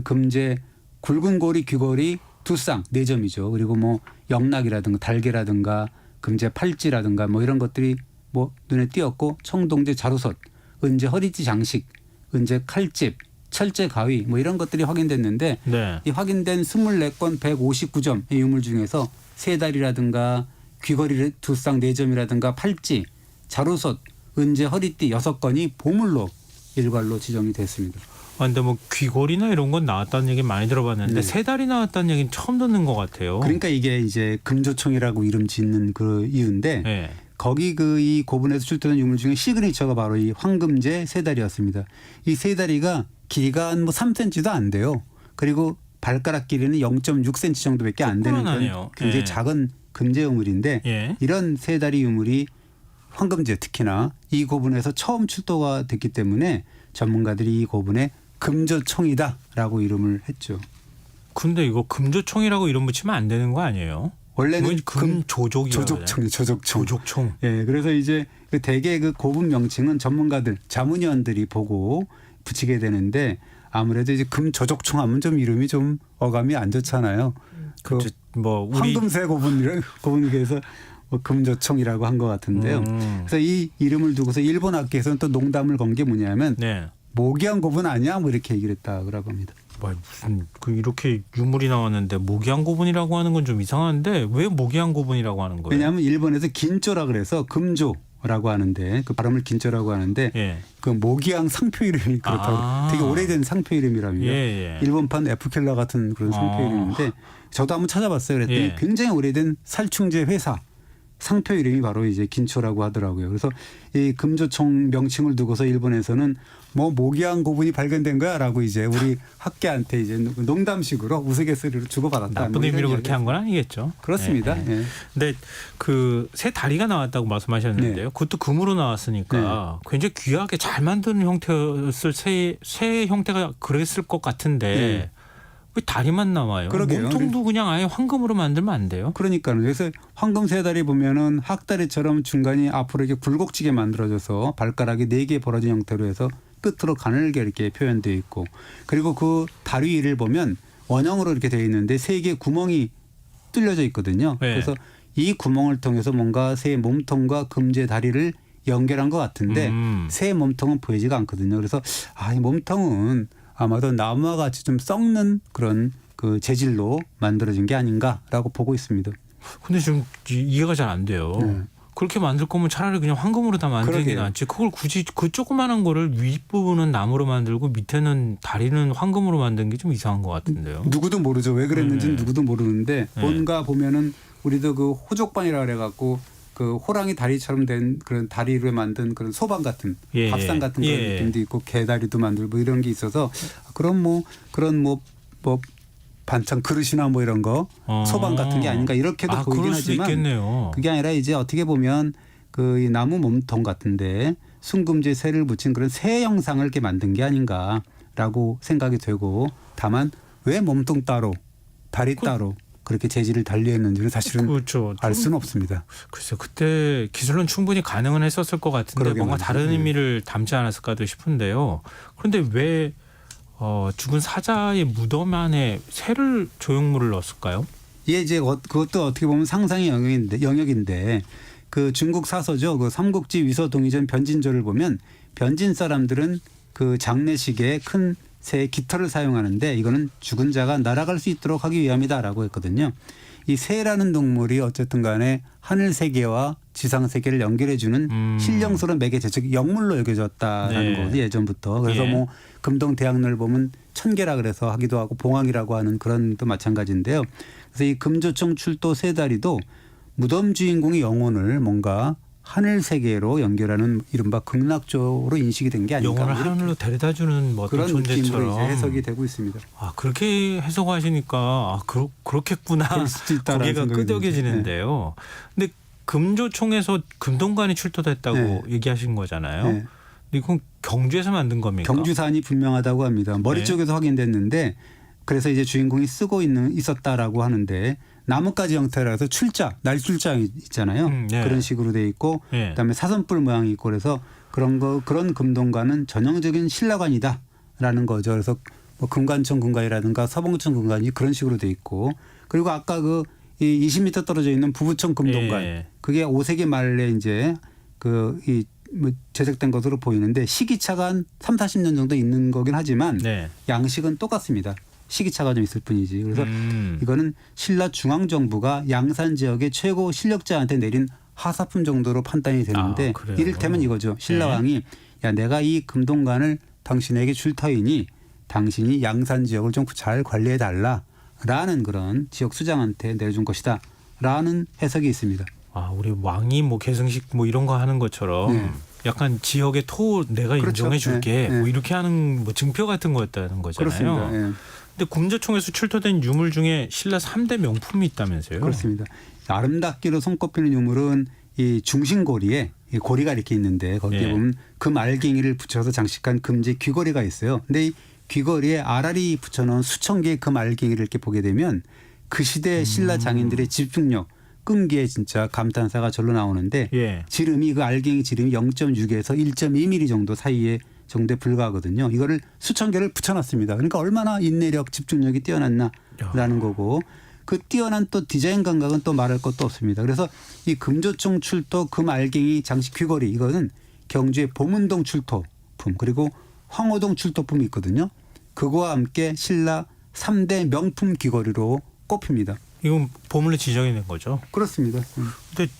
금제 굵은 고리, 귀걸이 두 쌍, 4점이죠. 그리고 뭐 영락이라든가 달개라든가 금제 팔찌라든가 뭐 이런 것들이 뭐 눈에 띄었고 청동제 자루솥, 은제 허리띠 장식, 은제 칼집, 철제 가위 뭐 이런 것들이 확인됐는데 네. 이 확인된 24건 159점의 유물 중에서 세 다리라든가 귀걸이 두 쌍 4점이라든가 팔찌, 자루솥, 은제 허리띠 6건이 보물로 일괄로 지정이 됐습니다. 근데 뭐 귀걸이나 이런 건 나왔다는 얘기 많이 들어봤는데 네. 세 달이 나왔다는 얘기는 처음 듣는 것 같아요. 그러니까 이게 이제 금조총이라고 이름 짓는 그 이유인데 네. 거기 그 이 고분에서 출토된 유물 중에 시그니처가 바로 이 황금제 세 다리였습니다. 이 세 다리가 길이가 한 뭐 3cm도 안 돼요. 그리고 발가락 길이는 0.6cm 정도밖에 안 되는 그런 굉장히 예. 작은 금제 유물인데 예. 이런 세 다리 유물이 황금제 특히나 이 고분에서 처음 출토가 됐기 때문에 전문가들이 이 고분에 금조총이다라고 이름을 했죠. 근데 이거 금조총이라고 이름 붙이면 안 되는 거 아니에요? 원래는 금조족이라고 조족총이 조족총. 조족총. 예, 그래서 이제 그 대개 그 고분 명칭은 전문가들, 자문위원들이 보고 붙이게 되는데 아무래도 이제 금조족총 하면 좀 이름이 좀 어감이 안 좋잖아요. 그 뭐 우리 황금새 고분에 대해서 뭐 금조총이라고 한 것 같은데요. 그래서 이 이름을 두고서 일본 학계에서는 또 농담을 건 게 뭐냐면 네. 모기한 고분 아니야? 뭐 이렇게 얘기를 했다고 합니다. 무슨 그 이렇게 유물이 나왔는데 모기한 고분이라고 하는 건 좀 이상한데 왜 모기한 고분이라고 하는 거예요? 왜냐하면 일본에서 긴조라 그래서 금조라고 하는데 그 발음을 긴조라고 하는데 예. 그 모기양 상표 이름이 그렇다고 되게 오래된 상표 이름이랍니다. 예. 일본판 에프켈라 같은 그런 상표 이름인데 저도 한번 찾아봤어요. 그랬더니 예. 굉장히 오래된 살충제 회사 상표 이름이 바로 이제 긴초라고 하더라고요. 그래서 이 금조총 명칭을 두고서 일본에서는 뭐 모기한 고분이 발견된 거야라고 이제 우리 학계한테 이제 농담식으로 우스갯소리로 주고받았다. 나쁜 뭐 이런 의미로 그렇게 이야기가 한 건 아니겠죠. 그렇습니다. 예. 예. 근데 그 새 다리가 나왔다고 말씀하셨는데요. 그것도 금으로 나왔으니까 굉장히 귀하게 잘 만든 형태였을 새 형태가 그랬을 것 같은데 왜 다리만 나와요? 그러게요. 몸통도 그냥 아예 황금으로 만들면 안 돼요? 그러니까요. 그래서 황금 세 다리 보면은 학다리처럼 중간이 앞으로 이렇게 굴곡지게 만들어져서 발가락이 4개 벌어진 형태로 해서 끝으로 가늘게 이렇게 표현되어 있고 그리고 그 다리 위를 보면 원형으로 이렇게 되어 있는데 3개 구멍이 뚫려져 있거든요. 네. 그래서 이 구멍을 통해서 뭔가 새 몸통과 금제 다리를 연결한 것 같은데 새 몸통은 보이지가 않거든요. 그래서 이 몸통은 아마도 나무와 같이 좀 썩는 그런 그 재질로 만들어진 게 아닌가라고 보고 있습니다. 근데 좀 이해가 잘 안 돼요. 그렇게 만들 거면 차라리 그냥 황금으로 다 만들는 게 낫지. 그걸 굳이 그 조그마한 거를 윗부분은 나무로 만들고 밑에는 다리는 황금으로 만든 게 좀 이상한 것 같은데요. 누구도 모르죠. 왜 그랬는지는 누구도 모르는데 뭔가 보면은 우리도 그 호족반이라 그래갖고 그 호랑이 다리처럼 된 그런 다리를 만든 그런 소반 같은 밥상 같은 그런 느낌도 있고 개다리도 만들고 이런 게 있어서 그런 반찬 그릇이나 뭐 이런 거 소반 같은 게 아닌가 이렇게도 보이긴 하지만 있겠네요. 그게 아니라 이제 어떻게 보면 그 이 나무 몸통 같은데 순금제 새를 붙인 그런 새 형상을 이렇게 만든 게 아닌가라고 생각이 되고 다만 왜 몸통 따로 다리 따로 그렇게 재질을 달리했는지는 사실은 그렇죠. 알 수는 없습니다. 글쎄 그때 기술은 충분히 가능은 했었을 것 같은데 그러게 뭔가 말이죠. 다른 네. 의미를 담지 않았을까도 싶은데요. 그런데 왜 죽은 사자의 무덤 안에 새를 조형물을 넣었을까요? 이게 이제 그것도 어떻게 보면 상상의 영역인데 그 중국 사서죠. 그 삼국지 위서동의전 변진조를 보면 변진 사람들은 그 장례식에 큰 새의 깃털을 사용하는데 이거는 죽은 자가 날아갈 수 있도록 하기 위함이다라고 했거든요. 이 새라는 동물이 어쨌든 간에 하늘 세계와 지상 세계를 연결해 주는 신령스러운 매개체, 즉 영물로 여겨졌다라는 네. 거지 예전부터. 그래서 예. 뭐 금동 대학로를 보면 천계라 그래서 하기도 하고 봉황이라고 하는 그런 또 마찬가지인데요. 그래서 이 금조청 출도 세 다리도 무덤 주인공의 영혼을 뭔가 하늘 세계로 연결하는 이른바 극락조로 인식이 된 게 아닌가. 영혼을 하늘로 데려다주는 뭐 어떤 그런 느낌으로 존재처럼 이제 해석이 되고 있습니다. 아 그렇게 해석하시니까 그렇겠구나. 그럴 수도 있다라는 고개가 생각이 끄덕여지는데요. 근데 금조총에서 금동관이 출토됐다고 네. 얘기하신 거잖아요. 네. 근데 이건 경주에서 만든 겁니까? 경주산이 분명하다고 합니다. 머리 네. 쪽에서 확인됐는데 그래서 이제 주인공이 쓰고 있었다라고 하는데 나뭇가지 형태라서 출자, 날출자 있잖아요. 네. 그런 식으로 돼 있고 네. 그다음에 사선뿔 모양이 있고 그래서 그런 금동관은 전형적인 신라관이다라는 거죠. 그래서 뭐 금관청 금관이라든가 서봉청 금관이 그런 식으로 돼 있고 그리고 아까 이 20m 떨어져 있는 부부청 금동관 예. 그게 5세기 말에 이제 뭐 제작된 것으로 보이는데 시기차가 한 30-40년 정도 있는 거긴 하지만 네. 양식은 똑같습니다. 시기차가 좀 있을 뿐이지. 그래서 이거는 신라 중앙정부가 양산 지역의 최고 실력자한테 내린 하사품 정도로 판단이 되는데 그래요? 이를테면 이거죠. 신라왕이 야 내가 이 금동관을 당신에게 줄 터이니 당신이 양산 지역을 좀 잘 관리해 달라라는 그런 지역 수장한테 내려준 것이다. 라는 해석이 있습니다. 아 우리 왕이 뭐 계승식 뭐 이런 거 하는 것처럼 네. 약간 지역의 토 내가 그렇죠. 인정해 줄게 네. 뭐 이렇게 하는 뭐 증표 같은 거였다는 거잖아요. 그렇습니다. 예. 근데 금조총에서 출토된 유물 중에 신라 3대 명품이 있다면서요? 그렇습니다. 아름답기로 손꼽히는 유물은 이 중심고리에 이 고리가 이렇게 있는데 거기에 예. 보면 금 알갱이를 붙여서 장식한 금지 귀걸이가 있어요. 근데 이 귀걸이에 알알이 붙여놓은 수천 개의 금 알갱이를 이렇게 보게 되면 그 시대 신라 장인들의 집중력, 끈기에 진짜 감탄사가 절로 나오는데 예. 지름이 그 알갱이 지름이 0.6에서 1.2mm 정도 사이에 정도에 불과하거든요. 이거를 수천 개를 붙여놨습니다. 그러니까 얼마나 인내력, 집중력이 뛰어났나라는 거고 그 뛰어난 또 디자인 감각은 또 말할 것도 없습니다. 그래서 이 금조총 출토 금 알갱이 장식 귀걸이 이거는 경주의 보문동 출토품 그리고 황호동 출토품이 있거든요. 그거와 함께 신라 3대 명품 귀걸이로 꼽힙니다. 이건 보물로 지정이 된 거죠? 그렇습니다. 근데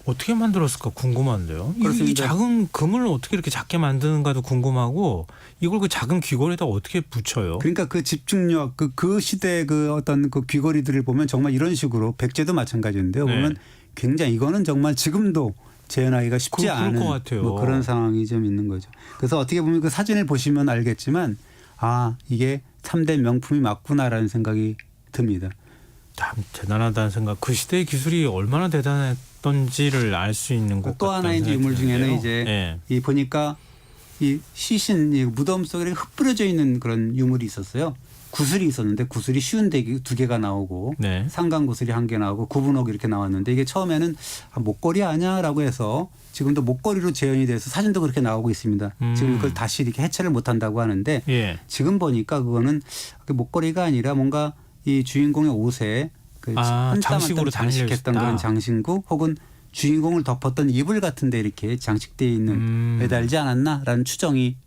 어떻게 만들었을까 궁금한데요. 이 그렇습니다. 작은 금을 어떻게 이렇게 작게 만드는가도 궁금하고 이걸 그 작은 귀걸이에다 어떻게 붙여요? 그러니까 그 집중력, 그 시대의 어떤 그 귀걸이들을 보면 정말 이런 식으로 백제도 마찬가지인데요. 네. 보면 굉장히 이거는 정말 지금도 재현하기가 쉽지 그럴 않은 것 같아요. 뭐 그런 상황이 좀 있는 거죠. 그래서 어떻게 보면 그 사진을 보시면 알겠지만 아 이게 3대 명품이 맞구나라는 생각이 듭니다. 참 대단하다는 생각. 그 시대의 기술이 얼마나 대단했던지를 알 수 있는 것 또 같다는 하나의 생각이 유물 중에는 드는데요. 이제 예. 이 보니까 이 시신 이 무덤 속에 흩뿌려져 있는 그런 유물이 있었어요. 구슬이 있었는데 구슬이 쉬운 두 개가 나오고 네. 상간 구슬이 한 개 나오고 구분옥 이렇게 나왔는데 이게 처음에는 목걸이 아니야라고 해서 지금도 목걸이로 재현이 돼서 사진도 그렇게 나오고 있습니다. 지금 그걸 다시 이렇게 해체를 못한다고 하는데 예. 지금 보니까 그거는 목걸이가 아니라 뭔가 이 주인공의 옷에 장식으로 장식했던 그런 장신구 혹은 주인공을 덮었던 이불 같은 데 이렇게 장식되어 있는 매달지 않았나라는 추정이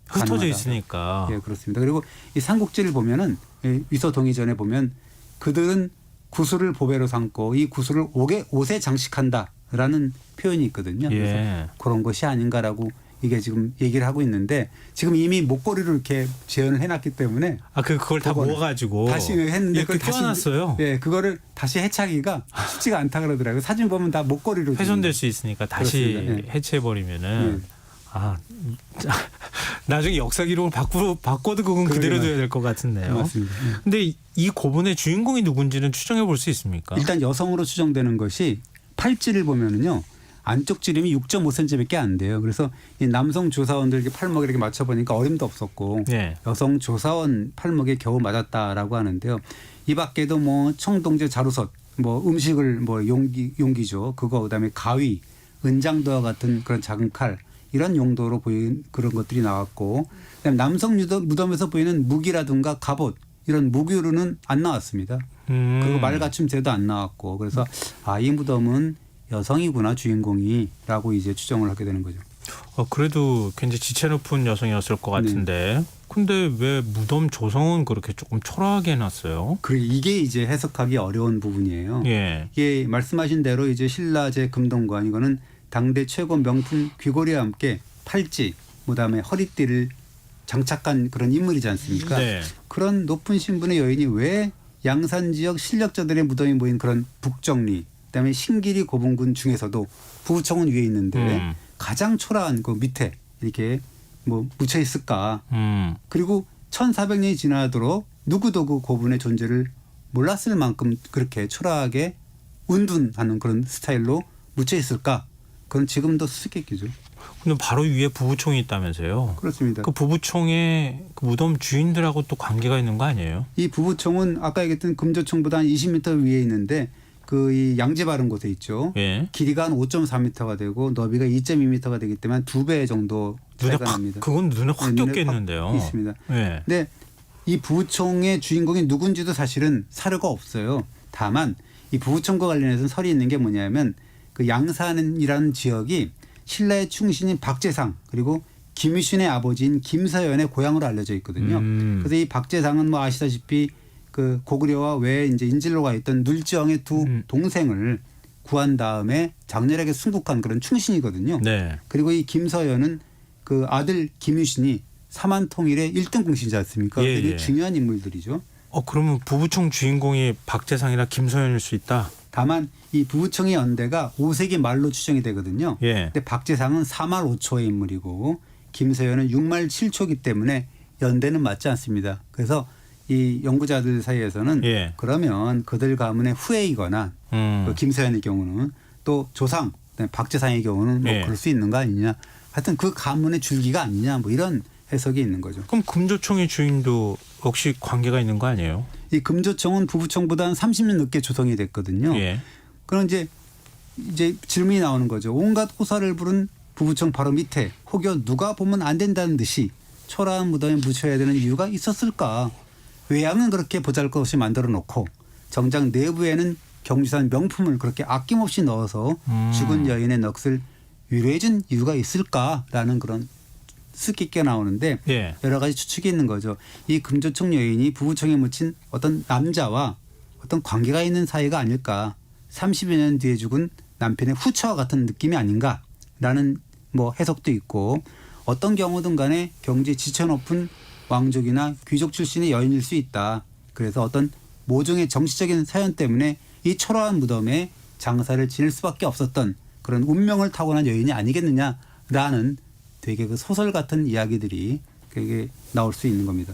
흩어져 가능하다. 있으니까. 예, 그렇습니다. 그리고 이 삼국지를 보면은 위서동의전에 보면 그들은 구슬을 보배로 삼고 이 구슬을 옷에 장식한다라는 표현이 있거든요. 그래서 예. 그런 것이 아닌가라고 이게 지금 얘기를 하고 있는데 지금 이미 목걸이로 이렇게 재현을 해놨기 때문에 그걸 다 모아가지고 다시 했는데 이렇게 껴놨어요. 예, 그거를 다시 해체하기가 쉽지가 않다 그러더라고요. 사진 보면 다 목걸이로 훼손될 수 있으니까 다시 그렇습니다. 해체해 버리면은 나중에 역사 기록을 바꿔도 그건 그대로 둬야 될 것 같은데요. 맞습니다. 근데 이 고분의 주인공이 누군지는 추정해 볼 수 있습니까? 일단 여성으로 추정되는 것이 팔찌를 보면은요. 안쪽 지름이 6.5cm밖에 안 돼요. 그래서 이 남성 조사원들 이렇게 팔목에 이렇게 맞춰보니까 어림도 없었고 네. 여성 조사원 팔목에 겨우 맞았다라고 하는데요. 이 밖에도 뭐 청동제 자루솥, 뭐 음식을 뭐 용기죠. 그거 그다음에 가위, 은장도와 같은 그런 작은 칼 이런 용도로 보이는 그런 것들이 나왔고, 그다음에 남성 무덤에서 보이는 무기라든가 갑옷 이런 무기로는 안 나왔습니다. 그리고 말갖춤새도 안 나왔고, 그래서 이 무덤은 여성이구나 주인공이라고 이제 추정을 하게 되는 거죠. 그래도 굉장히 지체 높은 여성이었을 것 같은데, 네. 근데 왜 무덤 조성은 그렇게 조금 초라하게 해놨어요? 이게 이제 해석하기 어려운 부분이에요. 예. 이게 말씀하신 대로 이제 신라제 금동관 이거는 당대 최고 명품 귀걸이와 함께 팔찌, 그다음에 허리띠를 장착한 그런 인물이지 않습니까? 네. 그런 높은 신분의 여인이 왜 양산 지역 실력자들의 무덤이 모인 그런 북정리, 그다음에 신길이 고분군 중에서도 부부청은 위에 있는데 가장 초라한 그 밑에 이렇게 뭐 묻혀 있을까? 그리고 1400년이 지나도록 누구도 그 고분의 존재를 몰랐을 만큼 그렇게 초라하게 운둔하는 그런 스타일로 묻혀 있을까? 그건 지금도 수수께끼죠. 근데 바로 위에 부부총이 있다면서요? 그렇습니다. 그 부부총의 그 무덤 주인들하고 또 관계가 있는 거 아니에요? 이 부부총은 아까 얘기했던 금조총보다 한 20m 위에 있는데 그 이 양지 바른 곳에 있죠. 예. 길이가 한 5.4m가 되고 너비가 2.2m가 되기 때문에 2배 정도 차이가 납니다. 그건 눈에 확 띄었겠는데요. 있습니다. 예. 근데 이 부부총의 주인공이 누군지도 사실은 사료가 없어요. 다만 이 부부총과 관련해서는 설이 있는 게 뭐냐면 그 양산이라는 지역이 신라의 충신인 박재상 그리고 김유신의 아버지인 김서연의 고향으로 알려져 있거든요. 그래서 이 박재상은 뭐 아시다시피 그 고구려와 외 이제 인질로가 있던 눌지왕의 두 동생을 구한 다음에 장렬하게 순국한 그런 충신이거든요. 네. 그리고 이 김서연은 그 아들 김유신이 사만통일의 1등 공신이지 않습니까? 예, 되게 예. 중요한 인물들이죠. 그러면 부부총 주인공이 박재상이나 김서연일 수 있다? 다만 이 부부청의 연대가 5세기 말로 추정이 되거든요. 예. 근데 박재상은 4말 5초의 인물이고 김서연은 6말 7초이기 때문에 연대는 맞지 않습니다. 그래서 이 연구자들 사이에서는 예. 그러면 그들 가문의 후예이거나 그 김서연의 경우는 또 조상, 그다음에 박재상의 경우는 뭐 예. 그럴 수 있는 거 아니냐. 하여튼 그 가문의 줄기가 아니냐 뭐 이런 해석이 있는 거죠. 그럼 금조총의 주인도 역시 관계가 있는 거 아니에요? 이 금조총은 부부총보다 한 30년 늦게 조성이 됐거든요. 예. 그럼 이제 질문이 나오는 거죠. 온갖 호사를 부른 부부청 바로 밑에 혹여 누가 보면 안 된다는 듯이 초라한 무덤에 묻혀야 되는 이유가 있었을까? 외양은 그렇게 보잘것없이 만들어 놓고 정작 내부에는 경주산 명품을 그렇게 아낌없이 넣어서 죽은 여인의 넋을 위로해 준 이유가 있을까라는 그런 수수께끼가 나오는데 예. 여러 가지 추측이 있는 거죠. 이 금조총 여인이 부부청에 묻힌 어떤 남자와 어떤 관계가 있는 사이가 아닐까. 30여 년 뒤에 죽은 남편의 후처와 같은 느낌이 아닌가라는 뭐 해석도 있고, 어떤 경우든 간에 경제 지체 높은 왕족이나 귀족 출신의 여인일 수 있다. 그래서 어떤 모종의 정치적인 사연 때문에 이 초라한 무덤에 장사를 지낼 수밖에 없었던 그런 운명을 타고난 여인이 아니겠느냐라는 되게 그 소설 같은 이야기들이 되게 나올 수 있는 겁니다.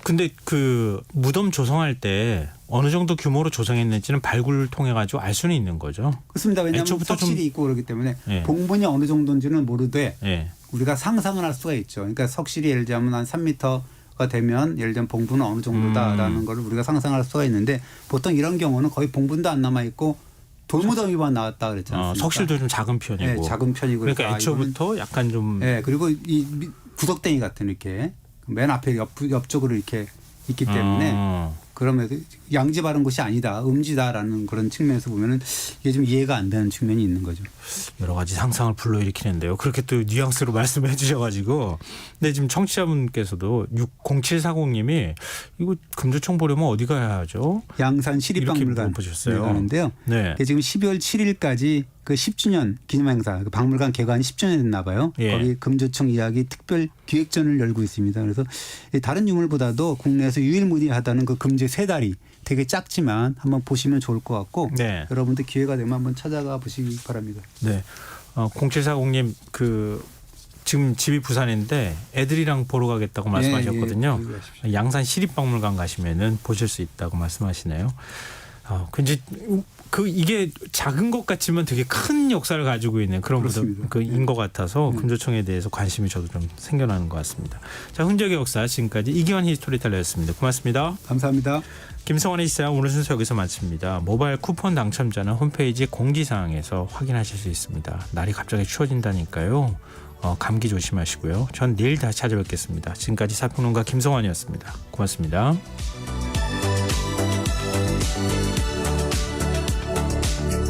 근데 그 무덤 조성할 때 어느 정도 규모로 조성했는지는 발굴을 통해 가지고 알 수는 있는 거죠. 그렇습니다. 왜냐하면 애초부터 석실이 있고 그렇기 때문에 예. 봉분이 어느 정도인지는 모르되 예. 우리가 상상을 할 수가 있죠. 그러니까 석실이 예를 들면 한 3m가 되면 예를 들면 봉분은 어느 정도다라는 걸 우리가 상상할 수가 있는데, 보통 이런 경우는 거의 봉분도 안 남아 있고 돌무더미만 나왔다 그랬지 않습니까? 석실도 좀 작은 편이고. 네, 작은 편이고. 그러니까 애초부터 약간 좀. 네, 그리고 이 구석탱이 같은 이렇게 맨 앞에 옆쪽으로 이렇게 있기 때문에 그러면 양지 바른 곳이 아니다, 음지다라는 그런 측면에서 보면은 이게 좀 이해가 안 되는 측면이 있는 거죠. 여러 가지 상상을 불러일으키는데요. 그렇게 또 뉘앙스로 말씀해 주셔가지고. 근데 지금 청취자분께서도 60740님이 이거 금조총 보려면 어디 가야 하죠? 양산 시립박물관 보셨어요? 가는데요. 네. 지금 12월 7일까지 그 10주년 기념행사, 그 박물관 개관이 10주년이 됐나 봐요. 예. 거기 금조청 이야기 특별 기획전을 열고 있습니다. 그래서 다른 유물보다도 국내에서 유일무이하다는 그 금제 세 다리 되게 작지만 한번 보시면 좋을 것 같고, 네. 여러분들 기회가 되면 한번 찾아가 보시기 바랍니다. 네. 0740님 그 지금 집이 부산인데 애들이랑 보러 가겠다고 말씀하셨거든요. 예, 양산 시립박물관 가시면은 보실 수 있다고 말씀하시네요. 근데 이게 작은 것 같지만 되게 큰 역사를 가지고 있는 그런 인 것 같아서 금조청에 대해서 관심이 저도 좀 생겨나는 것 같습니다. 자, 흔적의 역사 지금까지 이기환 히스토리텔러였습니다. 고맙습니다. 감사합니다. 김성환의 시사 오늘 순서 여기서 마칩니다. 모바일 쿠폰 당첨자는 홈페이지 공지사항에서 확인하실 수 있습니다. 날이 갑자기 추워진다니까요. 감기 조심하시고요. 전 내일 다시 찾아뵙겠습니다. 지금까지 사평론가 김성환이었습니다. 고맙습니다.